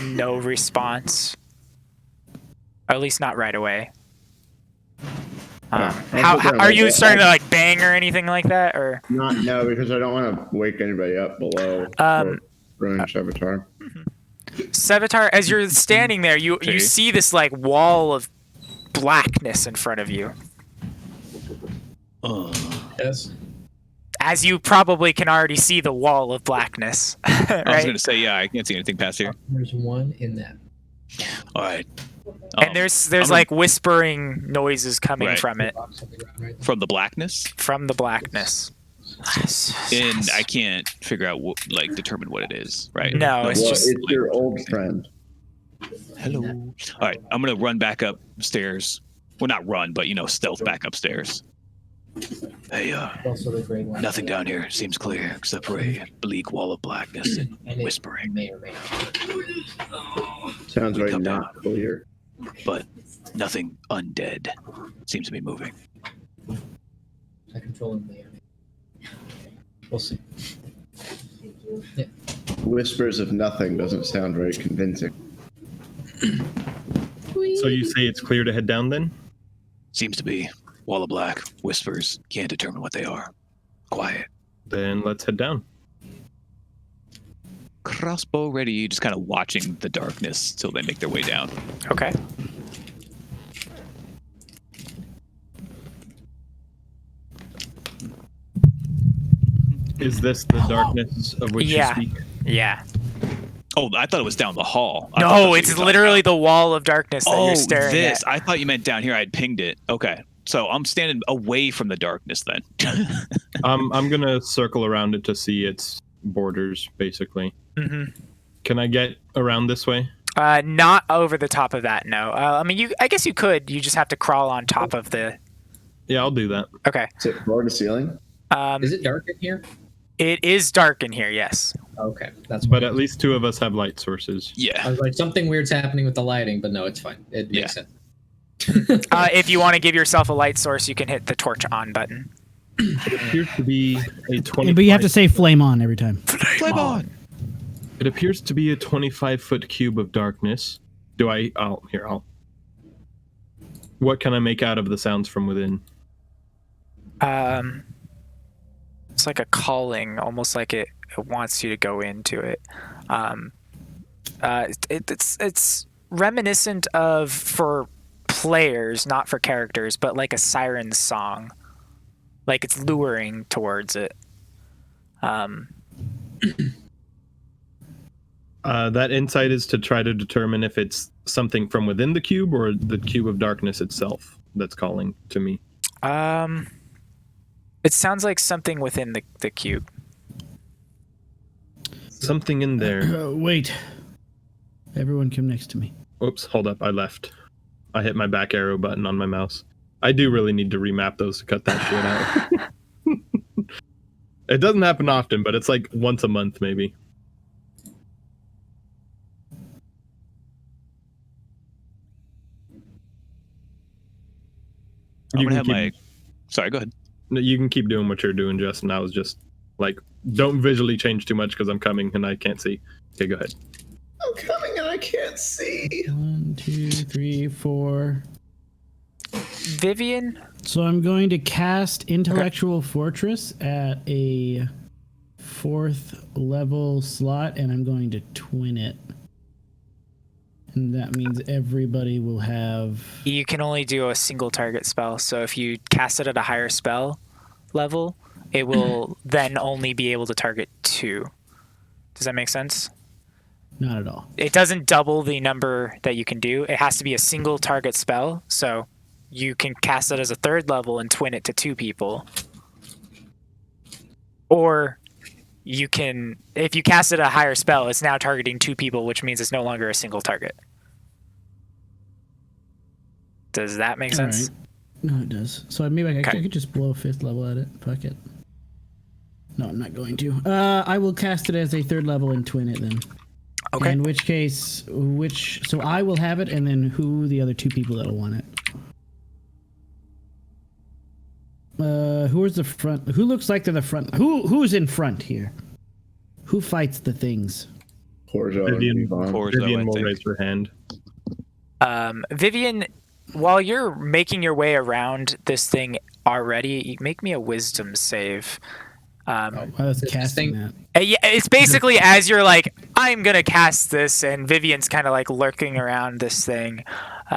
no response. Or at least not right away. How are you starting to like bang or anything like that, or? No, because I don't want to wake anybody up below. Ruin Sevatar. Sevatar, as you're standing there, you Okay. see this like wall of blackness in front of you. Yes. As you probably can already see the wall of blackness, I was right? going to say, yeah, I can't see anything past here. There's one in that All right. And there's I'm gonna- like whispering noises coming Right. from it, Box on the ground, right? from the blackness, from the blackness. and I can't figure out determine what it is. Right? No, it's Well, just it's your old friend. Hello. All right, I'm gonna run back upstairs. Well, not run, but stealth back upstairs. Hey, Also the grade one. nothing down here seems clear except for a bleak wall of blackness and And it whispering. may or may not. Sounds very Come not clear. But nothing undead seems to be moving. I control him later. We'll see. Whispers of nothing doesn't sound very convincing. So you say it's clear to head down then? Seems to be wall of black, whispers, can't determine what they are. Quiet. Then let's head down. Crossbow ready, just kind of watching the darkness till they make their way down. okay. Is this the darkness of which Yeah. you speak? Yeah. Oh, I thought it was down the hall. I thought that's No, what it's you were talking literally about. the wall of darkness that you're staring this. at. I thought you meant down here. I'd pinged it. Okay. So I'm standing away from the darkness then. I'm gonna circle around it to see its borders, basically. hmm Can I get around this way? Not over the top of that. No. I mean, I guess you could. You just have to crawl on top of the. Yeah, I'll do that. Okay. Is it floor to ceiling? Is it dark in here? It is dark in here. Yes. Okay, that's. But at least two of us have light sources. I Yeah. was like, something weird's happening with the lighting, but no, it's fine. It makes sense. If you want to give yourself a light source, you can hit the torch on button. It appears to be a 25. But you have to say flame on every time. Flame on. It appears to be a 25-foot cube of darkness. I'll. What can I make out of the sounds from within? It's like a calling, almost like it wants you to go into it. It's reminiscent of, for players, not for characters, but like a siren song. Like it's luring towards it. That insight is to try to determine if it's something from within the cube or the cube of darkness itself that's calling to me. It sounds like something within the cube. Something in there. Wait. Everyone come next to me. Oops, hold up. I left. I hit my back arrow button on my mouse. I do really need to remap those to cut that shit out. It doesn't happen often, but it's like once a month, maybe. I'm You gonna can have keep- my. Sorry, go ahead. No, you can keep doing what you're doing, Justin. I was just like, don't visually change too much because I'm coming and I can't see. Okay, go ahead. I'm coming and I can't see. 1, 2, 3, 4. Vivian? So I'm going to cast Intellectual Fortress at a 4th level slot, and I'm going to twin it. And that means everybody will have. You can only do a single target spell, so if you cast it at a higher spell level, it will then only be able to target 2. Does that make sense? Not at all. It doesn't double the number that you can do. It has to be a single target spell, so you can cast it as a 3rd level and twin it to 2 people. Or you can, if you cast it at a higher spell, it's now targeting 2 people, which means it's no longer a single target. Does that make All sense? right. No, it does. So maybe I could just blow a 5th level at it. Fuck it. No, I'm not going to. I will cast it as a 3rd level and twin it then. Okay. In which case, so I will have it, and then who the other 2 people that'll want it? Who is the front? Who looks like they're the front? Who's in front here? Who fights the things? Corjo Vivian, and Yvonne. Corjo, Vivian I will think. raise her hand. Vivian, while you're making your way around this thing already, make me a wisdom save. I was This casting thing- that. Yeah, it's basically as you're like, I'm gonna cast this, and Vivian's kind of like lurking around this thing.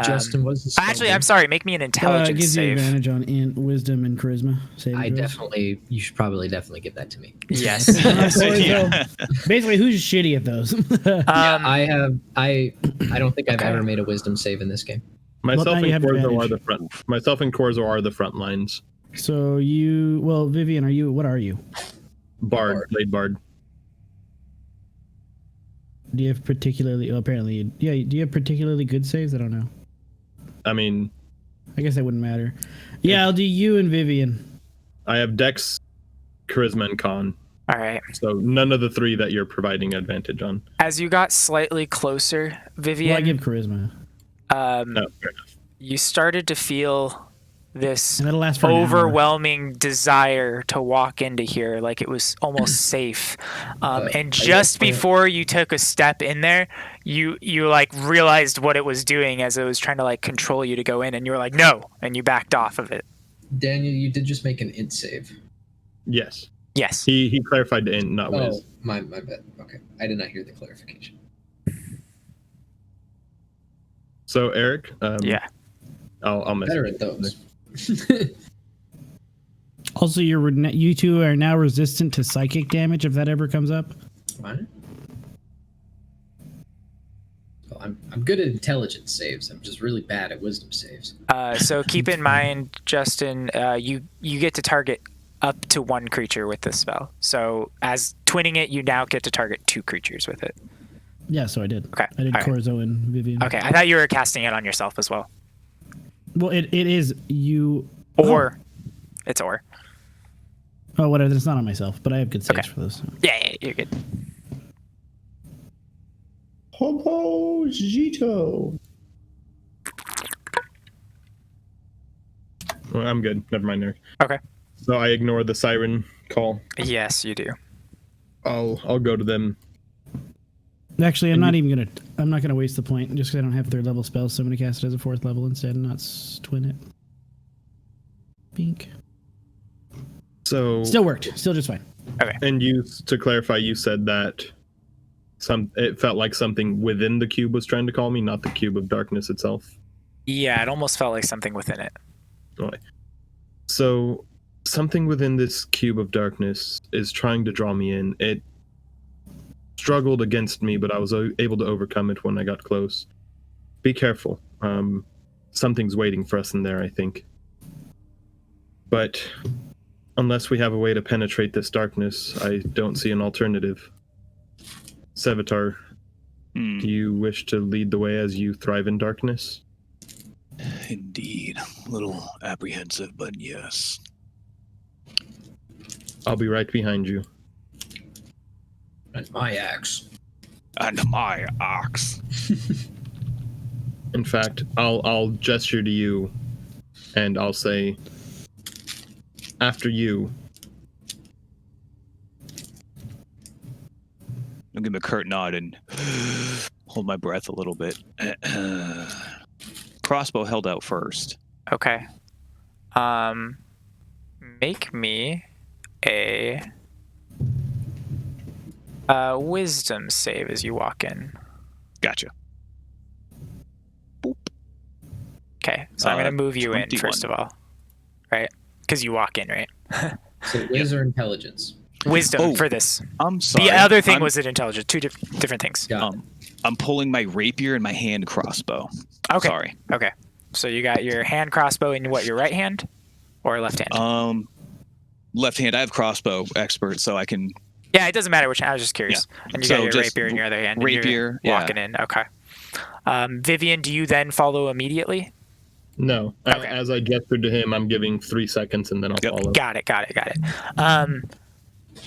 Justin was the spell Actually, book. I'm sorry. Make me an It intelligence gives you save. advantage on wisdom and charisma. Saving throws. You should probably definitely give that to me. Yes. Yeah. Basically, who's shitty at those? I don't think I've ever made a wisdom save in this game. Myself now you and have Corzo are advantage. the front. Myself and Corzo are the front lines. So Vivian, what are you? Bard, Blade Bard. Do you have particularly? Well, apparently, yeah. Do you have particularly good saves? I don't know. I mean, I guess that wouldn't matter. Yeah, I'll do you and Vivian. I have Dex, Charisma, and Con. All right. So none of the three that you're providing advantage on. As you got slightly closer, Vivian, Well, I give charisma, No, fair enough. you started to feel this and that'll last for an hour. overwhelming desire to walk into here, like it was almost safe. And just before you took a step in there, you like realized what it was doing as it was trying to like control you to go in, and you were like, no, and you backed off of it. Daniel, you did just make an int save. Yes. Yes. He clarified the int, not Oh, Wiz. my bad. Okay, I did not hear the clarification. So Eric, Yeah. I'll mess Better with at those. Also, you two are now resistant to psychic damage if that ever comes up. Fine. Well, I'm good at intelligence saves. I'm just really bad at wisdom saves. So keep in mind, Justin, you get to target up to one creature with this spell. So as twinning it, you now get to target 2 creatures with it. Yeah, so I did. Okay. I did All right. Corzo and Vivian. Okay, I thought you were casting it on yourself as well. Well, it is you. Or it's or. Oh, whatever. It's not on myself, but I have good saves Okay. for those. Yeah, you're good. Hopo Jito. Well, I'm good. Never mind, Eric. Okay. So I ignore the siren call. Yes, you do. I'll go to them. Actually, I'm not gonna waste the point just because I don't have 3rd level spells, so I'm gonna cast it as a 4th level instead and not twin it. Bink. So Still worked. Still just fine. and you, to clarify, you said that it felt like something within the cube was trying to call me, not the cube of darkness itself. Yeah, it almost felt like something within it. Okay. So something within this cube of darkness is trying to draw me in. It struggled against me, but I was able to overcome it when I got close. Be careful. Something's waiting for us in there, I think. But unless we have a way to penetrate this darkness, I don't see an alternative. Sevatar, do you wish to lead the way as you thrive in darkness? Indeed. A little apprehensive, but yes. I'll be right behind you. And my axe. And my ox. In fact, I'll gesture to you, and I'll say, after you. I'll give him a curt nod and hold my breath a little bit. Crossbow held out first. Okay. Make me a wisdom save as you walk in. Gotcha. Okay, so I'm gonna move you in 21. first of all, right? Because you walk in, right? So whiz or intelligence? Wisdom Oh, for this. I'm sorry. The other thing I'm, was an intelligence. Two different things. Got I'm pulling my rapier and my hand crossbow. Okay. Sorry. Okay. So you got your hand crossbow in what, your right hand or left hand? Left hand. I have crossbow expert, so I can. Yeah, it doesn't matter which. I was just curious. And you So got your just rapier in your other hand. and rapier, you're yeah. walking in. Okay. Vivian, do you then follow immediately? No. Okay. As I gestured to him, I'm giving 3 seconds, and then I'll Yep. follow. Got it.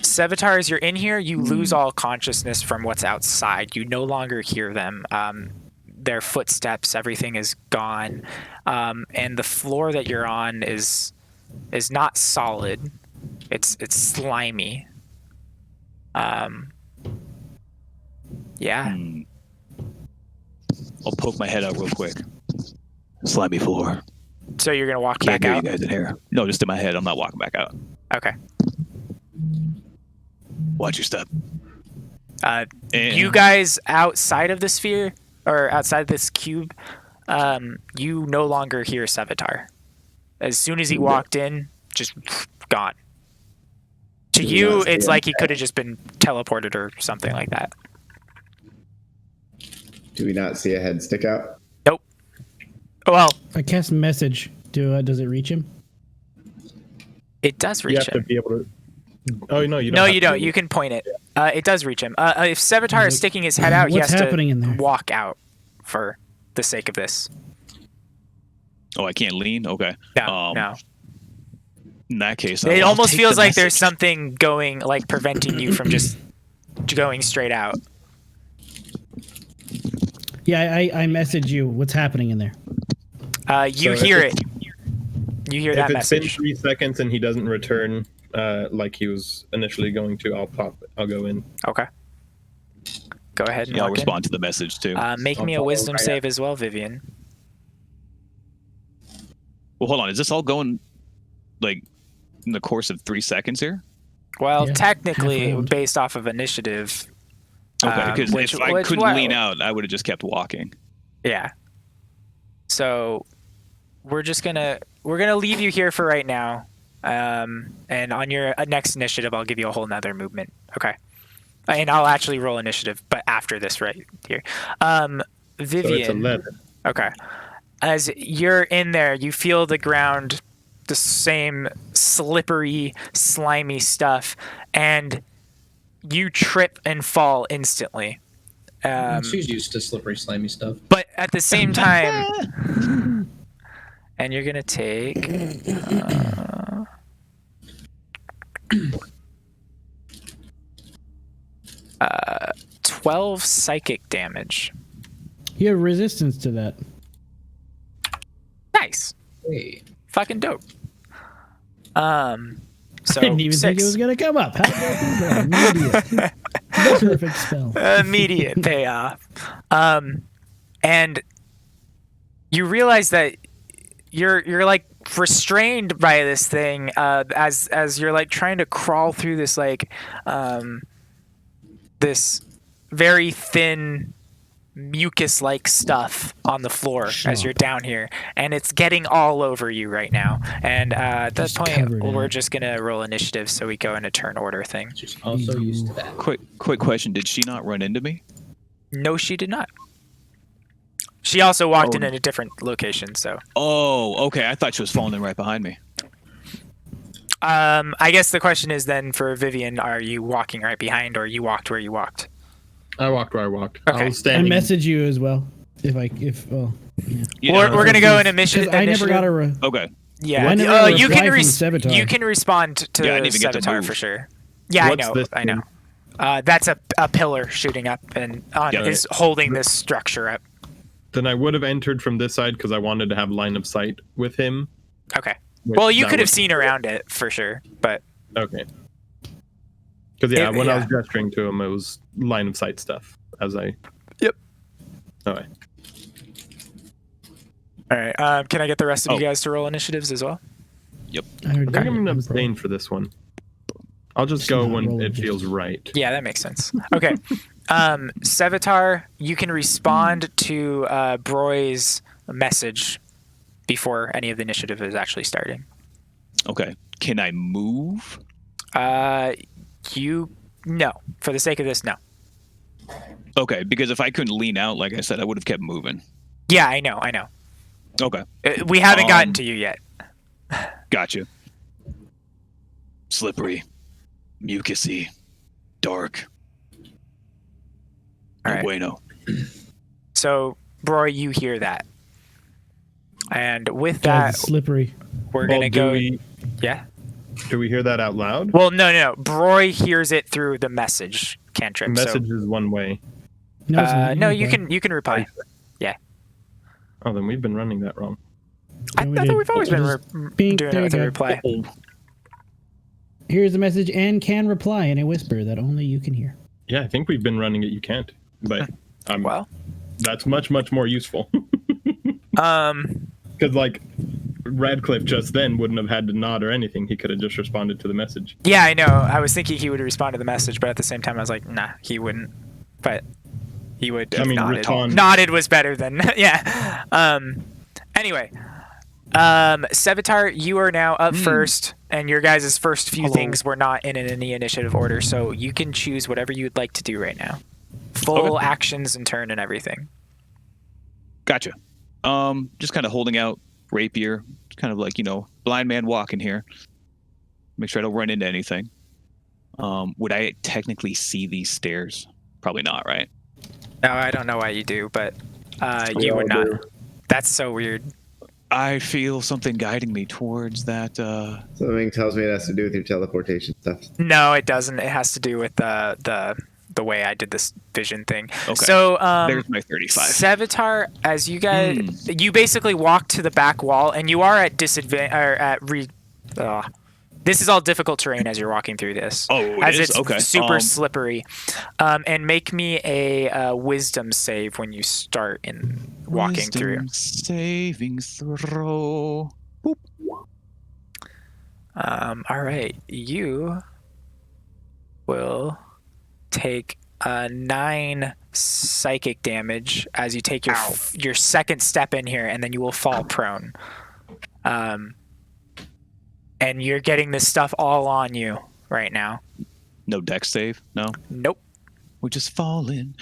Sevatar, as you're in here, you lose all consciousness from what's outside. You no longer hear them. Their footsteps, everything is gone. And the floor that you're on is not solid. It's slimy. Yeah. I'll poke my head out real quick. Slimy floor. So you're gonna walk Can't back hear out? you guys in here. No, just in my head. I'm not walking back out. Okay. Watch your step. Uh, And you guys outside of the sphere or outside this cube, you no longer hear Sevatar. As soon as he walked in, just gone. To Do we you, not see it's him? like he could have just been teleported or something like that. Do we not see a head stick out? Nope. Well, I cast message. Does it reach him? it does You reach have to him. be able to. Oh no, you don't. No, have you to don't. be You able can point it. It does reach him. If Sevatar is sticking his head out, he What's has happening in to there? walk out for the sake of this. oh, I can't lean. Okay. No, no. In that case, It I'll almost take feels the like there's message. something going, like preventing you from just going straight out. Yeah, I message you. What's happening in there? You So hear if it. You hear If that it's been message. 3 seconds and he doesn't return, like he was initially going to, I'll go in. Okay. Go ahead and Yeah, I'll walk in. respond to the message too. Make I'll me a follow wisdom right save as well, Vivian. Well, hold on. Is this all going like in the course of 3 seconds here? Well, Yeah, technically, half round. based off of initiative. Okay, because which- if I which- couldn't well, lean out, I would have just kept walking. Yeah. So we're gonna leave you here for right now. And on your next initiative, I'll give you a whole nother movement. Okay. And I'll actually roll initiative, but after this right here. So Vivian. it's 11. Okay. As you're in there, you feel the ground, the same slippery, slimy stuff, and you trip and fall instantly. She's used to slippery, slimy stuff. But at the same time, and you're gonna take 12 psychic damage. You have resistance to that. Nice, Hey. fucking dope. So I didn't even think it 6. was gonna come up. How did that come up? Immediate. Perfect spell. Immediate payoff. And you realize that you're like restrained by this thing as you're like trying to crawl through this like this very thin mucus like stuff on the floor as you're down here, and it's getting all over you right now. And at that Just point covered in we're it. just gonna roll initiative so we go in a turn order thing. She's also used to that. Quick question: did she not run into me? No, she did not. She also walked Oh. in a different location, so Oh, okay. I thought she was falling in right behind me. I guess the question is then for Vivian, are you walking right behind, or you walked where you walked? I walked where I walked. Okay. I was I standing. message you as well. Yeah. We're gonna go in a mission. Because I never got a. Okay. Yeah, I never got a you can reply from Sevatar. you can respond to Yeah, I didn't even get to Sevatar move. for sure. Yeah, What's I know. this I know. thing? That's a pillar shooting up and Yeah. is holding this structure up. Then I would have entered from this side because I wanted to have line of sight with him. Okay. Well, you That could have was- seen around it for sure, but Okay. Because yeah, when I was yeah. gesturing to him, it was line of sight stuff. As I. Yep. Okay. all right. Can I get the rest of Oh. you guys to roll initiatives as well? I I think I'm gonna no abstain for this one. I'll just Just go not when roll it just- feels right. Yeah, that makes sense. Okay. Sevatar, you can respond to Broy's message before any of the initiative is actually starting. Okay. Can I move? No. For the sake of this, no. Okay, because if I couldn't lean out, like I said, I would have kept moving. Yeah, I know. Okay, We haven't gotten Um, to you yet. gotcha. Slippery, mucusy, dark. All No right. bueno. So, Broy, you hear that. And with God, that, slippery. we're Well, going to go. Do Yeah. we hear that out loud? Well, no. Broy hears it through the message cantrip. The message is one way. No, it's not. No, you can reply. Oh, then we've been running that wrong. I we thought did. we've always been Just bing, doing there it with you a go. reply. Here's the message and can reply in a whisper that only you can hear. Yeah, I think we've been running it. You can't, but Well, that's much more useful. um, Because like Radcliffe just then wouldn't have had to nod or anything. He could have just responded to the message. Yeah, I know. I was thinking he would respond to the message, but at the same time, I was like, nah, he wouldn't. But he would have nodded. respond. Nodded was better than yeah. Anyway, Sevatar, you are now up first, and your guys' first few things were not in any initiative order, so you can choose whatever you'd like to do right now. Full actions and turn and everything. Gotcha. Just kind of holding out rapier, kind of like, blind man walking here. Make sure I don't run into anything. Would I technically see these stairs? Probably not, right? No, I don't know why you do, but you would not. That's so weird. I feel something guiding me towards that. Something tells me it has to do with your teleportation stuff. No, it doesn't. It has to do with the way I did this vision thing. Okay. So there's my 35. Sevatar, as you guys, you basically walk to the back wall, and you are at disadvantage. This is all difficult terrain as you're walking through this. Oh, as is? it's Okay. super slippery. And make me a wisdom save when you start in walking through. Saving throw. Boop. All right, you will take 9 psychic damage as you take your second step in here, and then you will fall prone. And you're getting this stuff all on you right now. No dex save? No? Nope. We're just falling.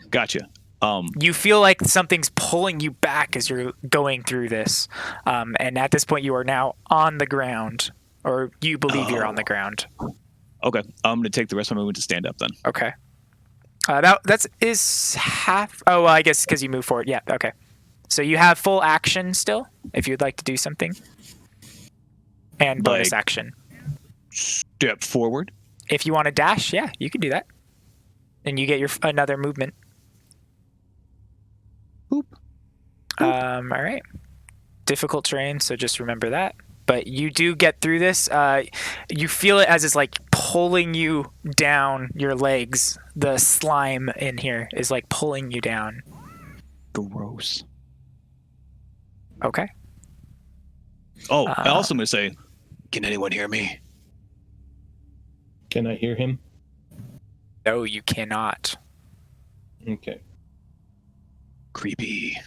Gotcha. You feel like something's pulling you back as you're going through this. And at this point, you are now on the ground, or you believe you're on the ground. Okay. I'm going to take the rest of my movement to stand up then. Okay. That is half. Oh, well, I guess because you move forward. Yeah. Okay. So you have full action still, if you'd like to do something, and bonus action. Step forward. If you want to dash, yeah, you can do that, and you get your another movement. Boop. All right. Difficult terrain, so just remember that. But you do get through this. You feel it as it's like pulling you down your legs. The slime in here is like pulling you down. Gross. Okay. Oh, I also am going to say, can anyone hear me? Can I hear him? No, you cannot. Okay. Creepy.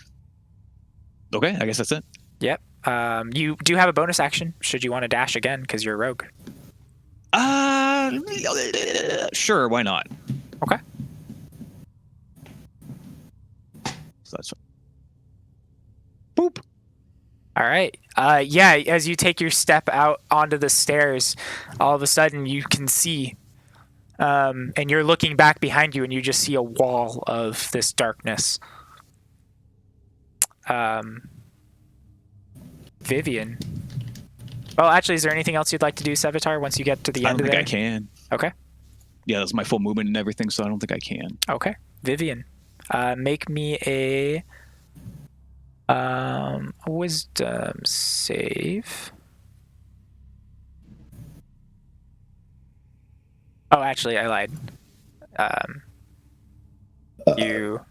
Okay, I guess that's it. Yep. You do have a bonus action should you want to dash again because you're a rogue. Sure, why not? Okay. So that's boop. All right. Yeah, as you take your step out onto the stairs, all of a sudden you can see, and you're looking back behind you, and you just see a wall of this darkness. Vivian. Well, actually, is there anything else you'd like to do, Sevatar, once you get to the I end don't of think there? I can. Okay. Yeah, that's my full movement and everything, so I don't think I can. Okay. Vivian. Make me a wisdom save. Oh, actually, I lied. You're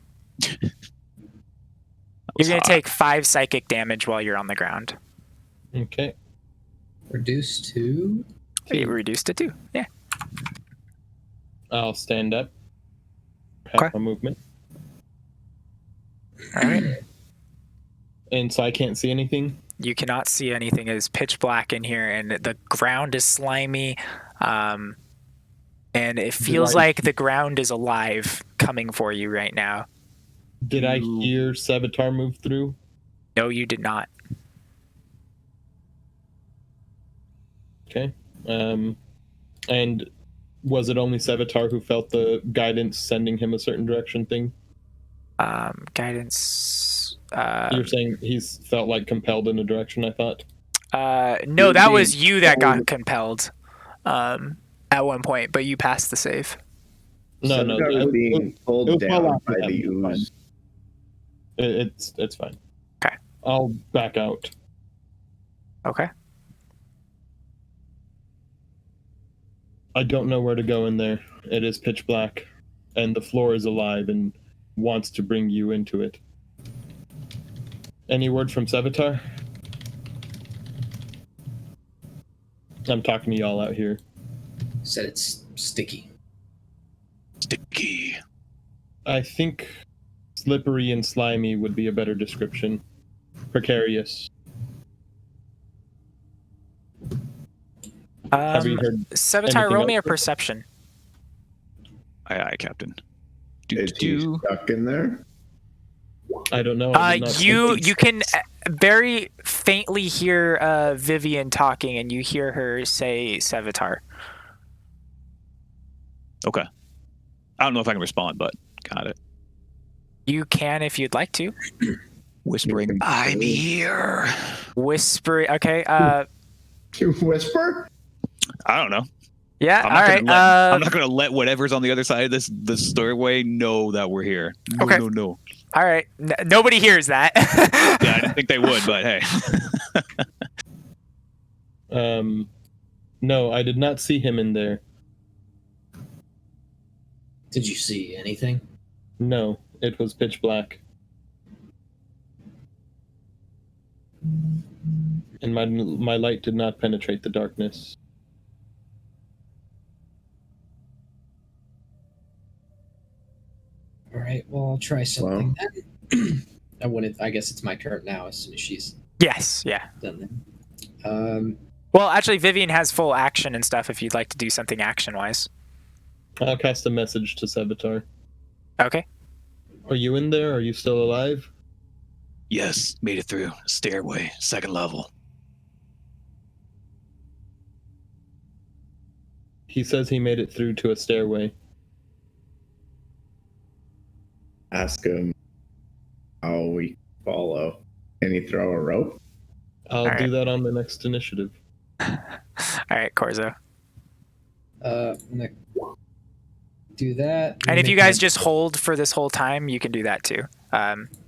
going to take 5 psychic damage while you're on the ground. Okay. Reduced to? You reduced it to 2. Yeah. I'll stand up. Half my movement. All right. And so I can't see anything? You cannot see anything. It is pitch black in here, and the ground is slimy. And it feels like the ground is alive coming for you right now. Did I hear Sevatar move through? No, you did not. Okay. And was it only Sevatar who felt the guidance sending him a certain direction thing? Guidance. You're saying he's felt like compelled in a direction, I thought? No, that was you that got compelled at one point, but you passed the save. No, Sevatar was being pulled down by the ooze. It's fine. Okay. I'll back out. Okay. I don't know where to go in there. It is pitch black, and the floor is alive and wants to bring you into it. Any word from Sevatar? I'm talking to y'all out here. Said it's sticky. Sticky. I think slippery and slimy would be a better description. Precarious. Have you heard Savitar, anything roll me a else? perception. Aye, Captain. Is he stuck in there? I don't know. I did not You can very faintly hear Vivian talking, and you hear her say Savitar. Okay. I don't know if I can respond, but got it. You can if you'd like to. Whispering, I'm here. Whisper. Okay. You whisper? I don't know. Yeah. I'm All not right. gonna let, I'm not gonna let whatever's on the other side of this stairway know that we're here. No, Okay. no. All right. Nobody hears that. Yeah, I didn't think they would, but hey. No, I did not see him in there. Did you see anything? No, it was pitch black. And my light did not penetrate the darkness. All right. Well, I'll try something then. I guess it's my turn now. As soon as she's Yes. Yeah. done then. Well, actually, Vivian has full action and stuff. If you'd like to do something action-wise. I'll cast a message to Savitar. Okay. Are you in there? Are you still alive? Yes, made it through. Stairway, 2nd level. He says he made it through to a stairway. Ask him how we follow. Can he throw a rope? I'll All do right. that on the next initiative. All right, Corzo. I'm gonna do that. And if you guys just hold for this whole time, you can do that too.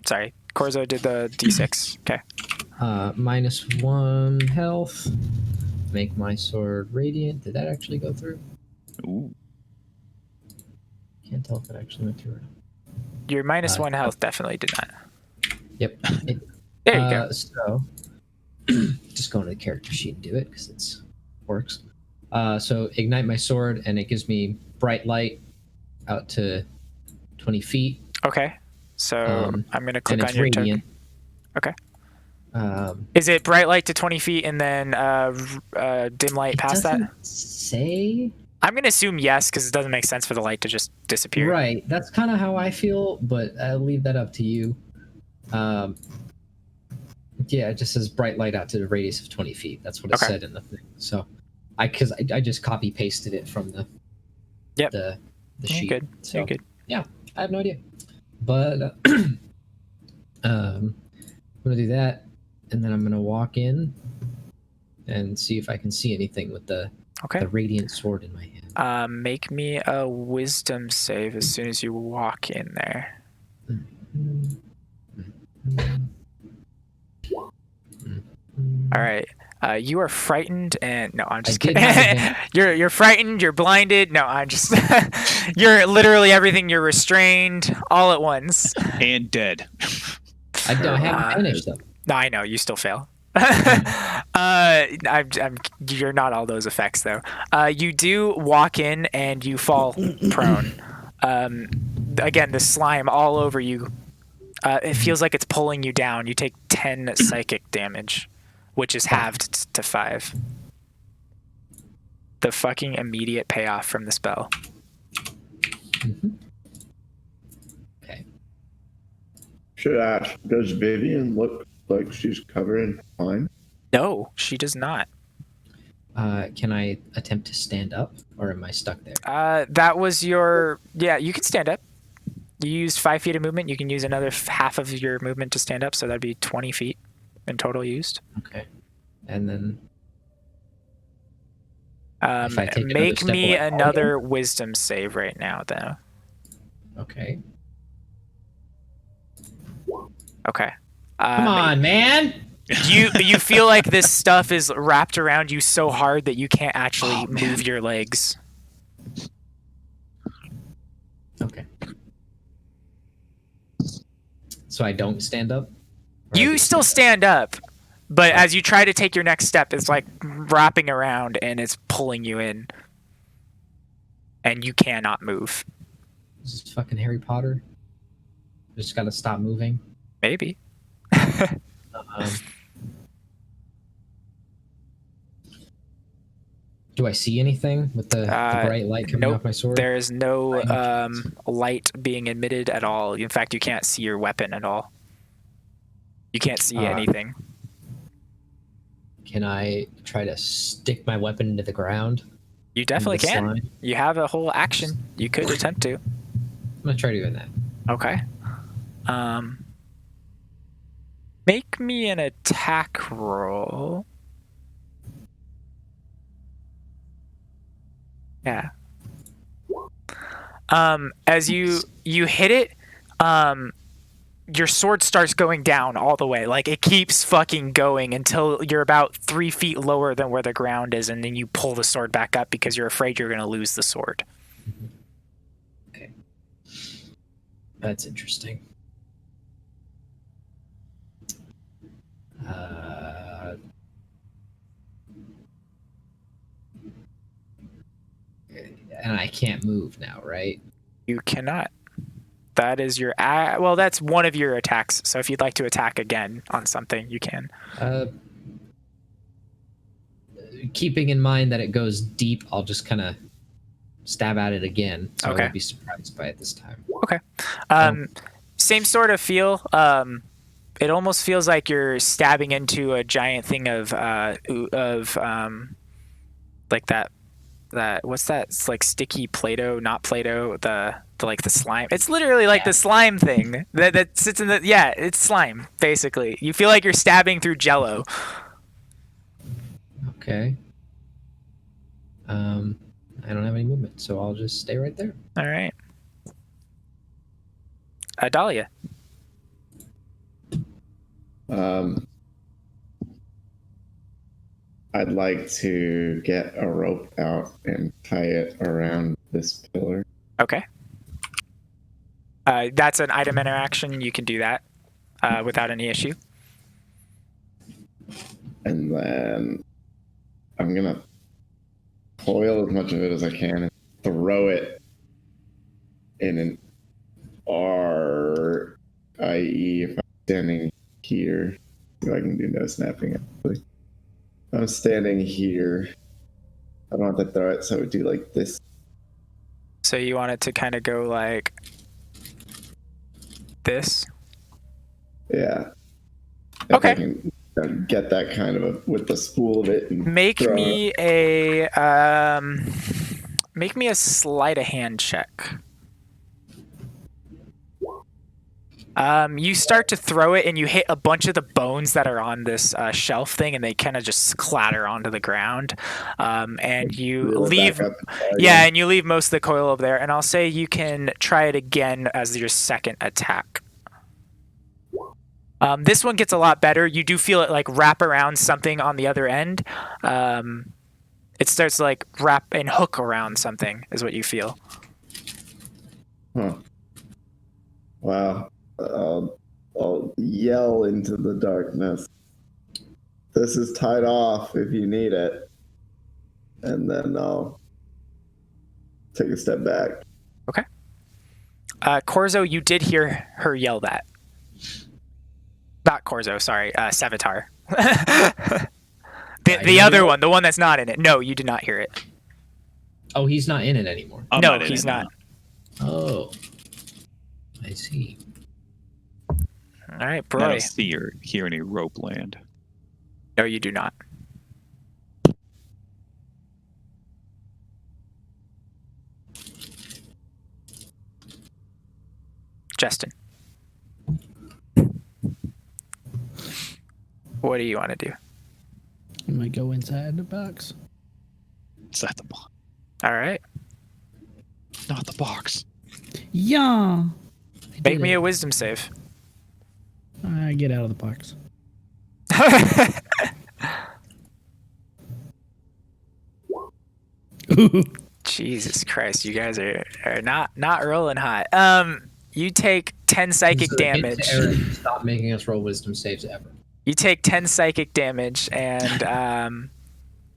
Sorry, Corzo did the D6. Okay. -1 health. Make my sword radiant. Did that actually go through? Ooh. Can't tell if it actually went through or not. Your -1 health definitely did not. Yep. There you go. So, just go into the character sheet and do it because it works. So ignite my sword, and it gives me bright light out to 20 feet. Okay. So I'm gonna click and on it's your radiant. token. Okay. Is it bright light to 20 feet and then dim light past that? Say. I'm gonna assume yes, because it doesn't make sense for the light to just disappear. Right. That's kind of how I feel, but I'll leave that up to you. Yeah, it just says bright light out to the radius of 20 feet. That's what it said in the thing. So, I just copy pasted it from the sheet. Good. So, You're good. yeah, I have no idea, but I'm gonna do that, and then I'm gonna walk in and see if I can see anything with the radiant sword in my hand. Make me a wisdom save as soon as you walk in there. All right. You are frightened and no, I'm just kidding. You're frightened. You're blinded. No, I'm just. You're literally everything. You're restrained all at once. And dead. I haven't finished though. No, I know you still fail. You're not all those effects though. You do walk in and you fall prone. Again, the slime all over you. It feels like it's pulling you down. You take 10 psychic damage, which is halved to 5. The fucking immediate payoff from the spell. Okay. Should ask, does Vivian look like she's covered in slime? No, she does not. Can I attempt to stand up, or am I stuck there? That was your... Yeah, you can stand up. You used 5 feet of movement. You can use another half of your movement to stand up, so that'd be 20 feet in total used. Okay. And then... Make me another wisdom save right now, though. Okay. Okay. Come on, man! You feel like this stuff is wrapped around you so hard that you can't actually move your legs. Okay. So I don't stand up? You still stand up, But as you try to take your next step, it's like wrapping around and it's pulling you in. And you cannot move. This is fucking Harry Potter. Just gotta stop moving. Maybe. Do I see anything with the bright light coming off my sword? There is no light being emitted at all. In fact, you can't see your weapon at all. You can't see anything. Can I try to stick my weapon into the ground? You definitely can. Slime? You have a whole action. You could attempt to. I'm gonna try doing that. Okay. Make me an attack roll. Yeah. As you hit it, your sword starts going down all the way. Like, it keeps fucking going until you're about 3 feet lower than where the ground is, and then you pull the sword back up because you're afraid you're going to lose the sword. Okay. That's interesting. And I can't move now, right? You cannot. That is your well, that's one of your attacks. So if you'd like to attack again on something, you can. Keeping in mind that it goes deep, I'll just kind of stab at it again. So I won't be surprised by it this time. Okay. Same sort of feel. It almost feels like you're stabbing into a giant thing of like that what's that? It's like sticky Play-Doh, not Play-Doh, the like the slime. It's literally like the slime thing that sits in the it's slime basically. You feel like you're stabbing through Jello. Okay. I don't have any movement, so I'll just stay right there. All right. Dahlia. I'd like to get a rope out and tie it around this pillar. Okay. That's an item interaction. You can do that without any issue. And then I'm going to coil as much of it as I can and throw it in an R, i.e. if I'm standing here. So I can do no snapping, actually. I'm standing here. I don't have to throw it, so I would do like this. So you want it to kind of go like this? Yeah. Okay. I can get that kind of with the spool of it. And make me a sleight of hand check. You start to throw it and you hit a bunch of the bones that are on this shelf thing, and they kind of just clatter onto the ground. And you leave, and you leave most of the coil over there. And I'll say you can try it again as your second attack. This one gets a lot better. You do feel it like wrap around something on the other end. It starts to like wrap and hook around something is what you feel. Huh. Wow. I'll yell into the darkness. This is tied off if you need it. And then I'll take a step back. Okay. Corzo, you did hear her yell that. Not Corzo, sorry. Savitar. the other one, the one that's not in it. No, you did not hear it. Oh, he's not in it anymore. No, he's not. Oh. I see. All right, I don't Broy. see or hear any rope land. No, you do not. Justin. What do you want to do? I'm gonna go inside the box. Inside the box. All right. Not the box. Yeah. Make me a wisdom save. I get out of the box. Jesus Christ, you guys are not rolling hot. You take 10 psychic damage. Eric, stop making us roll wisdom saves ever. You take 10 psychic damage, and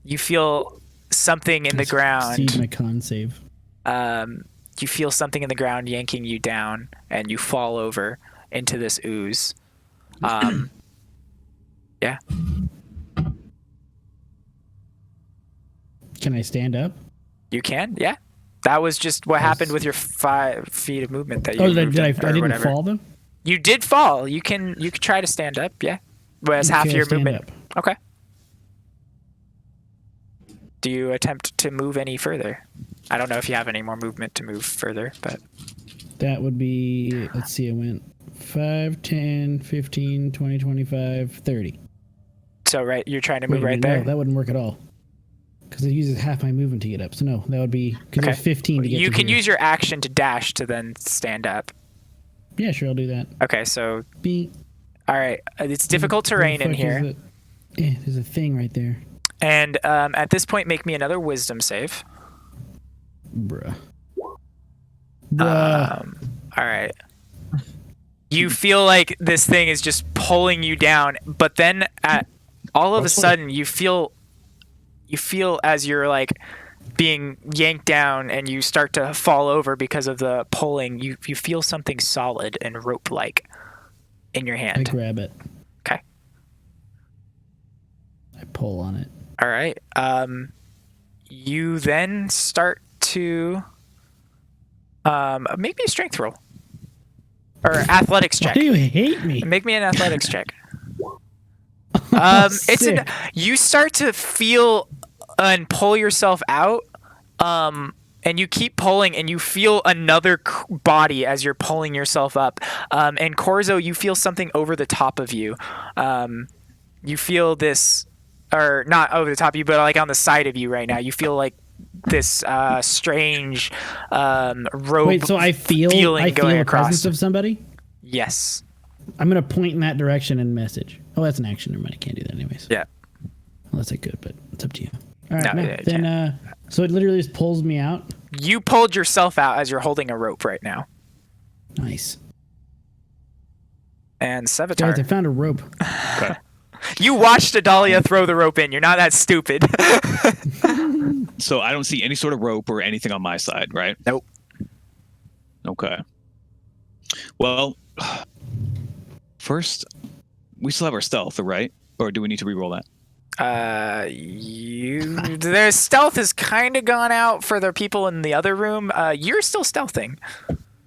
you feel something in the ground. Exceed my con save. You feel something in the ground yanking you down, and you fall over into this ooze. Yeah. Can I stand up? You can, yeah. That was just what happened with your 5 feet of movement that you Oh, moved I in, or didn't whatever. fall then? You did fall. You could try to stand up, yeah. But as half Okay, your stand movement. up. Okay. Do you attempt to move any further? I don't know if you have any more movement to move further, but That would be, let's see, I went 5, 10, 15, 20, 25, 30. so right, you're trying to move Wait a right minute, there. No, that wouldn't work at all. Because it uses half my movement to get up. So no, that would be, because it's 15 to get You to can here. use your action to dash to then stand up. Yeah, sure, I'll do that. Okay, so Beep. all right, it's difficult Where the terrain in fuck here. is it? Yeah, there's a thing right there. And at this point, make me another wisdom save. Bruh. All right. You feel like this thing is just pulling you down, but then all of a sudden you feel as you're like being yanked down and you start to fall over because of the pulling. You feel something solid and rope-like in your I hand. grab it. Okay. I pull on it. All right. You then start to make me a strength roll or athletics Why check. do you hate me? Make me an athletics check. Sick. You start to feel and pull yourself out, and you keep pulling, and you feel another body as you're pulling yourself up. And Corzo, you feel something over the top of you. You feel this, or not over the top of you, but like on the side of you right now. You feel like this strange rope. Wait, so I feel feeling a going across. presence of somebody? Yes. I'm going to point in that direction and message. Oh, that's an action. Never mind. I can't do that anyways. Yeah. Unless I could, but it's up to you. All right. No, No, yeah, you then, so it literally just pulls me out. You pulled yourself out as you're holding a rope right now. Nice. And Guys, Sevatar. I found a rope. Okay. You watched Adalia throw the rope in. You're not that stupid. So I don't see any sort of rope or anything on my side, right? Nope. Okay. Well, first, we still have our stealth, right? Or do we need to re-roll that? Their stealth has kind of gone out for the people in the other room. You're still stealthing.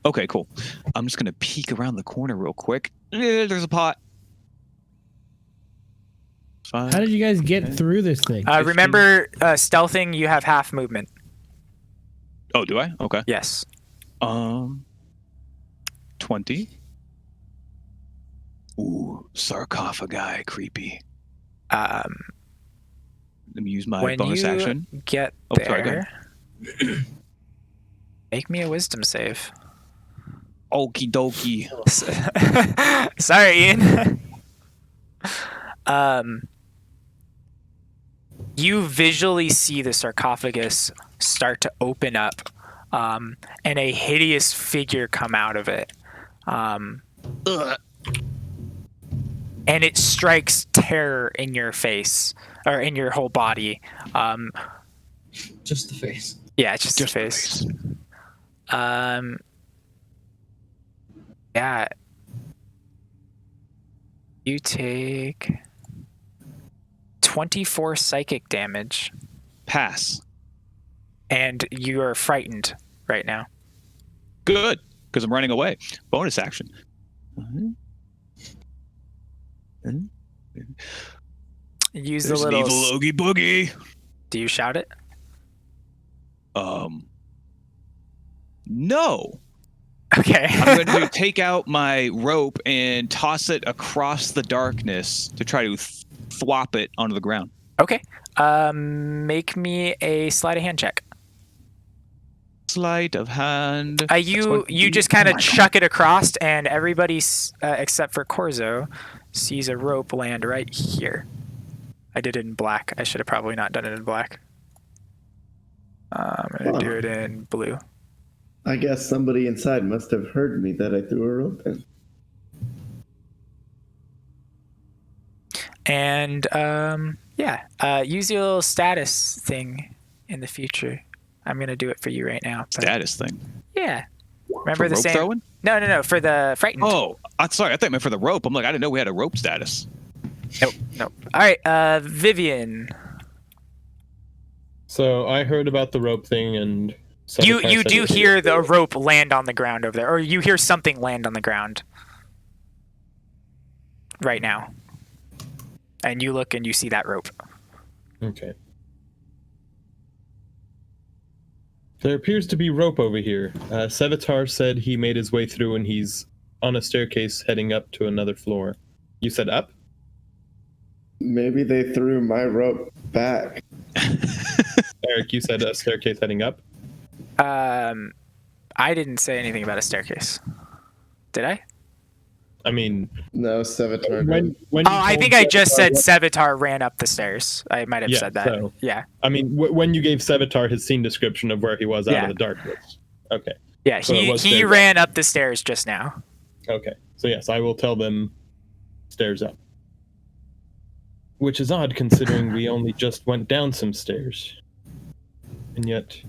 Okay, cool. I'm just going to peek around the corner real quick. There's a pot. Fine. How did you guys get through this thing? Remember, stealthing, you have half movement. Oh, do I? Okay. Yes. 20. Ooh, sarcophagi, creepy. Let me use my When bonus you action. get Oh, sorry, go there, make me a wisdom save. Okie dokie. Sorry, Ian. You visually see the sarcophagus start to open up, and a hideous figure come out of it. And it strikes terror in your face, or in your whole body. Just the face. Yeah, it's just the face. Yeah. You take 24 psychic damage, Pass. and you are frightened right now. Good, because I'm running away. Bonus action. Use There's the an little. evil oogie boogie. Do you shout it? No. Okay. I'm going to take out my rope and toss it across the darkness to try to thwop it onto the ground. Okay. Make me a sleight of hand check. Sleight of hand. You just kind of chuck it across, and everybody except for Corzo sees a rope land right here. I did it in black. I should have probably not done it in black. I'm gonna do it in blue. I guess somebody inside must have heard me that I threw a rope in. And use your little status thing in the future. I'm gonna do it for you right now. But, Status thing. yeah. Remember For the rope same? throwing? No. For the frightened. Oh, I'm sorry. I thought you meant for the rope. I'm like, I didn't know we had a rope status. Nope. All right, Vivian. So I heard about the rope thing, and You Savitar said do it- hear the rope land on the ground over there, or you hear something land on the ground right now, and you look and you see that rope. Okay. There appears to be rope over here. Savitar said he made his way through and he's on a staircase heading up to another floor. You said up? Maybe they threw my rope back. Eric, you said a staircase heading up? I didn't say anything about a staircase. Did I? I mean, No, Savitar. when Oh, I think I just said Savitar ran up the stairs. I might have Yeah, said that. so- Yeah. I mean, when you gave Savitar his scene description of where he was out Yeah. of the darkness. Okay. Yeah, So it was he stairs ran up the stairs just now. Okay. So yes, I will tell them stairs up. Which is odd considering we only just went down some stairs. And yet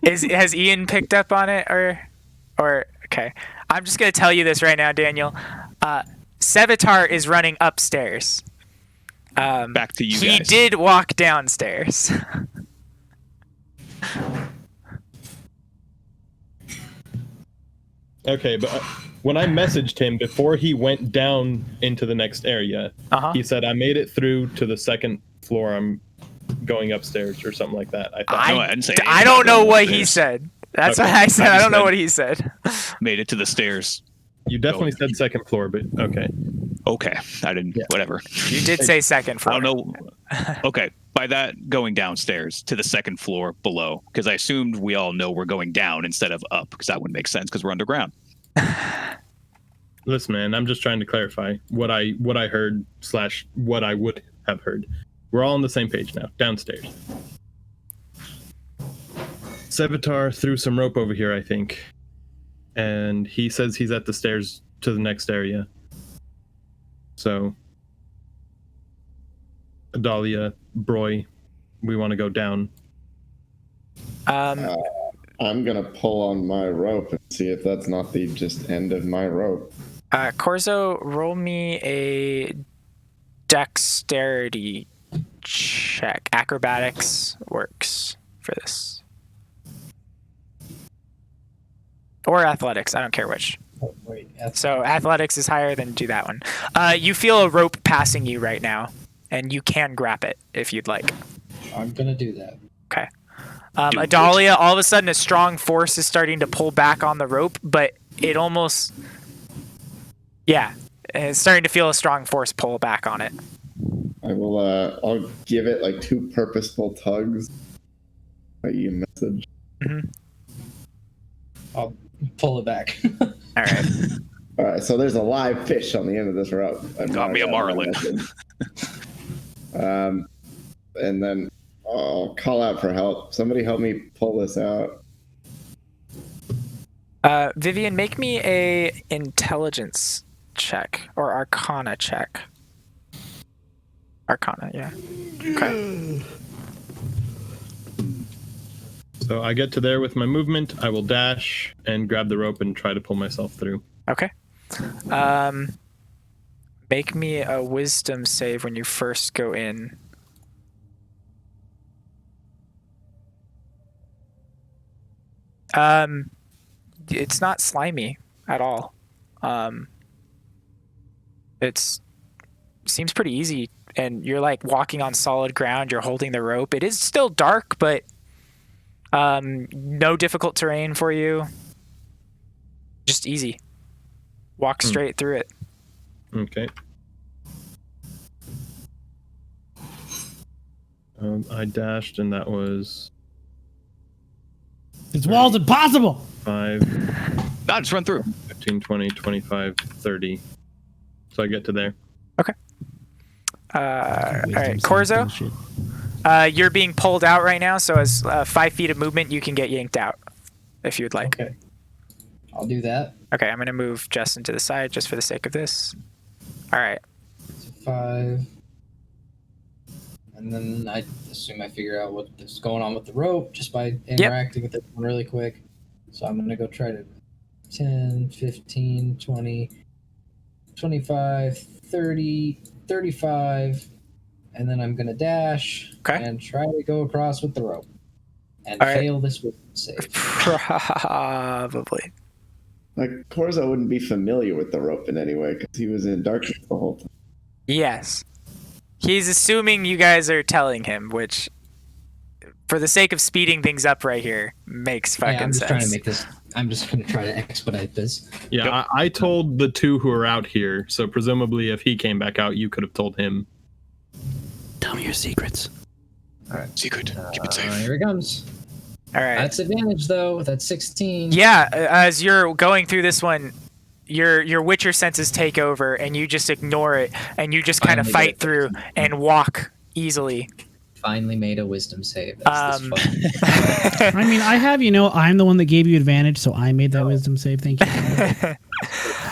Has Ian picked up on it or okay? I'm just gonna tell you this right now, Daniel. Savitar is running upstairs. Back to you He guys. did walk downstairs. Okay, but when I messaged him before he went down into the next area, Uh-huh. he said I made it through to the second floor. I'm going upstairs or something like that. I thought. No, I didn't say I anything don't about know going what he upstairs. said. That's Okay. what I said. I I just don't know said- what he said. Made it to the stairs. You definitely said second floor, but okay. Okay, I didn't. Whatever. You did say second I floor. don't know. Okay, by that going downstairs to the second floor below, because I assumed we all know we're going down instead of up, because that wouldn't make sense because we're underground. Listen, man, I'm just trying to clarify what I heard / what I would have heard. We're all on the same page now. Downstairs. Savitar threw some rope over here, I think, and he says he's at the stairs to the next area. So, Dahlia, Broy, we want to go down. I'm gonna pull on my rope and see if that's not the just end of my rope. Corzo, roll me a dexterity check. Acrobatics works for this. Or athletics, I don't care which. Oh, wait, So athletics is higher, than do that one. You feel a rope passing you right now, and you can grab it if you'd like. I'm gonna do that. Okay. Adalia, all of a sudden a strong force is starting to pull back on the rope, but it almost... Yeah, it's starting to feel a strong force pull back on it. I will. I'll give it like 2 purposeful tugs. That you message. I'll pull it back. All right. All right. So there's a live fish on the end of this rope. Got me a marlin. And then I'll call out for help. Somebody help me pull this out. Vivian, make me a intelligence check or arcana check. Arcana, yeah. Okay. So I get to there with my movement. I will dash and grab the rope and try to pull myself through. Okay. Make me a wisdom save when you first go in. It's not slimy at all. It's seems pretty easy, and you're like walking on solid ground. You're holding the rope. It is still dark, but no difficult terrain for you. Just easy. Walk straight through it. Okay. I dashed, and that was This wall's impossible. 5, No, just run through. 15, 20, 25, 30. So I get to there. Okay. All right, Wisdom Corzo. saving bullshit. You're being pulled out right now, so as 5 feet of movement, you can get yanked out if you'd like. Okay. I'll do that. Okay, I'm going to move Justin to the side just for the sake of this. All right. 5. And then I assume I figure out what's going on with the rope just by interacting with it really quick. So I'm going to go try to 10, 15, 20, 25, 30, 35. And then I'm going to dash and try to go across with the rope. And fail this wisdom save. Probably. Like, Korza wouldn't be familiar with the rope in any way because he was in darkness the whole time. Yes. He's assuming you guys are telling him, which, for the sake of speeding things up right here, makes fucking I'm just sense. trying to make this. I'm just going to try to expedite this. Yeah, I told the two who are out here, so presumably if he came back out, you could have told him. Tell me your secrets. All right. Secret. Keep it safe. Here it comes. All right. That's advantage, though. That's 16. Yeah, as you're going through this one, your Witcher senses take over, and you just ignore it, and you just kind of fight through and walk easily. Finally made a wisdom save. That's this fun. I mean, I'm the one that gave you advantage, so I made that wisdom save. Thank you.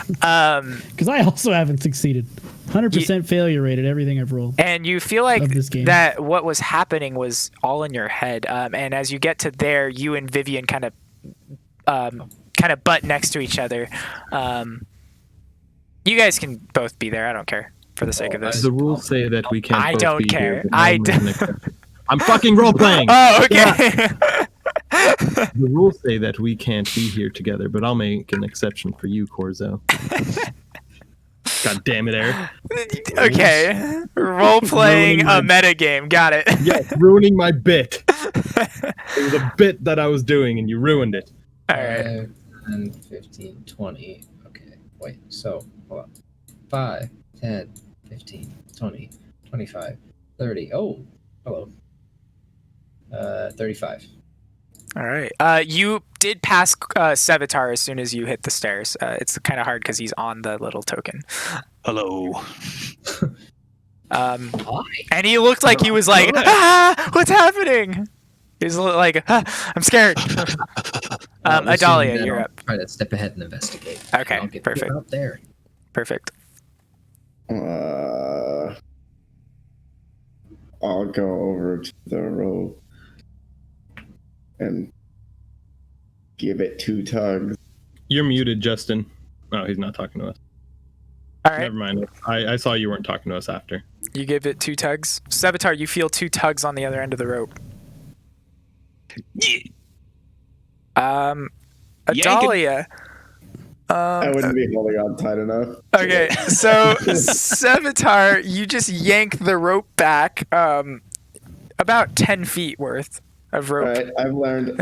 Because I also haven't succeeded. 100% failure rate at everything I've rolled. And you feel like this game. that what was happening was all in your head. And as you get to there, you and Vivian kind of butt next to each other. You guys can both be there. I don't care for the sake of this. The rules say that we can't. I both don't be care. Here, I I'm fucking role playing. Oh, okay. The rules say that we can't be here together, but I'll make an exception for you, Korzo. God damn it, Eric. Okay. Role playing a metagame. Got it. Yes, ruining my bit. It was a bit that I was doing, and you ruined it. All right. 10, 15, 20. Okay, wait. So, hold on. 5, 10, 15, 20, 25, 30. Oh, hello. 35. All right. You did pass Sevatar as soon as you hit the stairs. It's kind of hard because he's on the little token. Hello. And he looked like he was like, what's happening? He's like, I'm scared. Adalia, you're up. Try to step ahead and investigate. Okay, I'll get perfect. out there. Perfect. I'll go over to the rope and give it 2 tugs. You're muted, Justin. Oh, he's not talking to us. All right. Never mind. I saw you weren't talking to us after. You give it 2 tugs. Sevatar, you feel 2 tugs on the other end of the rope. Adalia. I wouldn't be holding on tight enough. Okay, so Sevatar, you just yank the rope back about 10 feet worth of rope. All right, I've learned. I'm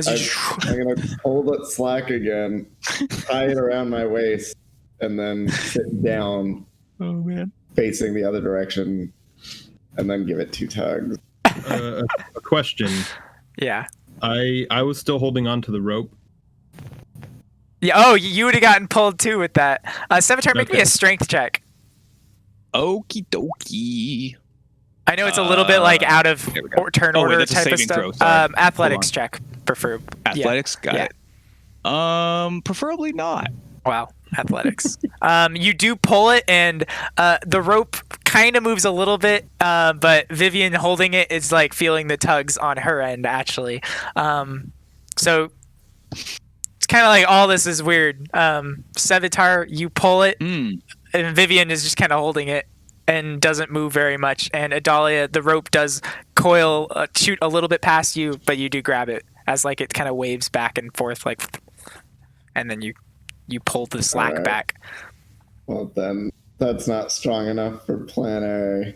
going to hold it slack again, tie it around my waist, and then sit down, facing the other direction, and then give it 2 tugs. A question. Yeah. I was still holding on to the rope. Yeah. Oh, you would have gotten pulled too with that. Sevatar, make me a strength check. Okie dokie. I know it's a little bit like out of turn order that's a type of saving stuff. throw, sorry. Athletics check, prefer. Athletics, got it. Preferably not. Wow, athletics. You do pull it, and the rope kind of moves a little bit, but Vivian holding it is like feeling the tugs on her end, actually. So it's kind of like all this is weird. Sevatar, you pull it, and Vivian is just kind of holding it and doesn't move very much. And Adalia, the rope does coil, shoot a little bit past you, but you do grab it as like it kind of waves back and forth, like, and then you pull the slack back. Well, then that's not strong enough for plan A.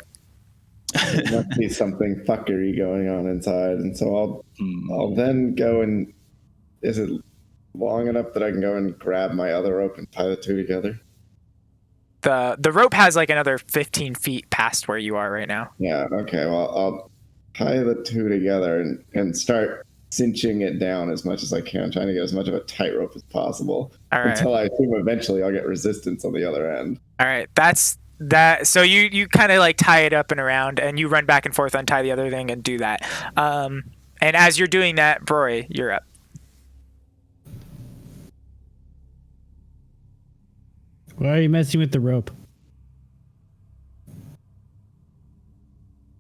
There must be something fuckery going on inside, and so I'll then go and. Is it long enough that I can go and grab my other rope and tie the 2 together? The rope has like another 15 feet past where you are right now. Yeah. Okay. Well, I'll tie the 2 together and start cinching it down as much as I can, trying to get as much of a tightrope as possible. All right. Until I assume eventually I'll get resistance on the other end. All right, that's that. So you kind of like tie it up and around, and you run back and forth, untie the other thing, and do that. And as you're doing that, Broy, you're up. Why are you messing with the rope?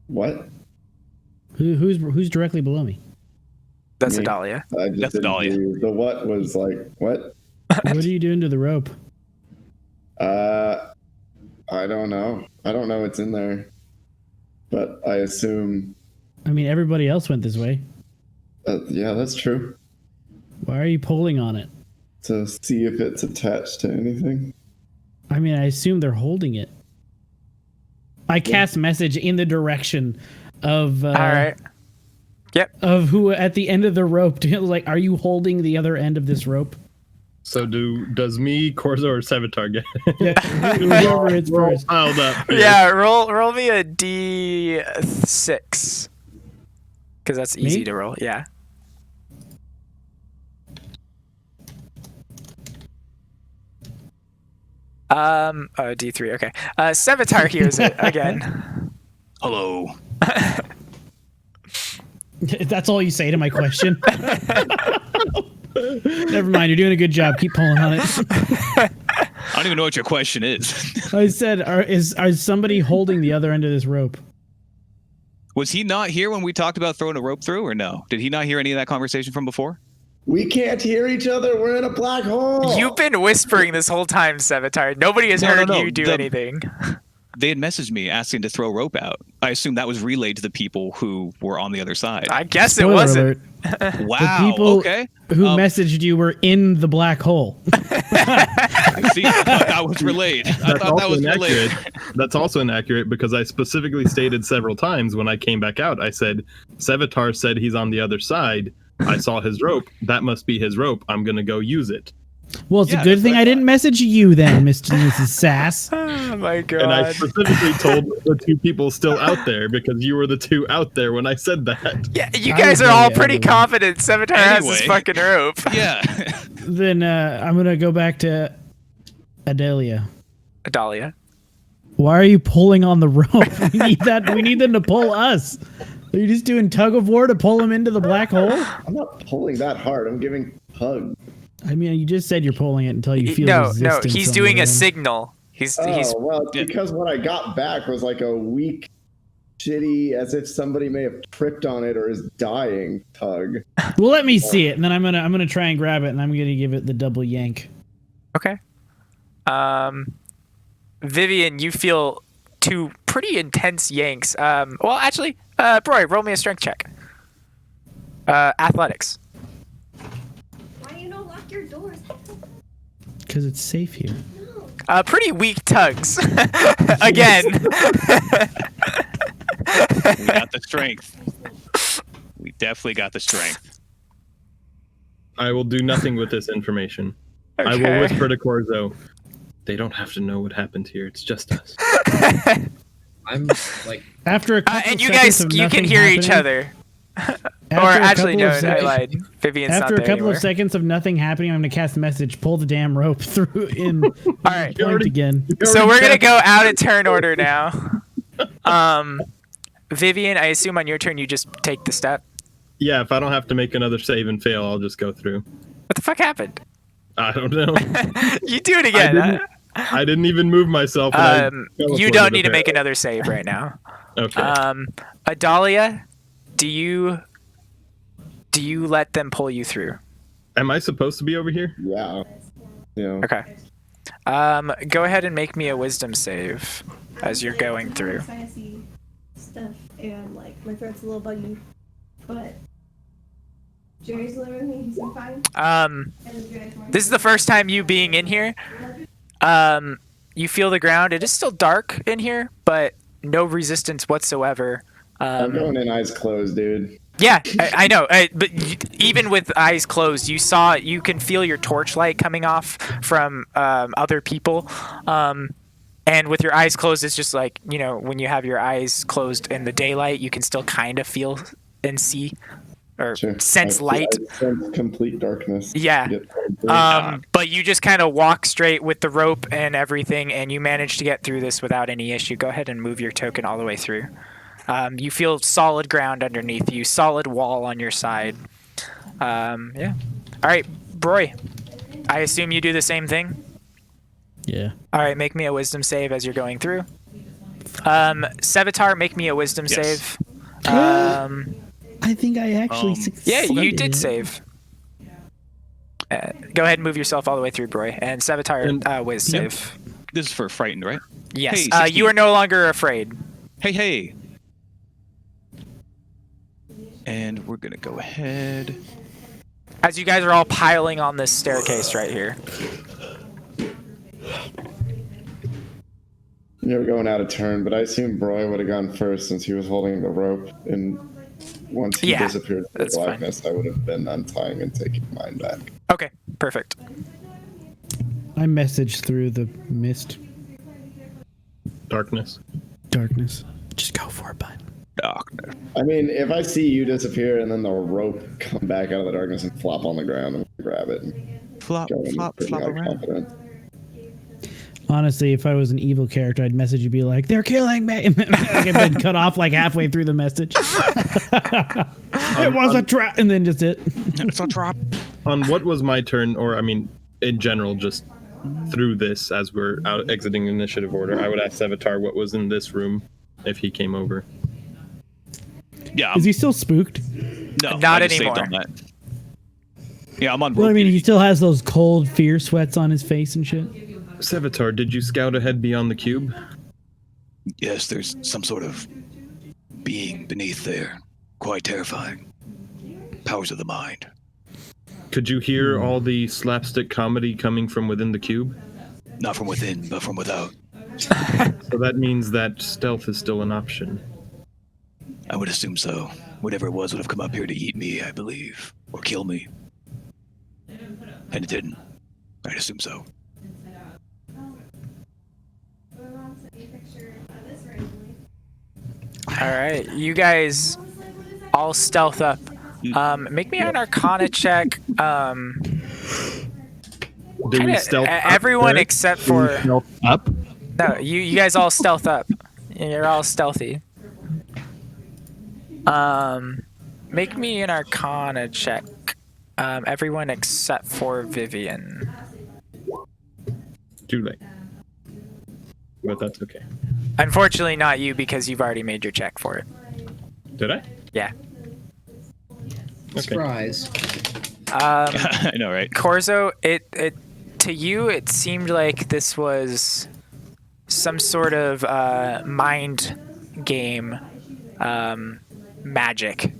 What? Who's directly below me? That's Me. Adalia. I just That's didn't Adalia. hear you. The what was like, what? What are you doing to the rope? I don't know. I don't know what's in there. But I assume... I mean, everybody else went this way. yeah, that's true. Why are you pulling on it? To see if it's attached to anything. I mean, I assume they're holding it. I cast message in the direction of All right. Yep. of who at the end of the rope. Like, are you holding the other end of this rope? So does me, Corzo, or Sevatar get Yeah, whoever it's We're all first. piled up here. Yeah, roll me a D6. Because that's easy Me? to roll. Yeah. Oh, D3. Okay. Sevatar hears it again. Hello. That's all you say to my question. Never mind. You're doing a good job. Keep pulling on it. I don't even know what your question is. I said, is somebody holding the other end of this rope? Was he not here when we talked about throwing a rope through, or no? Did he not hear any of that conversation from before? We can't hear each other. We're in a black hole. You've been whispering this whole time, Sevatar. Nobody has heard you do anything. They had messaged me asking to throw rope out. I assume that was relayed to the people who were on the other side. I guess Spoiler it wasn't. alert. Wow. The people Okay. who messaged you were in the black hole. I see. I thought that was relayed. I thought that was relayed. That's also inaccurate because I specifically stated several times when I came back out, I said, Sevatar said he's on the other side. I saw his rope. That must be his rope. I'm going to go use it. Well, it's Yeah, a good that's thing what I I didn't message you then, Mr. and Mrs. Sass. Oh my god. And I specifically told the two people still out there because you were the two out there when I said that. Yeah, you I guys would are all go pretty the other way. confident Sevatar has this Anyway. fucking rope. Yeah. Then I'm going to go back to Adelia. Adalia. Why are you pulling on the rope? We need that. We need them to pull us. Are you just doing tug of war to pull them into the black hole? I'm not pulling that hard. I'm giving hugs. I mean, you just said you're pulling it until you feel No, resistance. he's on doing the a end. signal. He's Well, it's because what I got back was like a weak, shitty, as if somebody may have tripped on it or is dying tug. Well, let me see it, and then I'm gonna try and grab it, and I'm gonna give it the double yank. okay. Vivian, you feel two pretty intense yanks. Well, actually, Broy, roll me a strength check. Athletics. Why you don't lock your doors? Because it's safe here. Pretty weak tugs. Again. We got the strength. We definitely got the strength. I will do nothing with this information. I Okay. will whisper to Corzo. They don't have to know what happened here. It's just us. I'm like, After a couple And you seconds guys, of you can nothing hear each happening- other. after Or a actually, couple no, of I sec- lied. Vivian's not After there a couple anymore. of seconds of nothing happening, I'm gonna cast a message. Pull the damn rope through in. All right. Point again. So we're gonna go out of turn order now. Vivian, I assume on your turn you just take the step. Yeah, if I don't have to make another save and fail, I'll just go through. What the fuck happened? I don't know. You do it again. I didn't even move myself. And I You teleported don't need to make apparently. another save right now. Okay. Adalia, do you let them pull you through? Am I supposed to be over here? Yeah. Yeah. Okay. Go ahead and make me a wisdom save as you're going through. Fancy stuff and like my throat's a little buggy, but Jerry's delivering me. He's been fine. And This is the first time you being in here. You feel the ground. It is still dark in here, but no resistance whatsoever. I'm going in eyes closed, dude. Yeah, I know. But even with eyes closed, you can feel your torchlight coming off from other people. And with your eyes closed, it's just like, when you have your eyes closed in the daylight, you can still kind of feel and see or Sure. sense light. I sense complete darkness. Yeah. But you just kind of walk straight with the rope and everything, and you manage to get through this without any issue. Go ahead and move your token all the way through. You feel solid ground underneath you, solid wall on your side. Yeah. All right, Broy, I assume you do the same thing? Yeah. All right, make me a wisdom save as you're going through. Sevatar, make me a wisdom Yes. save. I think I actually Yeah, succeeded. you did save. Go ahead and move yourself all the way through, Broy. And Sevatar, whiz Yep. save. This is for frightened, right? Yes. Hey, 16. You are no longer afraid. Hey. And we're gonna go ahead. As you guys are all piling on this staircase right here. You were going out of turn, but I assume Broy would have gone first since he was holding the rope. And once he Yeah, disappeared in the that's fine. blackness, I would have been untying and taking mine back. Okay, perfect. I messaged through the mist. Darkness. Darkness. Just go for it, bud. Darkness. I mean, if I see you disappear and then the rope come back out of the darkness and flop on the ground, and grab it and Flop, go in flop, pretty flop high around. confidence. Honestly, if I was an evil character, I'd message you, be like, "They're killing me," like I've been cut off like halfway through the message. It was a trap, and then just it. It's a trap. On what was my turn, or I mean, in general, just through this as we're out exiting initiative order, I would ask Sevatar what was in this room if he came over. Yeah. Is he still spooked? No, Not I just saved anymore. on that. Yeah, I'm on. Well, I rope mean, he duty. still has those cold fear sweats on his face and shit. Sevatar, did you scout ahead beyond the cube? Yes, there's some sort of being beneath there. Quite terrifying. Powers of the mind. Could you hear all the slapstick comedy coming from within the cube? Not from within, but from without. So that means that stealth is still an option. I would assume so. Whatever it was would have come up here to eat me, I believe. Or kill me. And it didn't. I'd assume so. All right, you guys all stealth up. Make me an Arcana check. Do we Kinda, stealth up everyone there? except Do we for stealth up? no, you guys all stealth up. You're all stealthy. Make me an Arcana check. Everyone except for Vivian. Too late. But that's okay. Unfortunately, not you because you've already made your check for it. Did I? Yeah. Okay. Surprise. I know, right? Corzo, it to you it seemed like this was some sort of mind game, magic.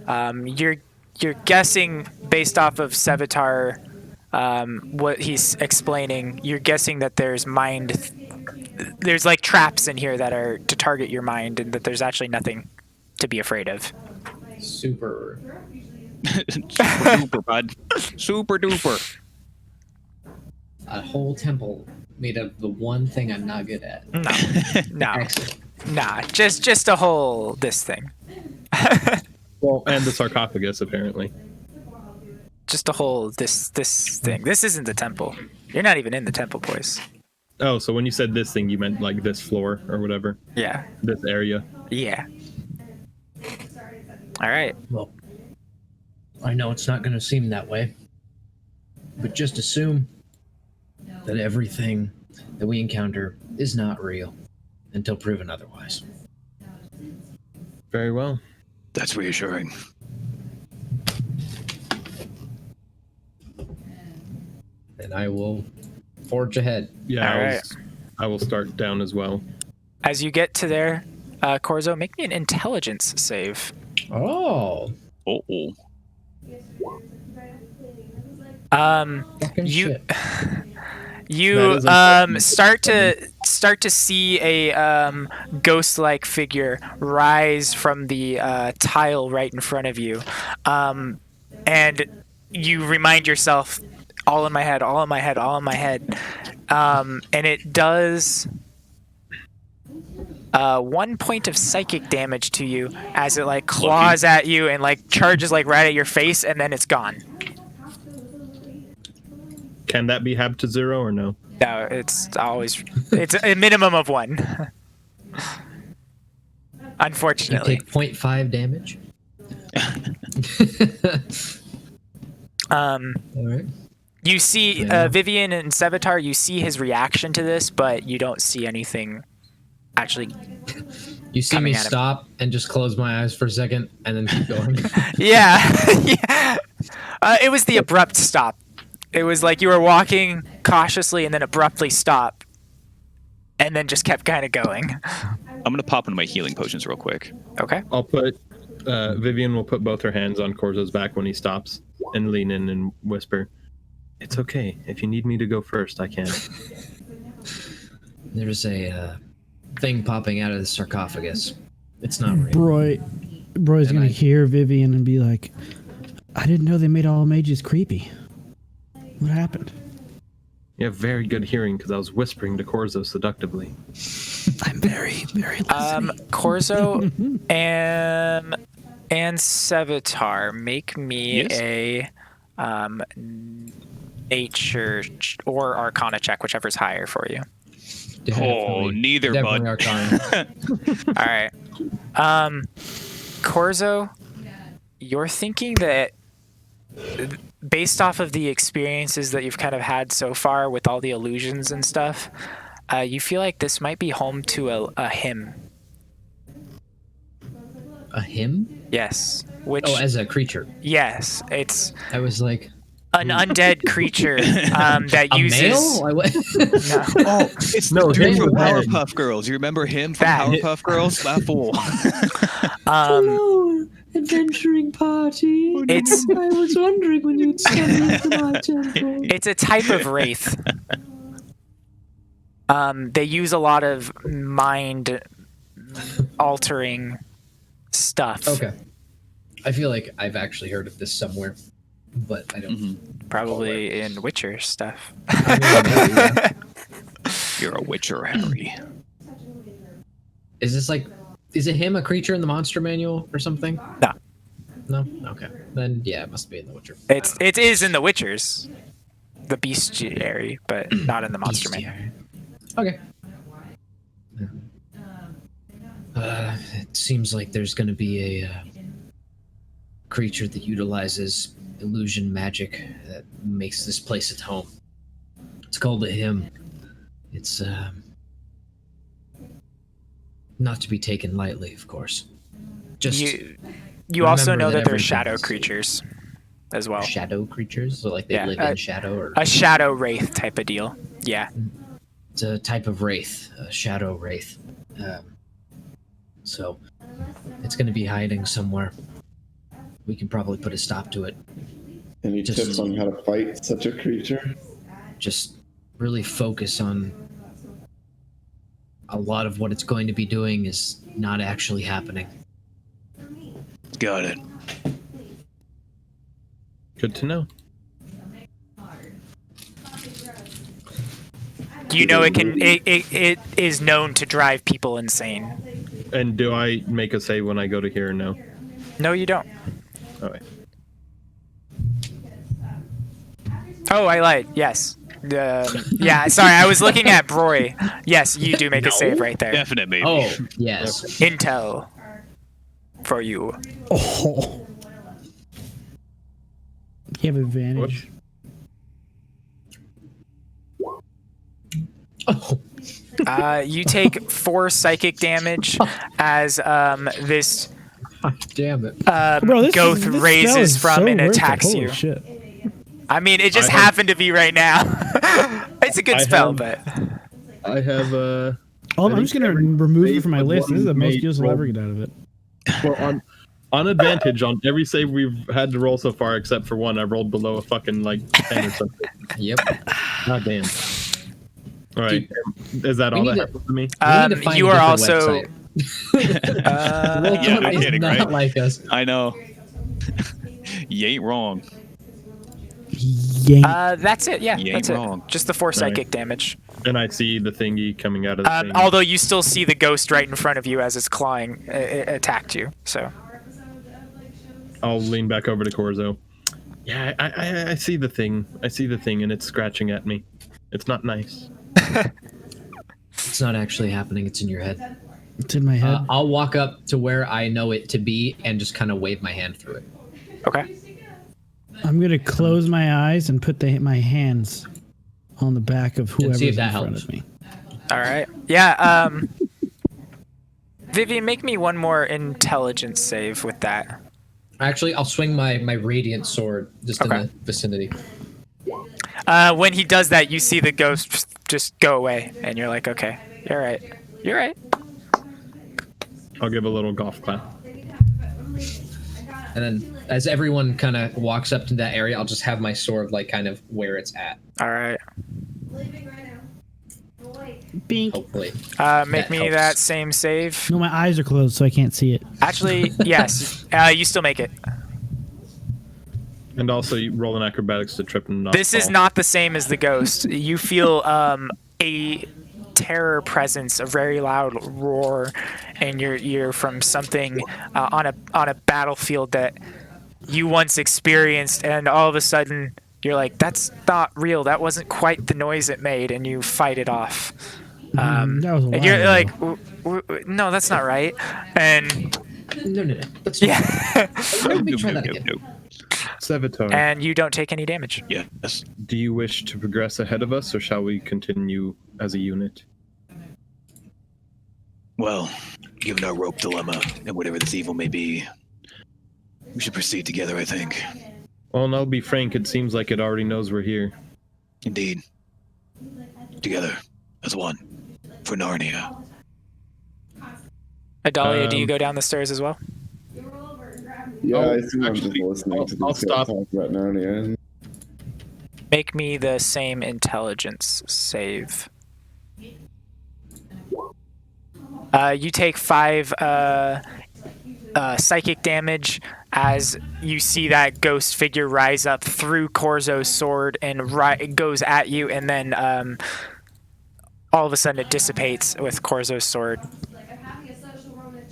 You're guessing based off of Sevatar, what he's explaining. You're guessing that there's like traps in here that are to target your mind, and that there's actually nothing to be afraid of. Super. Super duper, bud. Super duper. A whole temple made of the one thing I'm not good at. No, Excellent. nah, just a whole this thing. Well, and the sarcophagus, apparently. Just a whole this thing. This isn't the temple. You're not even in the temple, boys. Oh, so when you said this thing, you meant like this floor or whatever? Yeah. This area? Yeah. All right. Well, I know it's not going to seem that way, but just assume that everything that we encounter is not real until proven otherwise. Very well. That's reassuring. And I will forge ahead. Yeah, All I will start down as well. As you get to there, Corzo, make me an intelligence save. Oh, Oh. fucking You shit. you That is important. start to see a ghost-like figure rise from the tile right in front of you, and you remind yourself, all in my head, all in my head, all in my head, and it does 1 point of psychic damage to you as it like claws at you and like charges like right at your face, and then it's gone. Can that be halved to 0 or no? No, it's a minimum of 1. You Unfortunately. take 0.5 damage. All right. You see Yeah. Vivian and Sevatar, you see his reaction to this, but you don't see anything actually. You see Coming me at him. stop and just close my eyes for a second and then keep going. Yeah. Yeah. It was the abrupt stop. It was like you were walking cautiously and then abruptly stop, and then just kept kind of going. I'm gonna pop into my healing potions real quick. Okay. I'll put Vivian will put both her hands on Corzo's back when he stops and lean in and whisper, "It's okay. If you need me to go first, I can." There's a thing popping out of the sarcophagus. It's not real. Broy's And gonna I- hear Vivian and be like, "I didn't know they made all mages creepy. What happened?" You have very good hearing because I was whispering to Corzo seductively. I'm very, very listening. Corzo and Sevatar, make me Yes. a nature or Arcana check, whichever's higher for you. Oh, neither, bud. Arcana. All right. Corzo, you're thinking that based off of the experiences that you've kind of had so far with all the illusions and stuff, you feel like this might be home to a hymn. A hymn? Yes. Which, Oh, as a creature. yes, it's I was like, an undead creature that a uses. male? No. Oh, it's No, the dude him from with that. Powerpuff Girls. You remember him from That. Powerpuff Girls? That fool. hello, adventuring party. It's- I was wondering when you'd stumble into my temple. It's a type of wraith. They use a lot of mind altering stuff. Okay. I feel like I've actually heard of this somewhere, but I don't. Mhm. Probably in Witcher stuff. You're a Witcher, Harry. Is this like, is it him, a creature in the monster manual or something? No. No? Okay. Then, yeah, it must be in the Witcher. It is in the Witchers, the bestiary, but not in the monster manual. Okay. It seems like there's going to be a creature that utilizes illusion magic that makes this place its home. It's called a hymn. It's not to be taken lightly, of course. Just You also know remember that they're everything shadow is- creatures as well. shadow creatures, so like they Yeah, live in shadow, or A shadow wraith type of deal. Yeah. it's a type of wraith, a shadow wraith. So it's going to be hiding somewhere. We can probably put a stop to it. Any Just- tips on how to fight such a creature? Just really focus on a lot of what it's going to be doing is not actually happening. Got it. Good to know. You know it is known to drive people insane. And do I make a save when I go to here or no? No, you don't. All right. Oh, I lied. Yes. Yeah, sorry, I was looking at Broy. Yes, you do make a save right there. Definite maybe. Oh, yes. Intel for you. Oh. You have advantage. Oh, You take 4 psychic damage as this damn it. Bro, Goth this spell raises is from so and worth it. attacks Holy you. Shit. I mean, it just I have- happened to be right now. It's a good I spell, have- but I have I'm just gonna remove it from my list. This is the most made useful I'll roll. ever get out of it. well on advantage on every save we've had to roll so far, except for one. I rolled below a fucking like 10 or something. Yep. God damn. All right, is that we all need that to- happens to me? We need to find you a are different also website. Yeah, no It's kidding, not right? like us. I know. You ain't wrong. Yank. that's it. Yeah, You that's ain't it. wrong. Just the 4 psychic damage. And I see the thingy coming out of the thing. Although you still see the ghost right in front of you as it's clawing, it attacked you. So I'll lean back over to Corzo. Yeah, I see the thing. I see the thing, and it's scratching at me. It's not nice. It's not actually happening. It's in your head. It's in my head. I'll walk up to where I know it to be and just kind of wave my hand through it. okay. I'm gonna close my eyes and put my hands on the back of whoever's see if in that front helps. Um, of me. All right. Yeah. Vivian, make me one more intelligence save with that. Actually, I'll swing my radiant sword just in the vicinity. When he does that, you see the ghost just go away, and you're like, okay, you're right. You're right. I'll give a little golf clap. And then as everyone kind of walks up to that area, I'll just have my sword like kind of where it's at. All right. Bink. Hopefully. Make me helps. that same save. No, my eyes are closed, so I can't see it. Actually, yes. You still make it. And also, you roll an acrobatics to trip and not This is fall. not the same as the ghost. You feel a terror presence, a very loud roar, and you're from something on a battlefield that you once experienced, and all of a sudden you're like, that's not real. That wasn't quite the noise it made, and you fight it off. That was a And while you're ago. like, no, that's not right. And No. That's yeah, Let me try that again. Sevatar, and you don't take any damage. Yes. do you wish to progress ahead of us, or shall we continue as a unit? Well, given our rope dilemma and whatever this evil may be, we should proceed together, I think. Well, and I'll be frank, it seems like it already knows we're here. Indeed. Together, as one, for Narnia. Adalia, do you go down the stairs as well? Yeah, Oh, I assume I'm just actually, listening to I'll this guy stop. talk about Narnia. Make me the same intelligence save. You take 5 psychic damage as you see that ghost figure rise up through Korzo's sword and it goes at you, and then all of a sudden it dissipates with Korzo's sword.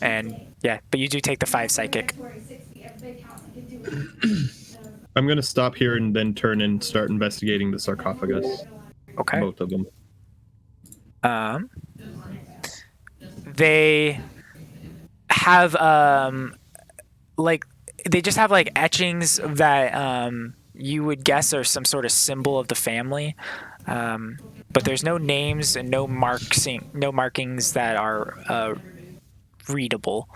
And yeah, but you do take the 5 psychic. I'm going to stop here and then turn and start investigating the sarcophagus. Okay. Both of them. They have they just have like etchings that you would guess are some sort of symbol of the family, but there's no names and no markings that are readable.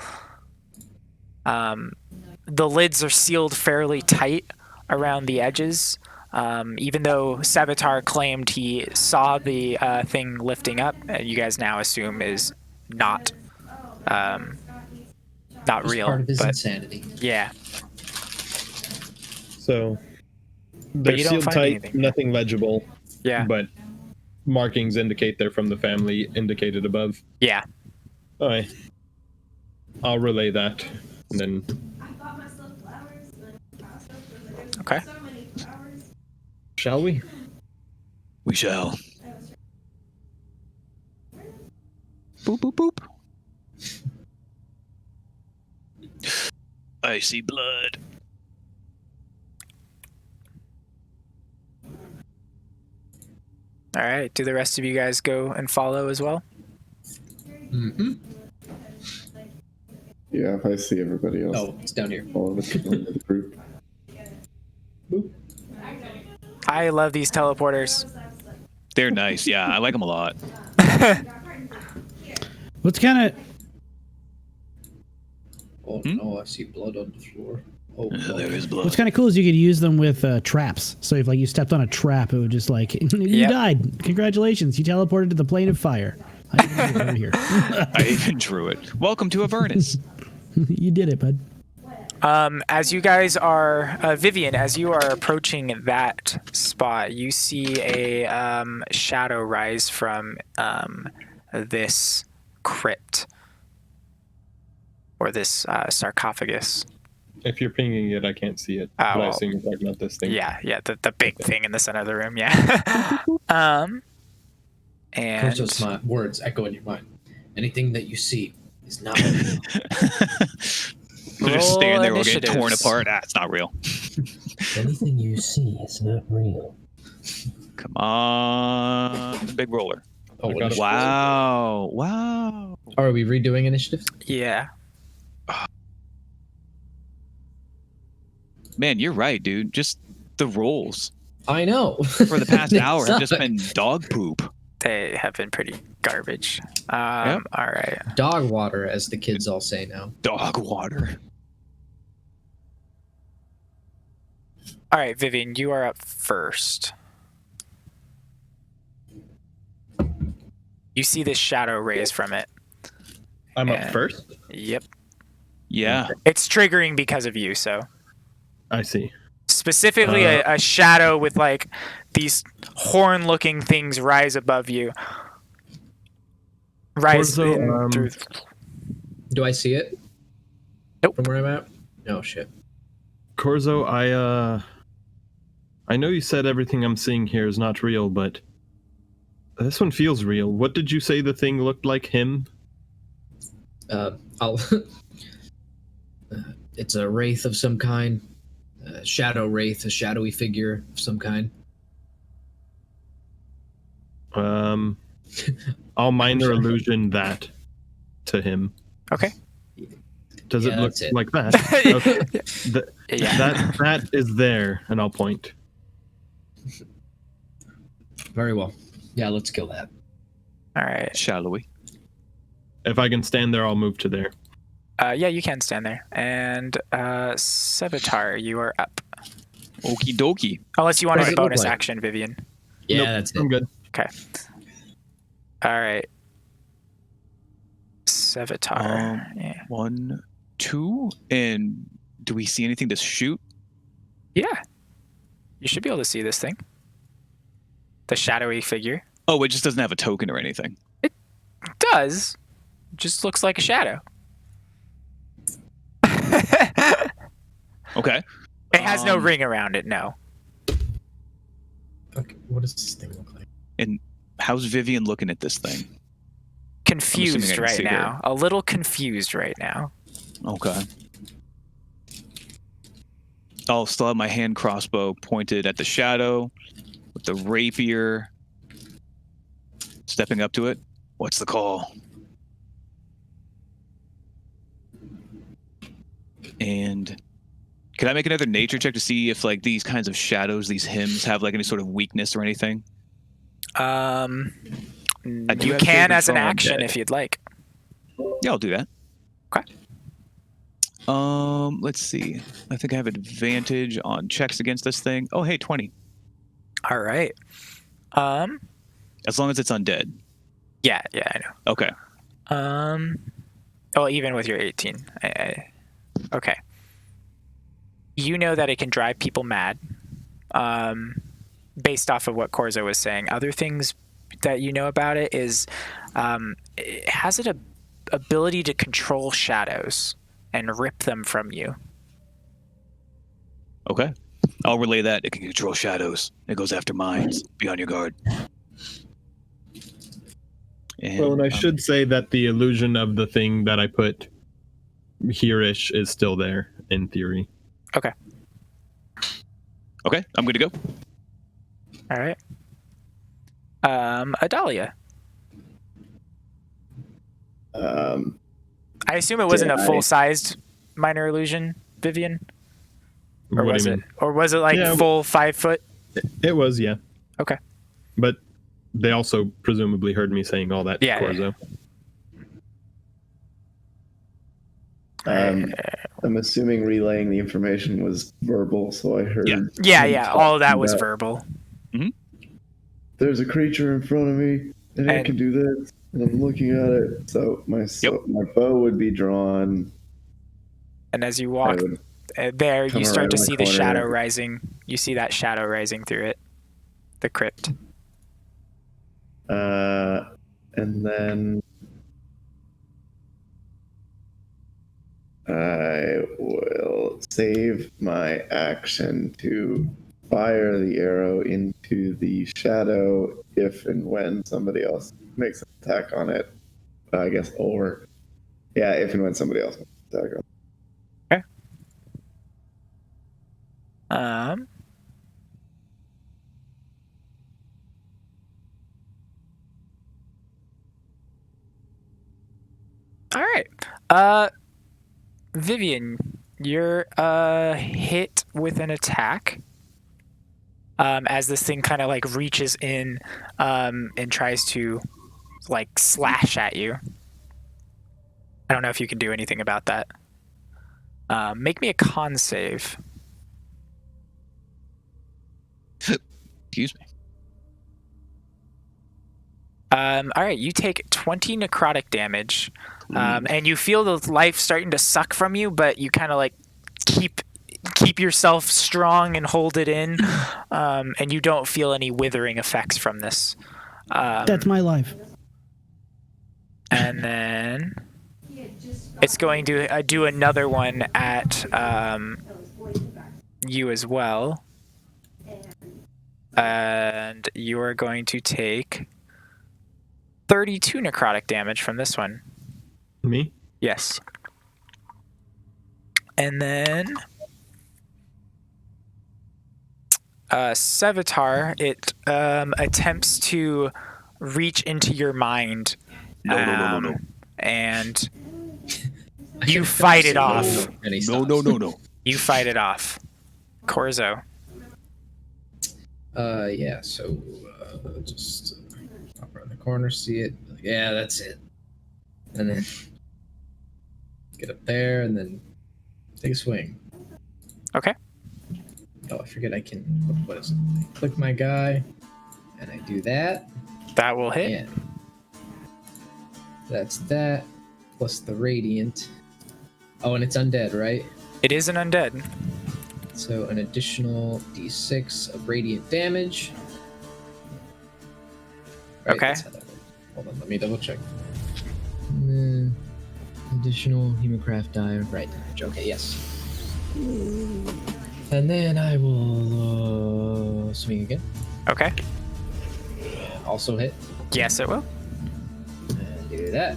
The lids are sealed fairly tight around the edges. Even though Savitar claimed he saw the thing lifting up, you guys now assume is not real. Part of his But insanity. yeah, So, they're you don't sealed find tight, anything. nothing legible, yeah, but markings indicate they're from the family indicated above. yeah. Alright. I'll relay that, and then Okay. shall we? We shall. Boop, boop, boop. I see blood. All right. Do the rest of you guys go and follow as well? Mm-hmm. Yeah, if I see everybody else, Oh, it's down here. all of us join the group. I love these teleporters. They're nice. Yeah, I like them a lot. What's kind of Oh no, I see blood on the floor. Oh, There is blood. what's kind of cool is you could use them with traps. So if like you stepped on a trap, it would just like you Yep. died. Congratulations, you teleported to the plane of fire. Over here. I even drew it. Welcome to Avernus. You did it, bud. As you guys are, Vivian, as you are approaching that spot, you see a shadow rise from this crypt or this sarcophagus. If you're pinging it, I can't see it. But I well, assume you're talking about this thing. Yeah, the big thing in the center of the room. Yeah. And Corso's words echo in your mind. Anything that you see is not real. They're just standing there, we're getting torn initiatives. apart. Ah, it's not real. Anything you see is not real. Come on. Big roller. Oh, I got it. Wow. Wow. Are we redoing initiatives? yeah. Man, you're right, dude. Just the rolls I know. for the past They hour have just suck. been dog poop. They have been pretty Garbage. Yep. All right. Dog water, as the kids all say now. Dog water. All right, Vivian, you are up first. You see this shadow raise from it. I'm up And- first. Yep. Yeah. It's triggering because of you, so. I see. Specifically, a shadow with like these horn-looking things rise above you. Rise Corzo, in through. Do I see it? Nope. From where I'm at? Oh shit. Corzo, I know you said everything I'm seeing here is not real, but this one feels real. What did you say the thing looked like? Him? I'll. It's a wraith of some kind. A shadow wraith, a shadowy figure of some kind. I'll minor illusion that to him. Okay. Does Yeah, it look that's it. like that? Okay. Yeah. That is there, and I'll point. Very well. Yeah, let's kill that. All right. Shall we? If I can stand there, I'll move to there. Yeah, you can stand there. And Sevatar, you are up. Okie dokie. Unless you want What a does it look bonus like? action, Vivian. Yeah, Nope, that's it. I'm good. Okay. All right. Sevatar. Yeah. 1, 2, and do we see anything to shoot? Yeah. You should be able to see this thing. The shadowy figure. Oh, it just doesn't have a token or anything. It does. Just looks like a shadow. Okay. It has no Um, ring around it, no. Okay, what does this thing look like? And how's Vivian looking at this thing? Confused I can right see her. now. A little confused right now. Okay. I'll still have my hand crossbow pointed at the shadow with the rapier stepping up to it. What's the call? And can I make another nature check to see if like these kinds of shadows, these hymns, have like any sort of weakness or anything? You do have can save as an control action undead. if you'd like. Yeah, I'll do that. Okay. Let's see. I think I have advantage on checks against this thing. Oh, hey, 20. All right. As long as it's undead. Yeah, I know. Okay. Oh, even with your 18. Okay. You know that it can drive people mad. Based off of what Corzo was saying. Other things that you know about it is it has an ability to control shadows and rip them from you. Okay. I'll relay that. It can control shadows. It goes after mines. Be on your guard. And I should say that the illusion of the thing that I put here-ish is still there, in theory. Okay. Okay, I'm good to go. All right. Adalia. I assume it wasn't a full-sized minor illusion, Vivian? Or What was do you it? mean? Or was it like Yeah. full 5 foot? It was, yeah. Okay. But they also presumably heard me saying all that to Yeah, Corzo. I'm assuming relaying the information was verbal, so I heard. Yeah. Yeah. All of that was about, verbal. There's a creature in front of me, and it And- can do this, and I'm looking at it. So my bow would be drawn. And as you I walk would there, come you start to around the see the corner. shadow rising. You see that shadow rising through it. The crypt. And then I will save my action to fire the arrow into the shadow if and when somebody else makes an attack on it. I guess, or if and when somebody else makes an attack on it. All right. Vivian, you're hit with an attack. As this thing kind of like reaches in and tries to like slash at you. I don't know if you can do anything about that. Make me a con save. Excuse me. All right, you take 20 necrotic damage, and you feel the life starting to suck from you, but you kind of like keep yourself strong and hold it in, and you don't feel any withering effects from this. That's my life. And then it's going to do another one at you as well, and you are going to take 32 necrotic damage from this one. Me? Yes. And then Sevatar, it attempts to reach into your mind. No. And you fight it off. No. You fight it off. Corzo. Yeah, so just pop around the corner, see it. Yeah, that's it. And then get up there and then take a swing. Okay. Oh, I forget I can. What is it? I click my guy and I do that. That will hit. And that's that. Plus the radiant. Oh, and it's undead, right? It is an undead. So an additional d6 of radiant damage. Right, Okay. that's how that works. Hold on, let me double check. Additional Hemocraft die of right damage. Okay, yes. And then I will swing again. Okay. Also hit. Yes, it will. And do that.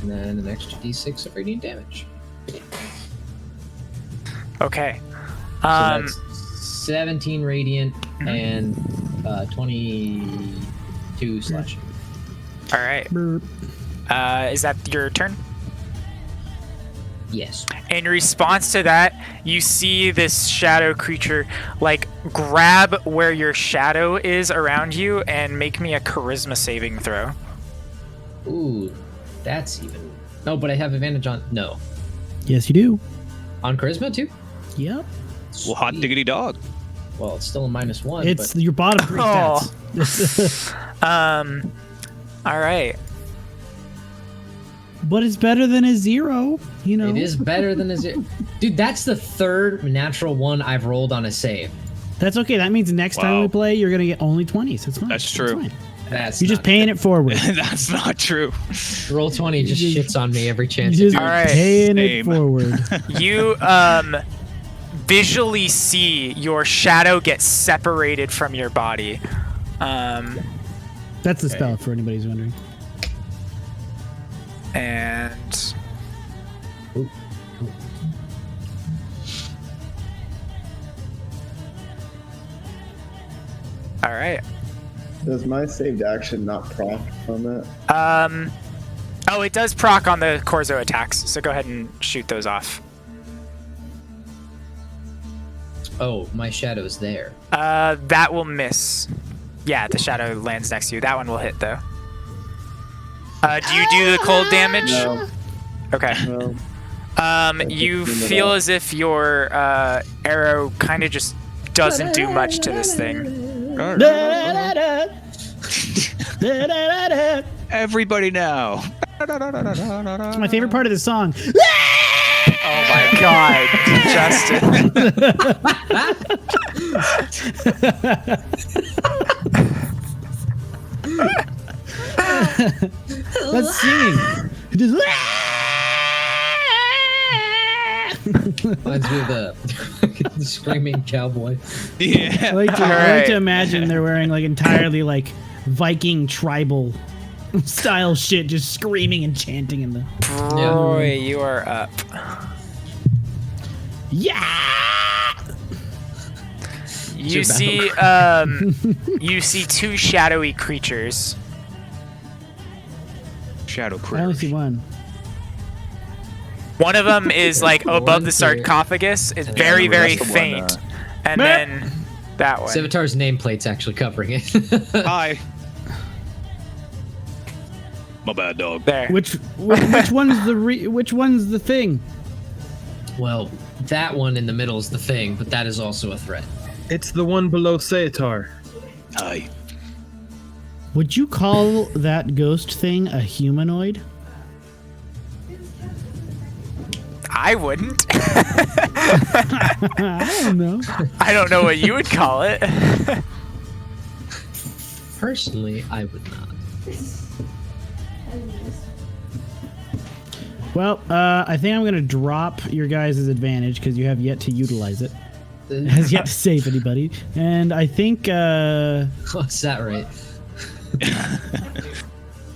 And then an extra d6 of radiant damage. Okay. So that's 17 radiant and 22 slashing. All right. Is that your turn? Yes. In response to that, you see this shadow creature like grab where your shadow is around you and make me a charisma saving throw. Ooh, that's even. No, but I have advantage on. No. Yes, you do. On charisma too? Yep. Well, hot diggity dog. Well, it's still a -1. It's but... your bottom three Oh. stats. All right. But it's better than a 0, you know. It is better than a 0. Dude, that's the third natural one I've rolled on a save. That's okay. That means next time we Wow. play, you're gonna get only 20s. That's fine. That's true. fine. That's You're just not paying good. it forward. That's not true. Roll 20 just You shits on me every chance. You're just All right. paying it Same. forward. You visually see your shadow get separated from your body. That's the spell for anybody who's wondering. And Ooh. all right. Does my saved action not proc on that? Oh, it does proc on the Corzo attacks, so go ahead and shoot those off. Oh, my shadow's there. That will miss. Yeah, the shadow lands next to you. That one will hit though. Do you do the cold damage? No. Okay. No. You feel as if your arrow kind of just doesn't do much to this thing. Everybody now. It's my favorite part of the song. Oh my god, That's singing. Just Reminds me of the screaming cowboy. Yeah. I like to Alright. imagine they're wearing like entirely like Viking tribal style shit, just screaming and chanting in the. Roy, you are up. Yeah. You see, you see two shadowy creatures. Shadow I only see crew. one. One of them is like above One the here. sarcophagus. It's And very, the very rest of one, faint. And then that one. Sevatar's nameplate's actually covering it. Hi. My bad, dog. There. Which one's the thing? Well, that one in the middle is the thing, but that is also a threat. It's the one below Saetar. Aye. Would you call that ghost thing a humanoid? I wouldn't. I don't know. I don't know what you would call it. Personally, I would not. Well, I think I'm going to drop your guys' advantage because you have yet to utilize it. It has yet to save anybody. And I think... What's that right?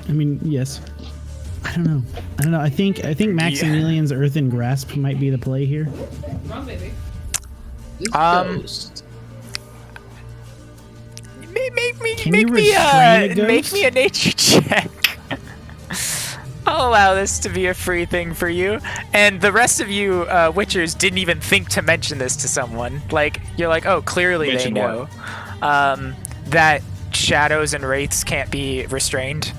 I mean, yes. I don't know. I think Maximilian's Earthen Grasp might be the play here. Wrong, baby. This ghost. Can you restrain a ghost? Make me a nature check. I'll allow this to be a free thing for you. And the rest of you Witchers didn't even think to mention this to someone. Like, you're like, oh, clearly Mention they know that shadows and wraiths can't be restrained.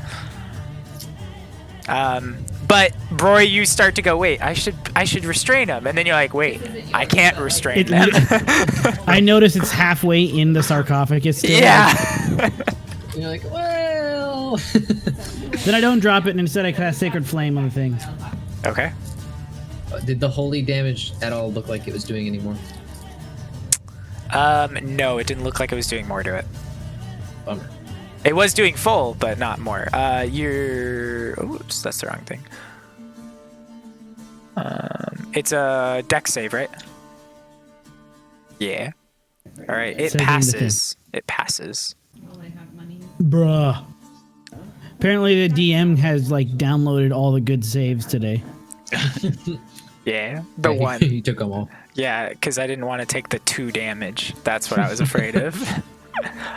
But Roy, you start to go, wait, I should restrain them, and then you're like, wait, I can't restrain them. I notice it's halfway in the sarcophagus still. Yeah. You're like, well. Then I don't drop it, and instead I cast Sacred Flame on the thing. Okay. Did the holy damage at all look like it was doing any more? No, it didn't look like it was doing more to it. Bummer. It was doing full, but not more. Oops, that's the wrong thing. It's a dex save, right? Yeah. All right, it Saving the passes. It passes. Bruh. Apparently the DM has like downloaded all the good saves today. Yeah, the Yeah, one. He took them all. Yeah, because I didn't want to take the 2 damage. That's what I was afraid of.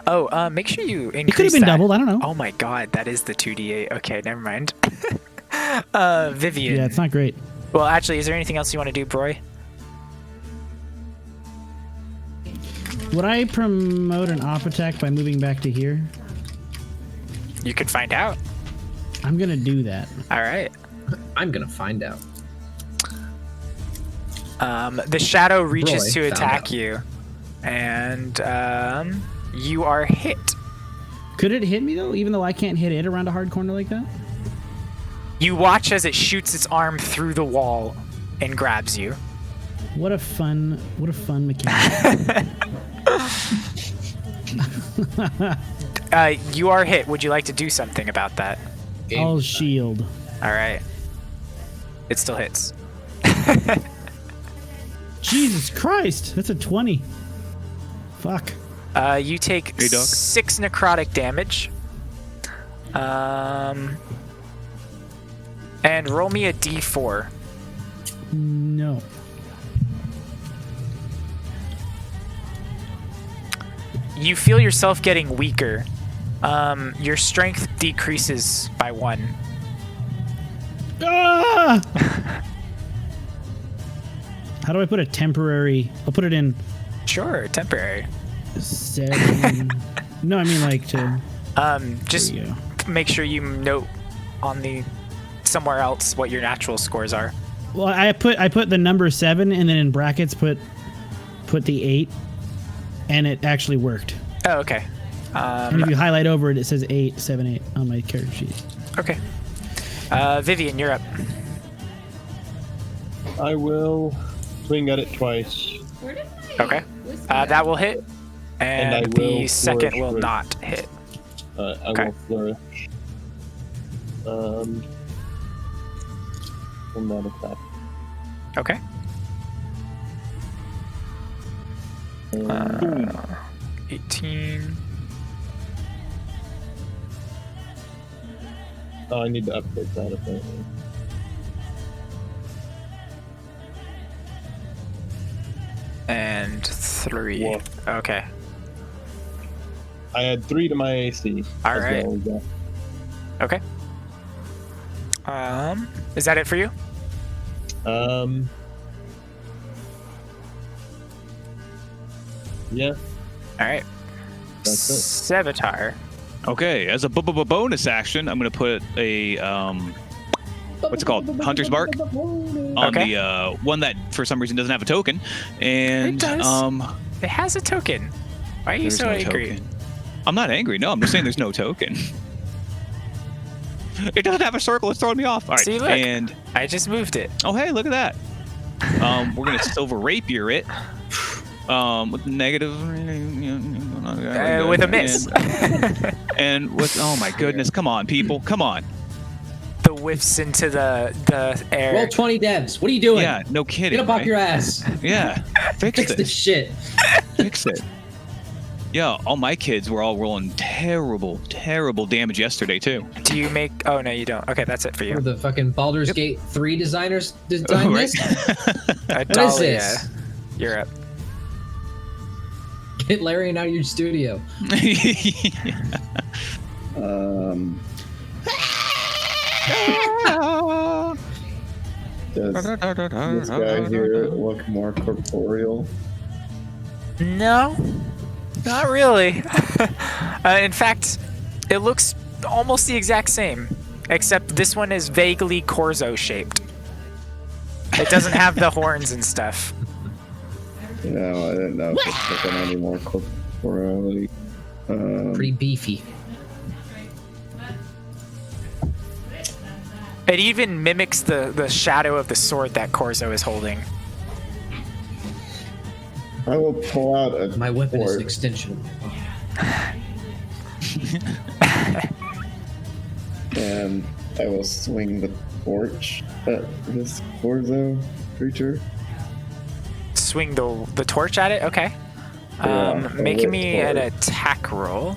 Oh, make sure you increase It could have been that. doubled. I don't know. Oh my god, that is the 2d8. Okay, never mind. Vivian. Yeah, it's not great. Well, actually, is there anything else you want to do, Broy? Would I promote an op attack by moving back to here? You could find out. I'm gonna do that. All right. I'm gonna find out. The shadow reaches Roy to found attack out. you, and you are hit. Could it hit me though, even though I can't hit it around a hard corner like that? You watch as it shoots its arm through the wall and grabs you. What a fun mechanic. You are hit. Would you like to do something about that? I'll shield. All right. It still hits. Jesus Christ, that's a 20. Fuck. You take Hey, Doc. 6 necrotic damage. And roll me a d4. No. You feel yourself getting weaker. Your strength decreases by 1. Ah! How do I put a temporary? I'll put it in Sure, temporary. 7. No, I mean like to. Just There you go. make sure you note on the somewhere else what your natural scores are. Well, I put the number 7 and then in brackets put the 8, and it actually worked. Oh, okay. And if you highlight over it, it says 8, 7, 8 on my character sheet. Okay. Vivian, you're up. I will swing at it twice. Where did my Okay. whiskey That will hit, And I and will the second flourish will with- not hit. I Okay. will flourish. From that attack. Okay. And 18. I need to upgrade that apparently. And 3. Whoa. Okay. I had 3 to my AC. All as right. well as that. Okay. Is that it for you? Yeah, All right. that's it. Sevatar, Okay, as a bonus action, I'm going to put a what's it called? Hunter's Mark on the one that for some reason doesn't have a token. And It does. It has a token. Why are you so angry? Token. I'm not angry. No, I'm just saying there's no token. It doesn't have a circle. It's throwing me off. All right. See, look. And I just moved it. oh, hey, look at that. We're gonna silver rapier it. With negative. With a miss. And with oh my goodness, come on, people, come on. The whiffs into the air. Roll 20 devs. What are you doing? Yeah, no kidding. Get up off right? your ass. Yeah, Fix this shit. Fix it. Yeah, all my kids were all rolling terrible damage yesterday too. Do you make? Oh no, you don't. Okay, that's it for you. Were the fucking Baldur's Gate 3 designers designed this? What is this? You're up. Get Larry out of your studio. Does this guy here look more corporeal? No, not really. In fact, it looks almost the exact same, except this one is vaguely Corzo shaped. It doesn't have the horns and stuff. No, I didn't know if it's looking any more corporeality. Pretty beefy. It even mimics the shadow of the sword that Corzo is holding. I will pull out a My weapon is an sword. extension of my body. And I will swing the torch at this Corzo creature. Swing the torch at it? Okay. Yeah, Making a me an torch. attack roll.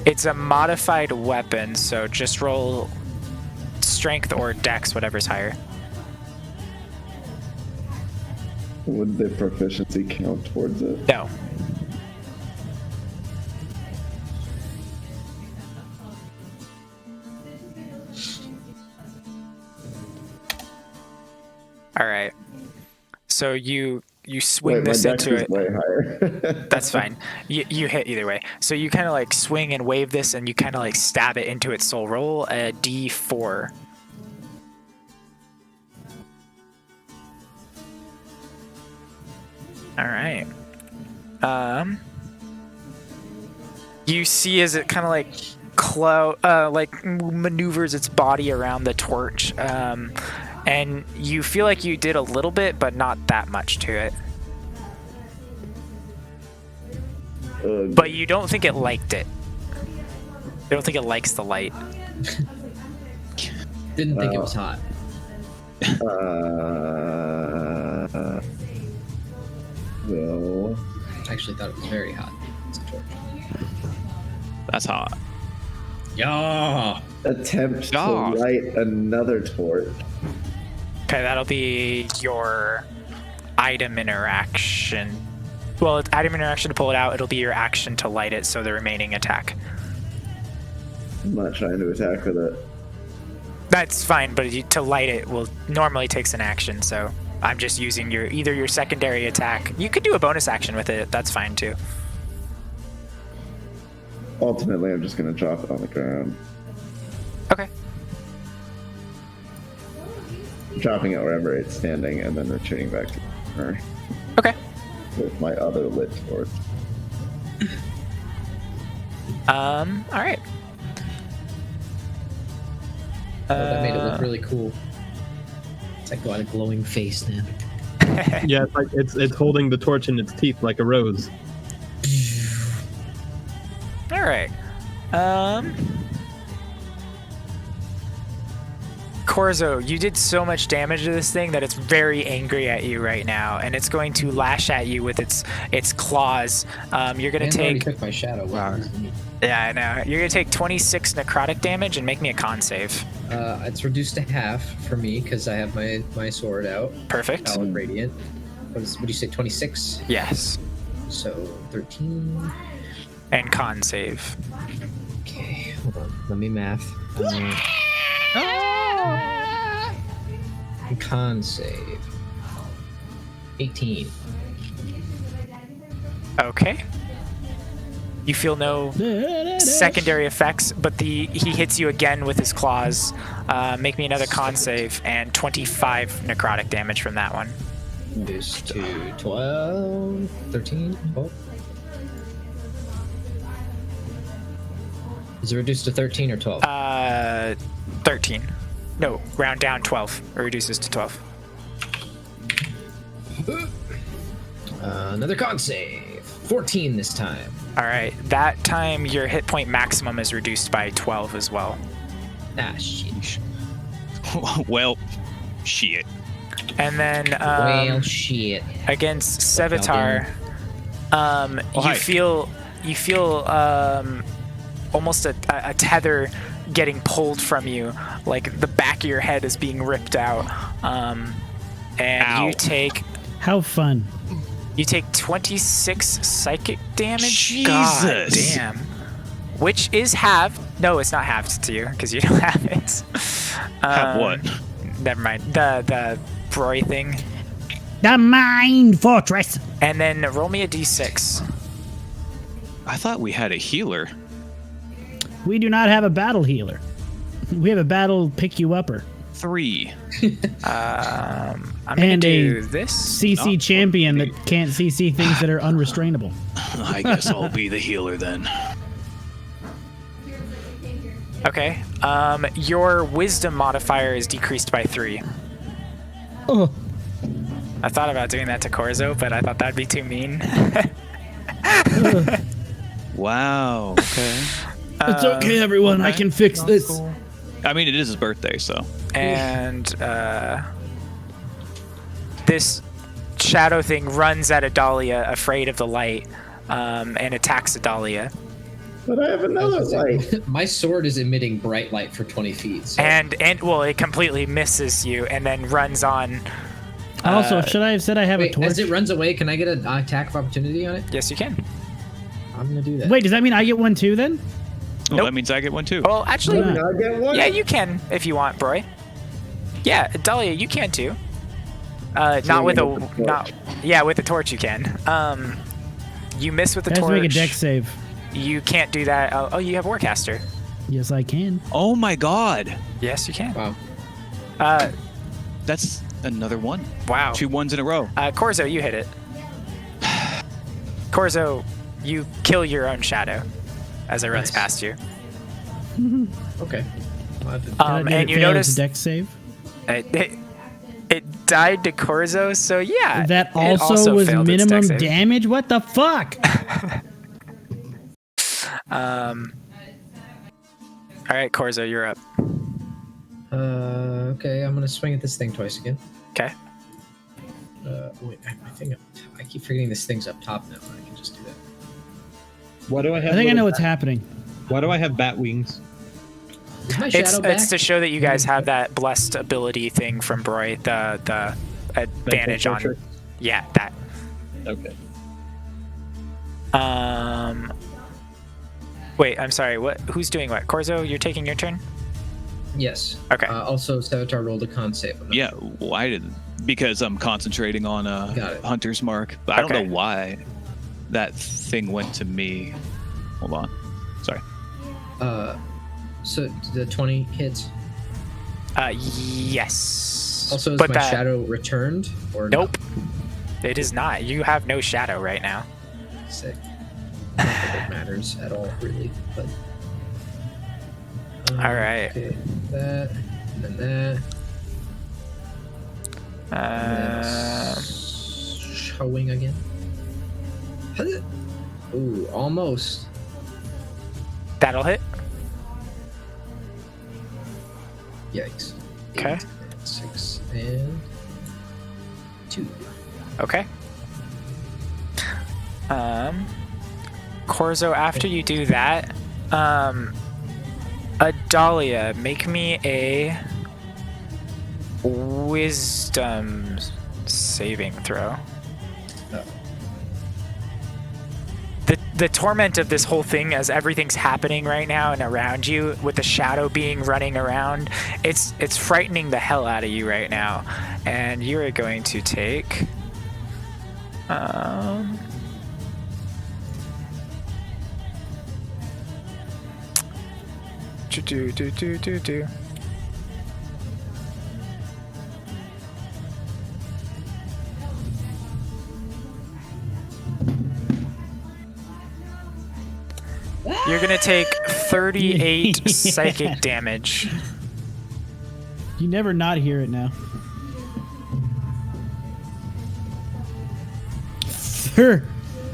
It's a modified weapon, so just roll strength or dex, whatever's higher. Would the proficiency count towards it? No. All right. So you swing Wait, my this dex into is it. way higher. That's fine. You hit either way. So you kind of like swing and wave this, and you kind of like stab it into its soul. Roll a d4. All right. You see as it kind of like maneuvers its body around the torch, and you feel like you did a little bit, but not that much to it. But you don't think it liked it. You don't think it likes the light. Didn't think it was hot. Well, I actually thought it was very hot. It's a torch. That's hot. Yeah. attempt Dog. to light another torch. Okay, that'll be your item interaction. Well, it's item interaction to pull it out. It'll be your action to light it, so the remaining attack. I'm not trying to attack with it. That's fine, but to light it will normally takes an action, so I'm just using either your secondary attack. You could do a bonus action with it. That's fine too. Ultimately, I'm just going to drop it on the ground. Okay. Dropping it wherever it's standing and then retreating back to her Okay. with my other lit torch. All right. Oh, that made it look really cool. It's like got a glowing face now. Yeah, it's like it's holding the torch in its teeth like a rose. All right. Corzo, you did so much damage to this thing that it's very angry at you right now, and it's going to lash at you with its claws. You're gonna And I already take. took my shadow. Wow. Yeah, I know. You're gonna take 26 necrotic damage and make me a con save. It's reduced to half for me because I have my sword out. Perfect. Valid Radiant. What do you say, 26? Yes. So 13. And con save. Okay, hold on. Let me math. Con save. 18. Okay. You feel no secondary effects, but he hits you again with his claws. Make me another con save, and 25 necrotic damage from that one. Reduced to 12, 13, 12. Is it reduced to 13 or 12? 13. No, round down 12. It reduces to 12. Another con save. 14 this time. All right. That time, your hit point maximum is reduced by 12 as well. Ah, shit. Well, shit. And then Well, shit. against Sevatar, you feel almost a tether getting pulled from you, like the back of your head is being ripped out, and Ow. you take How fun. 26 psychic damage. Jesus. God damn. Which is halved. No, it's not halved to you because you don't have it. Have what? Never mind. The Broy thing. The Mind Fortress. And then roll me a d6. I thought we had a healer. We do not have a battle healer. We have a battle pick you upper. 3. I'm gonna And do a this. CC Not champion what we- that can't CC things that are unrestrainable. I guess I'll be the healer then. Okay. Your wisdom modifier is decreased by 3. Oh, I thought about doing that to Corzo, but I thought that'd be too mean. Wow. Okay. it's okay, everyone. I can fix this. I mean, it is his birthday, so. And this shadow thing runs at Adalia, afraid of the light, and attacks Adalia. But I have another light. My sword is emitting bright light for 20 feet. So. And well, it completely misses you, and then runs on. Also, should I have said I have Wait, a torch? as it runs away, can I get an attack of opportunity on it? Yes, you can. I'm gonna do that. Wait, does that mean I get one too then? Well, Nope. that means I get one too. Well, actually, Why I get one. yeah, you can if you want, Broy. Yeah, Dahlia, you can too. Not with with the torch you can. You miss with the I have to torch. make a deck save. You can't do that. Oh, you have Warcaster. Yes, I can. Oh my god. Yes, you can. Wow. That's another one. Wow. 2 1s in a row. Corzo, you hit it. Corzo, you kill your own shadow as it runs Nice. past you. Okay. I'll have to- Did I- did And it you fail notice its deck save. it died to Corzo, so yeah. That it also was failed its dex minimum save. damage. What the fuck? All right, Corzo, you're up. Okay, I'm gonna swing at this thing twice again. Okay. Wait, I think I keep forgetting this thing's up top now. I can just do that. Why do I have? I think I little know what's bat- happening. Why do I have bat wings? Is my It's shadow back? to show that you guys have that blessed ability thing from Broy, the advantage on. Portrait? Yeah, that. Okay. Wait, I'm sorry. What? Who's doing what? Corzo, you're taking your turn. Yes. Okay. Also, Sevatar rolled a con save. I'm not- Yeah, why did? Because I'm concentrating on Got it. Hunter's Mark. But I don't Okay. know why that thing went to me. Hold on. Sorry. So the 20 hits. Yes. Also, is but my that, shadow returned or no? Nope. It is not. You have no shadow right now. Sick. I don't think it matters at all, really. But. All right. Okay, that, and then that. And then showing again. Ooh, almost. That'll hit. Yikes. Okay. 8, 6, and 2. Okay. Corzo, after you do that, Adalia, make me a wisdom saving throw. Oh. The torment of this whole thing, as everything's happening right now and around you, with the shadow being running around, it's frightening the hell out of you right now, and you are going to take Do. You're gonna take 38 psychic damage. You never not hear it now.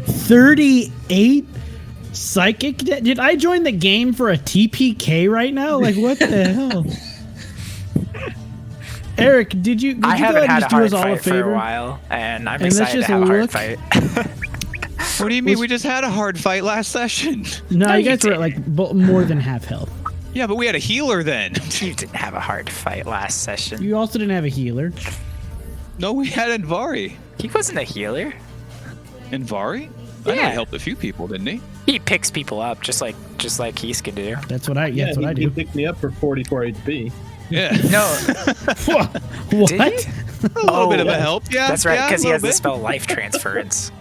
38 psychic. Did I join the game for a TPK right now? Like what the hell? Eric, did you? I go haven't ahead and had a just do hard us all a fight for favor? a while, and I'm And let's excited to just have a hard look. fight. What do you mean? We just had a hard fight last session. No, No, you you guys were at like more than half health. Yeah, but we had a healer then. You didn't have a hard fight last session. You also didn't have a healer. No, we had Envari. He wasn't a healer. Envari? I know Yeah. he helped a few people, didn't he? He picks people up just like Keys can do. That's what I. Yeah, that's what I he do. picked me up for 44 HP. Yeah. No, What? did he? A little bit of a help. Yeah. That's right, yeah, because a he has little the bit. spell Life Transference.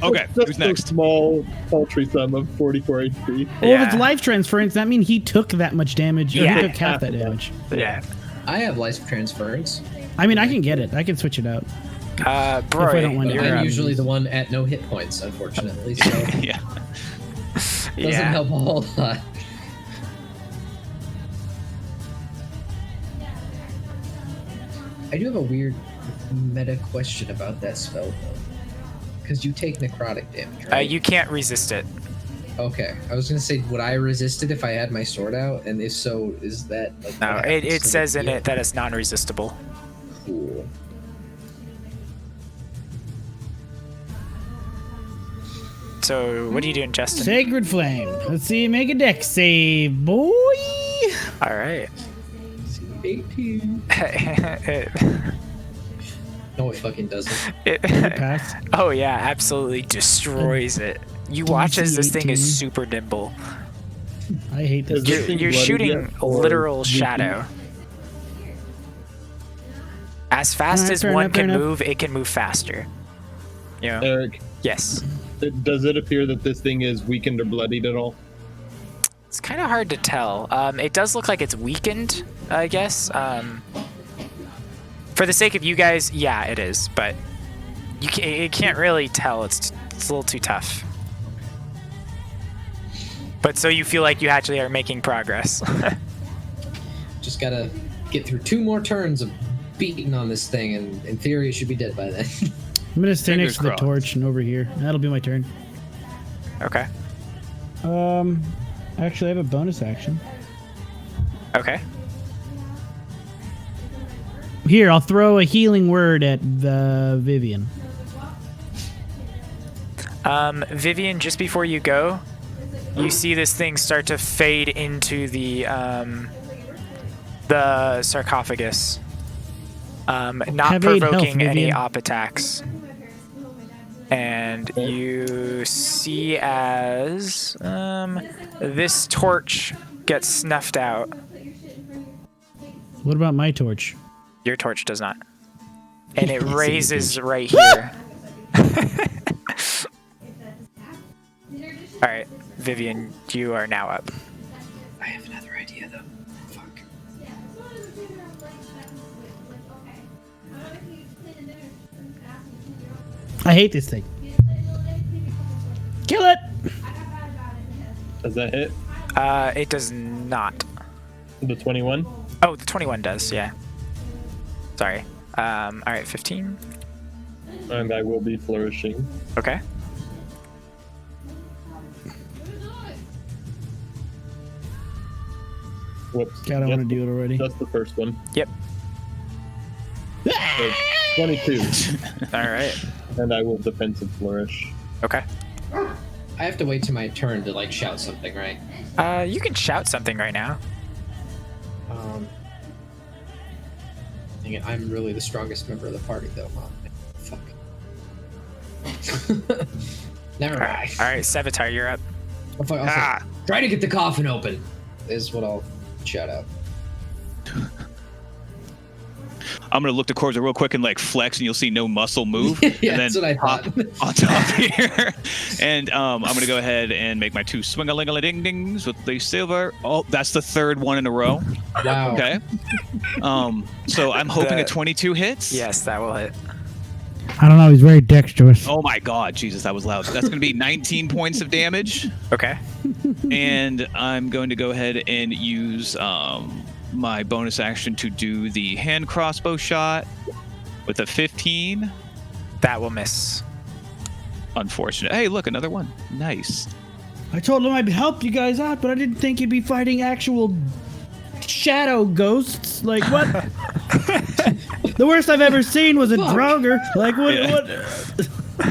Okay, Just who's next? a small, paltry sum of 44 HP. Well, if it's Yeah. life transference, that means he took that much damage. Or Yeah. he took half that damage. Yeah. I have life transference. I mean, I can get it. I can switch it out. Bro, I don't want But You're I'm up. usually the one at no hit points, unfortunately, so it Yeah. doesn't yeah. help a whole lot. I do have a weird meta question about that spell, though. Because you take necrotic damage, right? You can't resist it. Okay. I was going to say, would I resist it if I had my sword out? And if so, is that... like, No, what it happens to the says in heal? it that it's non-resistible. Cool. So, what are you doing, Justin? Sacred Flame. Let's see. Make a deck save, boy. All right. 18. No, it fucking doesn't. Pass. Oh yeah, absolutely destroys it. You watch as this thing is super nimble. I hate this. Is this thing You're bloody shooting yet, or literal weakened? shadow. As fast Alright, as fair one enough, fair can enough. move, it can move faster. You know? Eric, Yes. does it appear that this thing is weakened or bloodied at all? It's kind of hard to tell. It does look like it's weakened, I guess. For the sake of you guys, yeah, it is. But you can't really tell. It's a little too tough. But so you feel like you actually are making progress. Just gotta get through 2 more turns of beating on this thing, and in theory, it should be dead by then. I'm gonna stay Fingers next to the crossed. torch and over here. That'll be my turn. Okay. Actually, I have a bonus action. Okay. Here, I'll throw a healing word at the Vivian. Vivian, just before you go, you see this thing start to fade into the sarcophagus. Not Have aid health, provoking any Vivian. op attacks. And you see as this torch gets snuffed out. What about my torch? Your torch does not. And it raises right here. Alright, Vivian, you are now up. I have another idea, though. Fuck. I hate this thing. Kill it! Does that hit? It does not. The 21? Oh, the 21 does, yeah. Sorry. Alright, 15. And I will be flourishing. Okay. Whoops. God, I Yep, want to do it already. That's the first one. Yep. So 22. Alright. And I will defensive flourish. Okay. I have to wait till my turn to, like, shout something, right? You can shout something right now. Dang it, I'm really the strongest member of the party, though, Mom. Fuck. Never mind. Alright, Sevatar, you're up. I'll say, try to get the coffin open, is what I'll shout out. I'm gonna look to Corza real quick and like flex, and you'll see no muscle move. Yeah, and then that's what I thought. on top here. And I'm gonna go ahead and make my 2 swing-a-ling-a-ding-dings with the silver. Oh, that's the 3rd one in a row. Wow. Okay. So I'm hoping a 22 hits. Yes, that will hit. I don't know. He's very dexterous. Oh my God, Jesus, that was loud. That's gonna be 19 points of damage. Okay. And I'm going to go ahead and use my bonus action to do the hand crossbow shot with a 15. That will miss. Unfortunate. Hey, look, another one. Nice. I told him I'd help you guys out, but I didn't think you'd be fighting actual shadow ghosts. Like, what? The worst I've ever seen was a Draugr. Like, what? Yeah. What?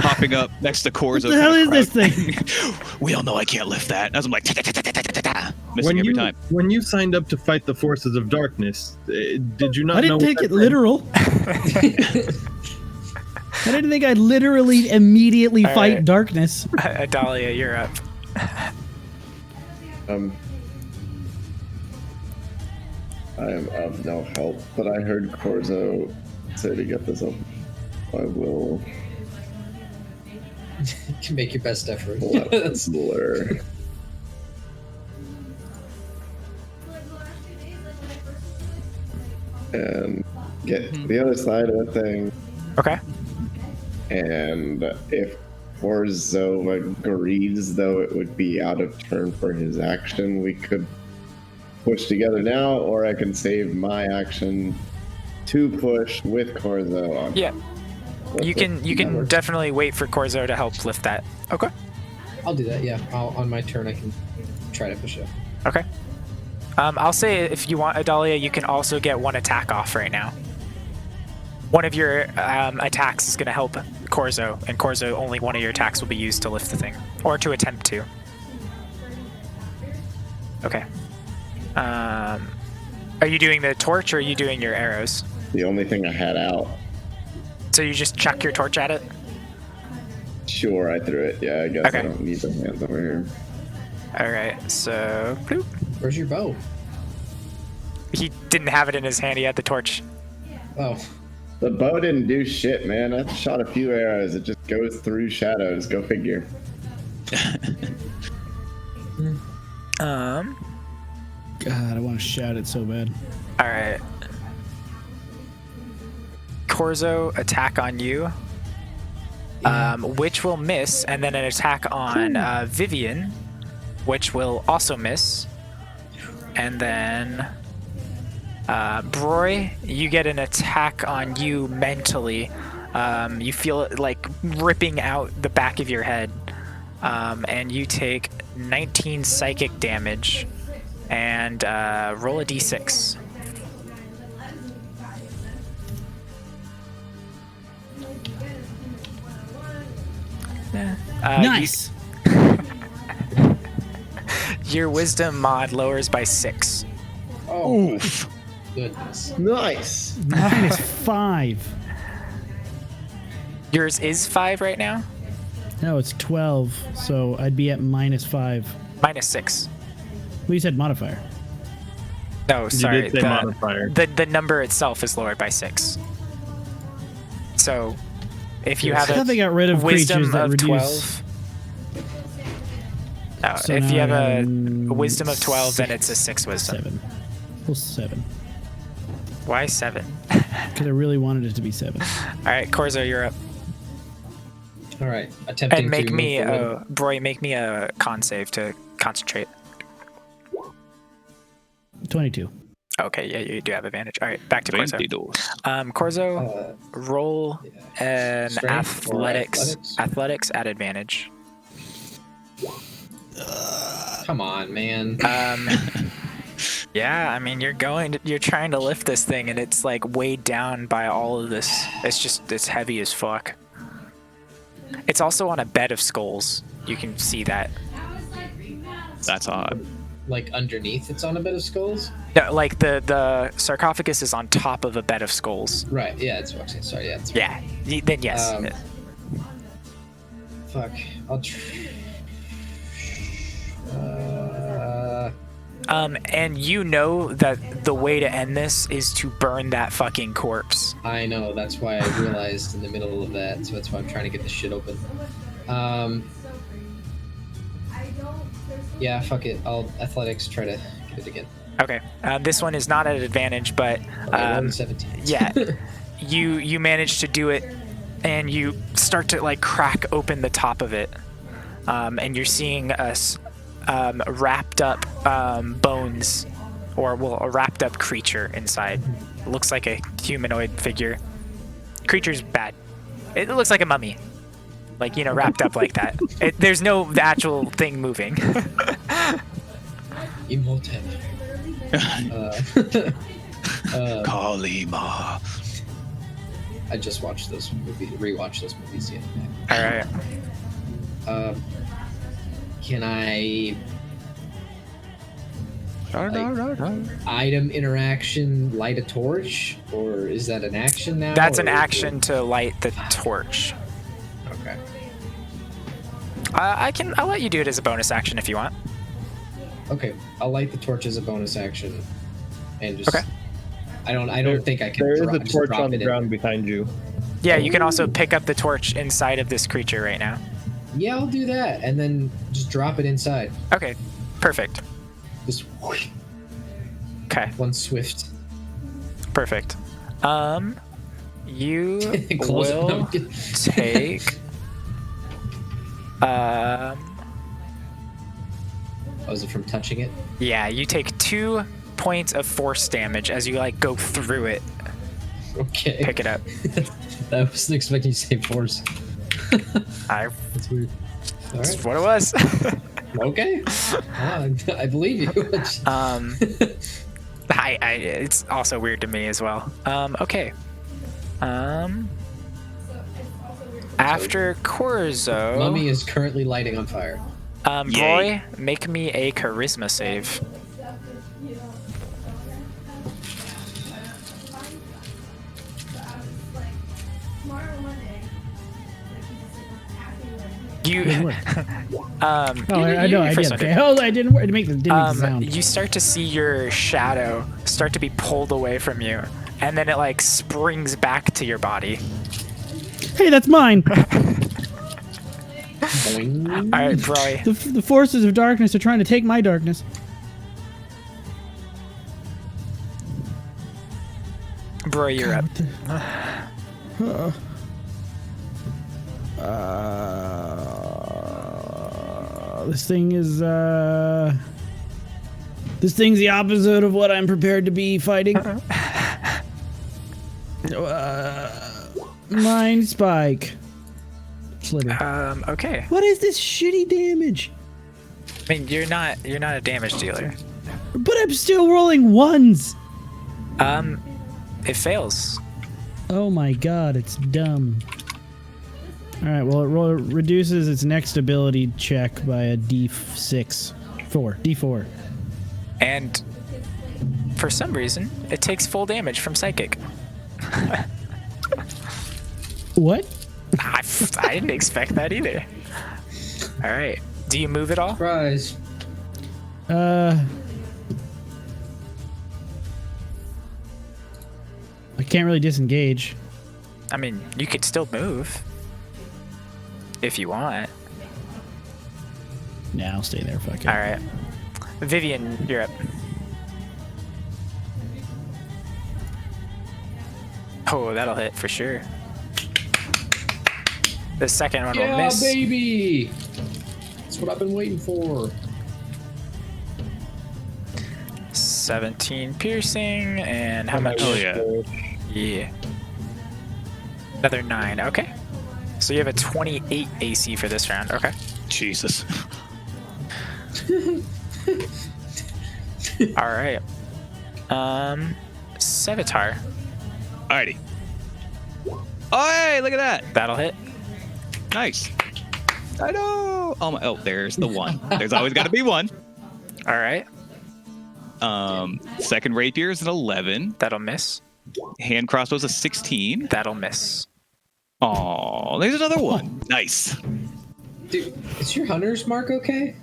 Popping up next to Corzo. What the hell is this thing? We all know I can't lift that. As I'm like, missing When every you time. when you signed up to fight the forces of darkness, did you not? I didn't know take what it that literal. I didn't think I'd literally immediately fight right. darkness. Adalia, you're up. I am of no help, but I heard Corzo say to get this up. I will You can make your best effort. pull out the blur. And get the other side of the thing. Okay. And if Corzo agrees, though it would be out of turn for his action, we could push together now, or I can save my action to push with Corzo on. Yeah. You can definitely wait for Corzo to help lift that. Okay. I'll do that. Yeah. On my turn, I can try to push it. Okay. I'll say if you want, Adalia, you can also get 1 attack off right now. One of your attacks is going to help Corzo, and Corzo, only one of your attacks will be used to lift the thing, or to attempt to. Okay. Are you doing the torch, or are you doing your arrows? The only thing I had out. So you just chuck your torch at it? Sure, I threw it. Yeah, I guess Okay. I don't need the hands over here. All right, so bloop. Where's your bow? He didn't have it in his hand. He had the torch. Oh. The bow didn't do shit, man. I shot a few arrows. It just goes through shadows. Go figure. God, I want to shout it so bad. All right. Corzo, attack on you, which will miss, and then an attack on Vivian, which will also miss, and then Broy, you get an attack on you mentally. You feel it like ripping out the back of your head, and you take 19 psychic damage, and roll a d6. Nice. Your wisdom mod lowers by 6. Oh. Oof. Goodness. Nice. -5. Yours is 5 right now? No, it's 12, so I'd be at -5. -6. Well, you said modifier. No, sorry. did say modifier. The number itself is lowered by 6. So, if you have I thought they got rid of wisdom creatures that of reduce. 12. No, So if you now have I a have wisdom of 12, then it's a 6. 6 wisdom. 7. Well, 7. Why 7? Because I really wanted it to be 7. Alright, Corzo, you're up. All right. Attempting And make to me, move forward. Broy, make me a con save to concentrate. 22. Okay, yeah, you do have advantage. Alright, back to Corzo. 22. Corzo, roll an Strength or athletics? athletics at advantage. Come on, man. Yeah, I mean, you're trying to lift this thing, and it's like weighed down by all of this. It's heavy as fuck. It's also on a bed of skulls. You can see that. That's odd. Like underneath, it's on a bed of skulls. No, like the sarcophagus is on top of a bed of skulls. Right. Yeah, that's what I'm saying. Sorry. Yeah. That's Yeah. Then yes. Fuck. I'll. And you know that the way to end this is to burn that fucking corpse. I know. That's why I realized in the middle of that. So that's why I'm trying to get this shit open. Yeah, fuck it. I'll athletics try to get it again. Okay. This one is not at advantage, but 17. yeah, you manage to do it, and you start to like crack open the top of it, and you're seeing us wrapped up bones, or well, a wrapped up creature inside. It looks like a humanoid figure. Creature's bad. It looks like a mummy, like, you know, wrapped up like that. There's no actual thing moving. Imhotep. Kalima. I just watched this movie, rewatched this movie the other day. All right. Can I item interaction light a torch, or is that an action now? That's an action to light the torch. Okay. I'll let you do it as a bonus action if you want. Okay, I'll light the torch as a bonus action, and just. Okay. I don't think I can. There is a just torch drop on the it in. ground behind you. Yeah, you can also pick up the torch inside of this creature right now. Yeah, I'll do that, and then just drop it inside. Okay, perfect. Just whoosh, Okay, one swift. perfect. You Close it. will No, take. Was it from touching it? Yeah, you take 2 points of force damage as you like go through it. Okay. Pick it up. I wasn't expecting you to say force. That's weird. All That's right. what it was. Okay. I believe you. It's also weird to me as well. Okay. After Corzo, Mummy is currently lighting on fire. Roy, make me a charisma save. You, I know, I did. Okay. Oh, I didn't make the sound. you start to see your shadow start to be pulled away from you, and then it like springs back to your body. Hey, that's mine. Boing. All right, Roy. The forces of darkness are trying to take my darkness. Bro, you're up. This thing is this thing's the opposite of what I'm prepared to be fighting. Mind spike. Slither. Okay. What is this shitty damage? I mean, you're not a damage dealer. But I'm still rolling ones. It fails. Oh my god, it's dumb. Alright, well, it reduces its next ability check by a D4. And for some reason, it takes full damage from psychic. What? I didn't expect that either. All right. Do you move at all? Surprise. I can't really disengage. I mean, you could still move if you want. Nah, I'll stay there. Fuck it. All right. Vivian, you're up. Oh, that'll hit for sure. The second one will miss. Yeah, baby. That's what I've been waiting for. 17 piercing, and how much? Oh, yeah. Yeah. Another 9. Okay. So you have a 28 AC for this round. Okay. Jesus. All right. Sevatar. Alrighty. Oh, hey, look at that. That'll hit. Nice. I know. Oh, there's the one. There's always got to be one. All right. Second rapier is an 11. That'll miss. Hand crossbow's a 16. That'll miss. Oh, there's another one. Nice. Dude, is your hunter's mark okay?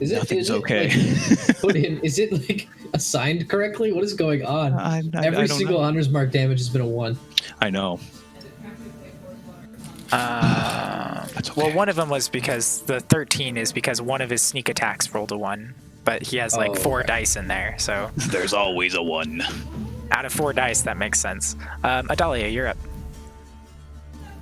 Is Nothing's it okay. Like, put in? Is it like assigned correctly? What is going on? I Every don't single know. Hunter's Mark damage has been a 1. I know. That's okay. Well, one of them was because the 13 is because one of his sneak attacks rolled a 1, but he has like 4 dice in there, so There's always a 1. out of 4 dice, that makes sense. Adalia, you're up.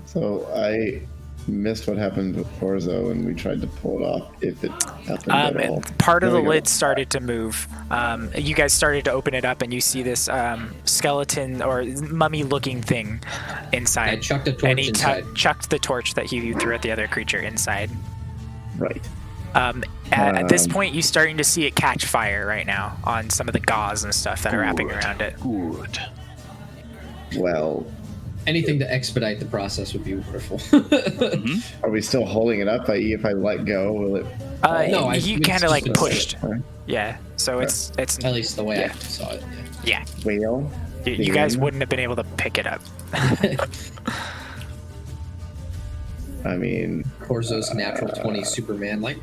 So I missed what happened with Corzo, and we tried to pull it off. If it happened at all. Part of the There we go. lid started to move. You guys started to open it up, and you see this skeleton or mummy-looking thing inside. I chucked a torch and he inside. chucked the torch that he threw at the other creature inside. Right. At this point, you're starting to see it catch fire right now on some of the gauze and stuff that are wrapping around it. Good. Well, Anything to expedite the process would be wonderful. are we still holding it up? If I let go, will it? No, you it's kind of like just a pushed. Alright. Yeah, so it's At least the way Yeah. I saw it. yeah. Well, You guys wouldn't have been able to pick it up. I mean, Corzo's natural 20 Superman, like.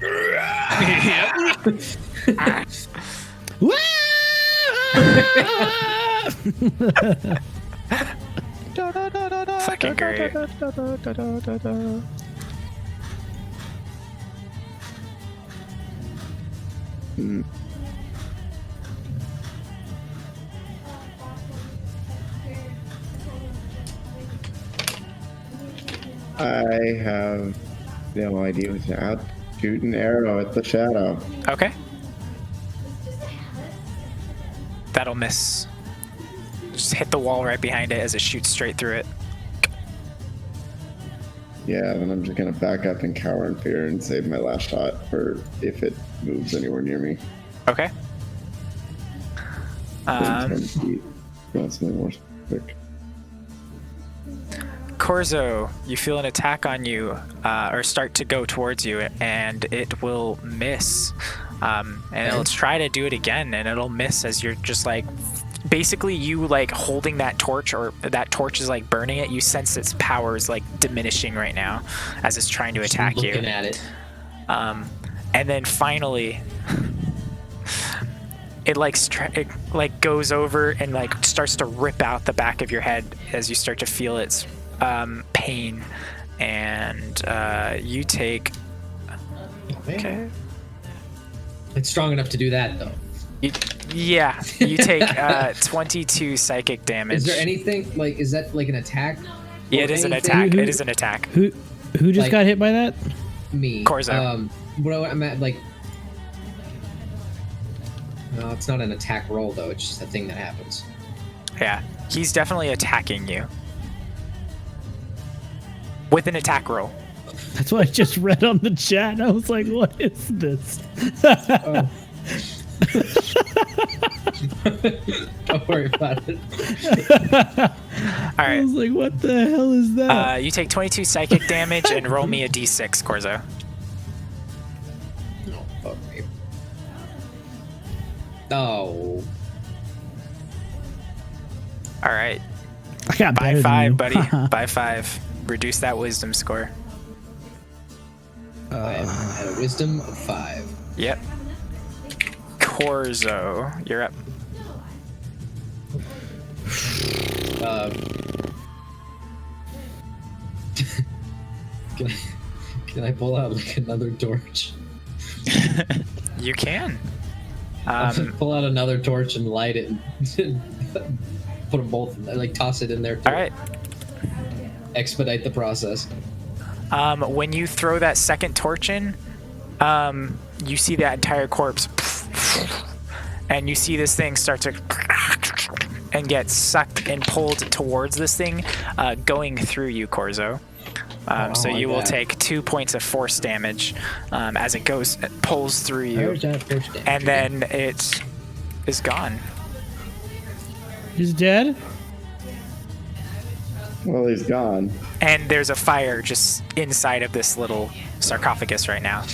Fucking great. I have no idea what's out. Shoot an arrow at the shadow. Okay. That'll miss. Just hit the wall right behind it as it shoots straight through it. Yeah, then I'm just gonna back up and cower in fear and save my last shot for if it moves anywhere near me. Okay. Within 10 feet. Not something more quick. Corzo, you feel an attack on you, or start to go towards you, and it will miss. And it'll try to do it again, and it'll miss as you're just like, basically you like holding that torch, or that torch is like burning it. You sense its power is like diminishing right now as it's trying to attack you. Looking at it. And then finally, it like goes over and like starts to rip out the back of your head as you start to feel its pain, and you take. Okay. It's strong enough to do that, though. You take 22 psychic damage. Is there anything like? Is that like an attack? Yeah, or it is an anything? attack. It is an attack. Who just Like- got hit by that? Me. Corzo. What I'm at, like. No, it's not an attack roll though. It's just a thing that happens. Yeah, he's definitely attacking you with an attack roll. That's what I just read on the chat. I was like, what is this? Oh. Don't worry about it. All I right. was like, what the hell is that? You take 22 psychic damage and roll me a d6, Corzo. Oh, fuck me. Oh. All right. I got By better than 5, you. buddy. By 5. Reduce that wisdom score. I had a wisdom of 5. Yep. Corzo, you're up. Can I pull out like another torch? You can. I'll just pull out another torch and light it and put them both, like toss it in there to All right. expedite the process. When you throw that second torch in, you see that entire corpse, and you see this thing start to and get sucked and pulled towards this thing, going through you, Corzo. So you will take 2 points of force damage as it pulls through you, Where's that first damage? and then it is gone. He's dead? Well, he's gone. And there's a fire just inside of this little sarcophagus right now.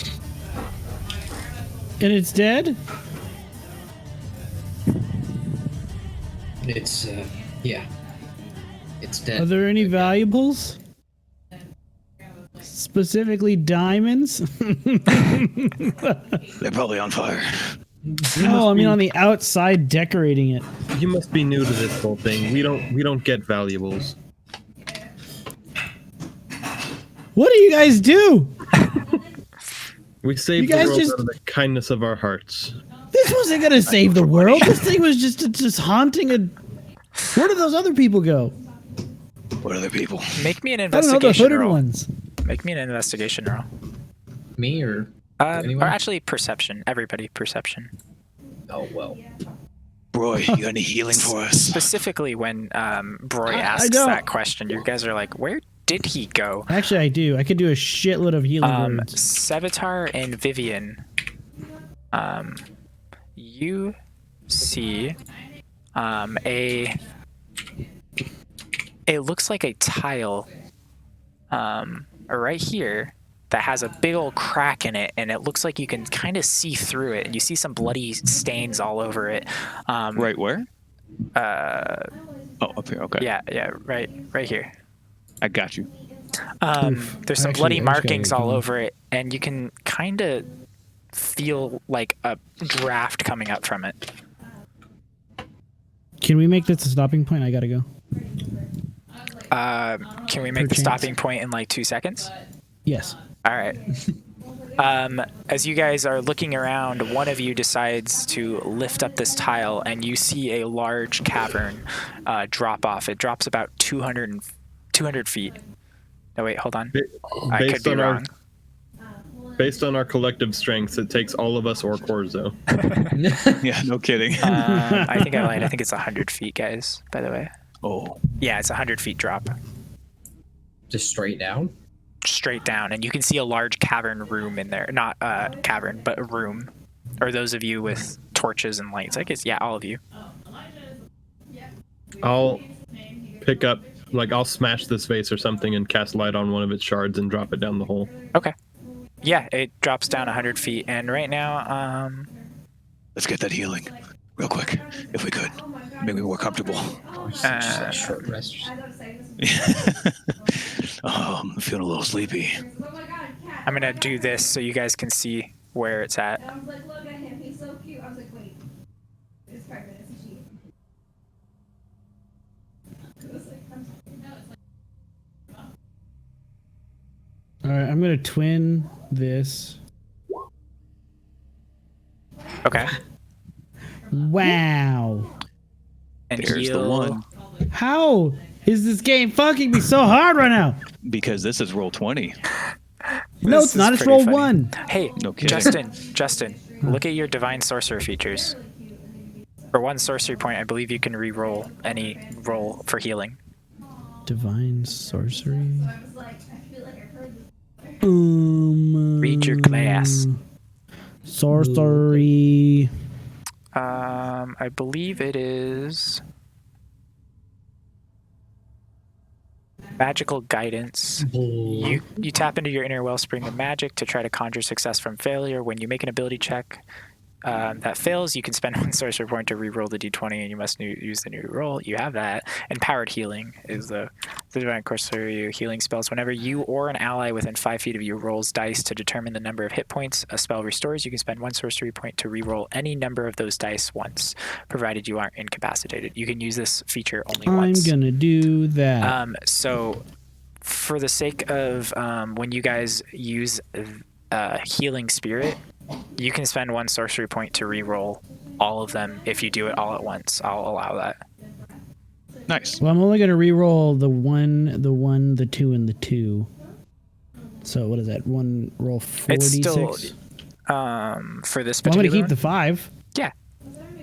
And it's dead? It's yeah. It's Are dead. there any valuables? specifically diamonds? They're probably on fire. No, I mean on the outside decorating it. You must be new to this whole thing. We don't get valuables. What do you guys do? We save You the guys world just- out of the kindness of our hearts. This wasn't gonna save the world. This thing was just haunting a. Where did those other people go? What other people? Make me an I don't know, the investigation hooded roll. ones. Make me an investigation roll. Me or Or anyone? actually, perception. Everybody, perception. Oh well. Roy, you got any healing for us? Specifically, when Broy I asks don't. that question, you guys are like, "Where did he go?" Actually, I do. I could do a shitload of healing words. Savitar and Vivian, you see it looks like a tile right here that has a big old crack in it, and it looks like you can kind of see through it, and you see some bloody stains all over it. Right where? Oh, up here. Okay. Yeah, right here. I got you. There's some Actually, bloody I just gotta markings get all going. over it, and you can kind of feel like a draft coming up from it. Can we make this a stopping point? I gotta go. Can we make the Perchance. stopping point in like 2 seconds? Yes. All right. As you guys are looking around, one of you decides to lift up this tile, and you see a large cavern drop off. It drops about 200 feet. No, wait, hold on. I could be wrong. Based on our collective strengths, it takes all of us Orcors, though. Yeah, no kidding. I think I lied. I think it's 100 feet, guys, by the way. Oh, Yeah, it's 100 feet drop. Just straight down. Straight down, and you can see a large cavern room in there. Not a cavern, but a room. Or those of you with torches and lights. I guess, yeah, all of you. I'll pick up, like, I'll smash this vase or something and cast light on one of its shards and drop it down the hole. Okay. Yeah, it drops down 100 feet, and right now, let's get that healing real quick, if we could. Make me more comfortable. Just a short rest. Oh, I'm feeling a little sleepy. I'm gonna do this so you guys can see where it's at. I was like, look at him, he's so cute. I was like, wait, it's pregnant, isn't she? It was like, I'm sorry. All right, I'm gonna twin this. Okay. Wow. And There's heal. the one. How is this game fucking me so hard right now? Because this is roll 20. No, This it's not. is It's pretty roll funny. one. Hey, No kidding. Justin, look at your divine sorcerer features. For 1 sorcery point, I believe you can re-roll any roll for healing. Divine sorcery. I was like, I feel like I've heard this. Read your class. Sorcery. I believe it is magical guidance. You tap into your inner wellspring of magic to try to conjure success from failure. When you make an ability check that fails, you can spend 1 sorcery point to re-roll the d20, and you must use the new roll. You have that. And powered healing is the divine sorcery healing spells. Whenever you or an ally within 5 feet of you rolls dice to determine the number of hit points a spell restores, you can spend 1 sorcery point to re-roll any number of those dice once, provided you aren't incapacitated. You can use this feature only I'm once. gonna do that. So, for the sake of when you guys use healing spirit, you can spend 1 sorcery point to re-roll all of them. If you do it all at once, I'll allow that. Nice. Well, I'm only gonna re-roll the 1, the 2, and the 2. So what is that? One roll 46. It's still for this Well, I'm particular gonna keep one? the 5. Yeah.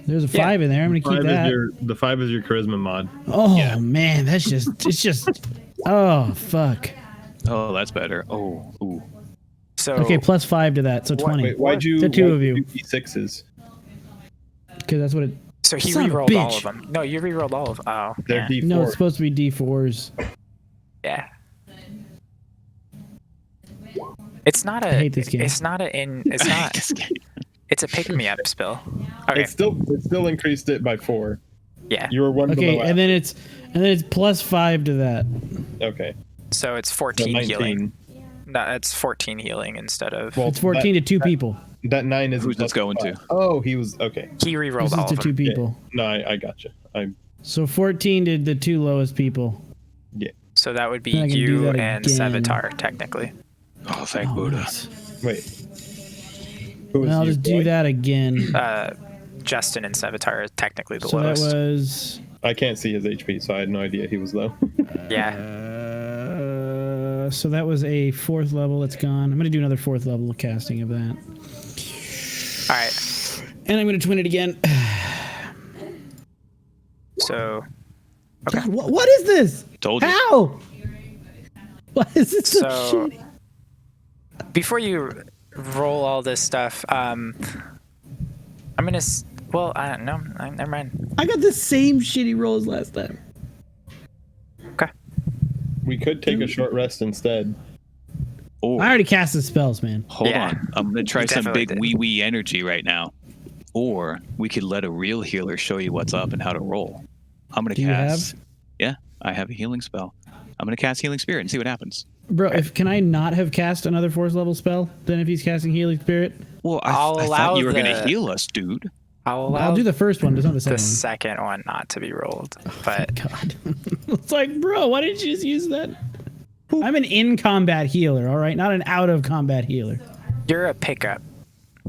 There's a 5 in there. I'm gonna keep that. The 5 is your charisma mod. Oh man, that's just it's just. Oh fuck. Oh, that's better. Oh, ooh. So Okay, plus 5 to that, so 20. Wait, why'd you The 2 why'd of you. do D6s? Because that's what it. so he Son of a re-rolled all bitch. of them. No, you re-rolled all of them. Oh, They're yeah. D4. No, it's supposed to be D4s. Yeah. It's not a. I hate this game. It's not a. It's not. It's a pick me up spell. Okay. It still increased it by 4. Yeah. You were 1 Okay, below. and then it's plus 5 to that. Okay. So it's So 14 healing. 19. No, it's 14 healing instead of. Well, It's 14 to 2 people. That 9 is Who's this going to? Oh, he was okay. He re-rolled This is all to of 2 them. people. No, I gotcha. So 14 to the 2 lowest people. So that would be Then I can do you that and again. Savitar, technically. Oh, thank Oh, Buddha. nice. Wait. Who is And I'll you, just do boy? that again. Justin and Savitar are technically the So that lowest. was. I can't see his HP, so I had no idea he was low. Yeah. So that was a 4th level. It's gone. I'm gonna do another 4th level of casting of that, All right. and I'm gonna twin it again. So. Okay. God, what is this? Told you. How? Why is this so So shitty? before you roll all this stuff, I'm gonna. Well, I don't know. Never mind. I got the same shitty rolls last time. Okay. We could take a short rest instead. Or, I already cast the spells, man. hold Yeah. on. I'm going to try You some definitely big did. wee-wee energy right now. Or we could let a real healer show you what's up and how to roll. I'm going to Do you cast... Yeah, I have a healing spell. I'm going to cast Healing Spirit and see what happens. Bro, can I not have cast another 4th level spell then if he's casting Healing Spirit? Well, I'll I allow thought you were going the- to heal us, dude. I'll do the first one, just not the the second second one not to be rolled. But one. God. It's like, bro, why didn't you just use that? I'm an in-combat healer, all right? Not an out-of-combat healer. you're a pickup.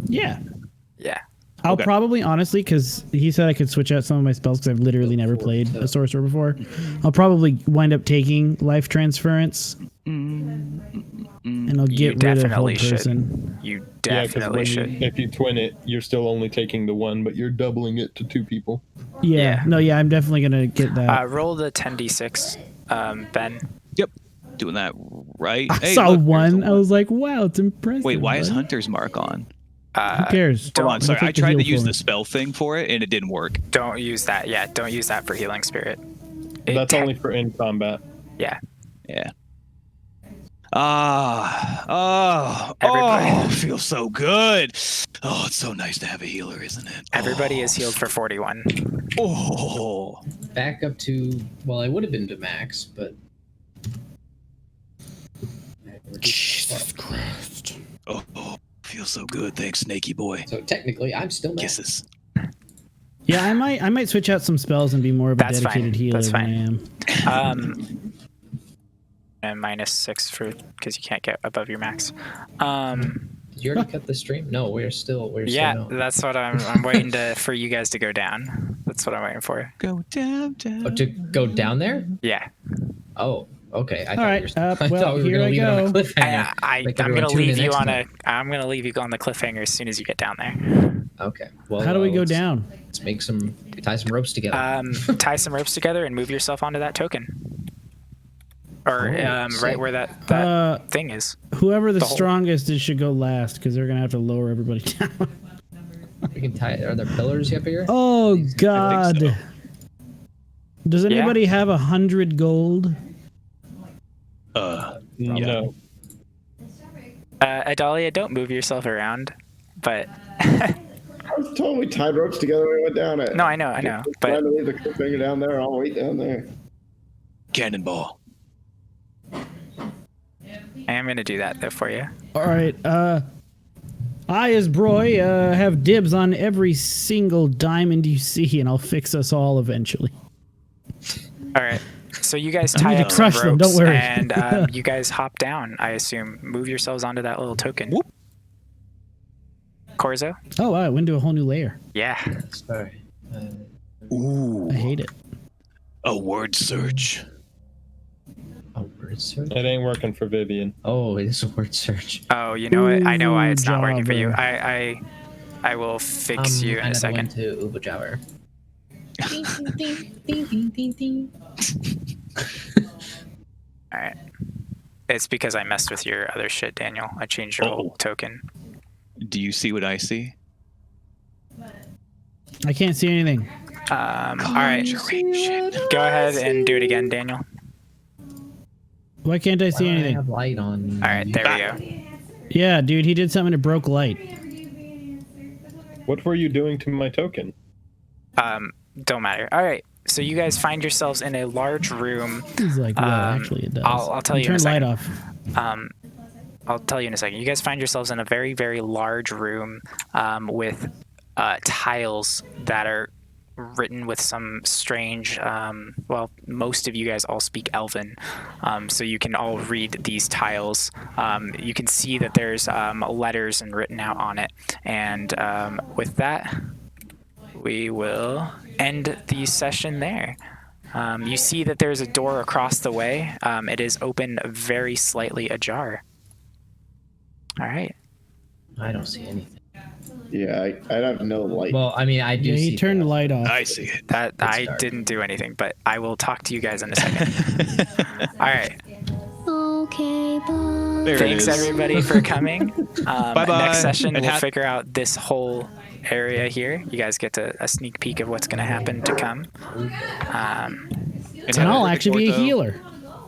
Yeah. Yeah. I'll Okay. probably, honestly, because he said I could switch out some of my spells because I've literally never played a sorcerer before. I'll probably wind up taking life transference, and I'll You get rid of whole definitely should. person. You Yeah, because definitely should. if you twin it, you're still only taking the 1, but you're doubling it to 2 people. Yeah. Yeah. No, yeah, I'm definitely going to get that. Roll the 10d6, Ben. Yep. Doing that right. I Hey, saw look, there's one. a I was like, wow, it's impressive. Wait, why is buddy. Hunter's Mark on? Who cares? Hold on, sorry. Take I the tried heal to use for the me. spell thing for it, and it didn't work. Don't use that. Yeah, don't use that for Healing Spirit. That's only for in combat. Yeah. Yeah. Oh, Everybody- feels so good. Oh, it's so nice to have a healer, isn't it? Everybody is healed for 41. Oh, Back up to, well, I would have been to max, but. Jesus Christ. oh, feels so good. Thanks, Snaky Boy. So technically, I'm still max. Kisses. Yeah, I might switch out some spells and be more of a That's dedicated fine. healer That's than I am. And -6 for because you can't get above your max. Did you already cut the stream? No, we're still Yeah, no. that's what I'm waiting for you guys to go down. That's what I'm waiting for. Go down, down. Oh, to go down there? Yeah. Oh, okay. I All thought right, we were, I well, thought we were here gonna I leave it on a go. cliffhanger. I'm Like gonna everyone tune in leave you next on time. I'm gonna leave you on the cliffhanger as soon as you get down there. Okay. Well, How do we go let's- down? Let's tie some ropes together. Tie some ropes together and move yourself onto that token. Or sick. right where that thing is. Whoever the The whole- strongest is should go last because they're gonna have to lower everybody down. We can tie. Are there pillars up here? Oh I God! think so. Does anybody have 100 gold? No. Adalia, don't move yourself around. But I was told we tied ropes together when we went down it. no, I know. Trying But to leave the cliffhanger down there. I'll wait down there. Cannonball. I am gonna do that though for you. All right. I, as Broy, have dibs on every single diamond you see, and I'll fix us all eventually. All right. So you guys I'm tie gonna up some crush them, don't ropes worry. and you guys hop down. I assume. Move yourselves onto that little token. Whoop. Corzo. Oh, wow! I went to a whole new layer. Yeah. Sorry. Ooh, I hate it. a word search. A word search? It ain't working for Vivian. Oh, it is a word search. Oh, you know what? I know why it's not Ooh, working for you. Jabber. I will fix you in a second. To Uba Jabber. All right. It's because I messed with your other shit, Daniel. I changed your Oh. old token. Do you see what I see? I can't see anything. All right. Conjuration. Go ahead and do it again, Daniel. Why can't I see Why do I anything? have light on. All right. There we go. Yeah, dude, he did something that broke light. What were you doing to my token? Don't matter. All right. So you guys find yourselves in a large room. He's like, well, actually, it does. I'll tell you in a Turn light second. off. I'll tell you in a second. You guys find yourselves in a very, very large room with tiles that are written with some strange. Well, most of you guys all speak Elven, so you can all read these tiles. You can see that there's letters and written out on it. And with that, we will end the session there. You see that there's a door across the way. It is open very slightly ajar. All right. I don't see anything. Yeah, I have no light. Well, I mean, I do Yeah, see he turned the light off. I see it. That I dark. didn't do anything, but I will talk to you guys in a second. All right. Okay, bye. There it Thanks is. everybody for coming. Bye-bye. Next session And we'll figure out this whole area here. You guys get a sneak peek of what's going to happen to come. And I'll actually be a healer.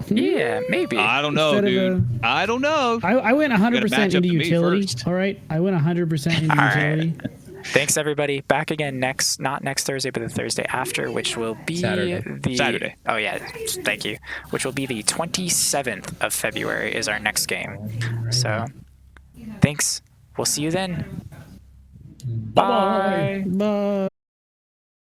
Yeah, maybe. I don't know, Instead of dude. I don't know. I went gotta 100% match up into to me utility. first. All right, I went 100% into All right. utility. Thanks everybody. Back again not next Thursday, but the Thursday after, which will be Saturday. Oh yeah, thank you. Which will be the 27th of February is our next game. So, thanks. We'll see you then. Bye. Bye.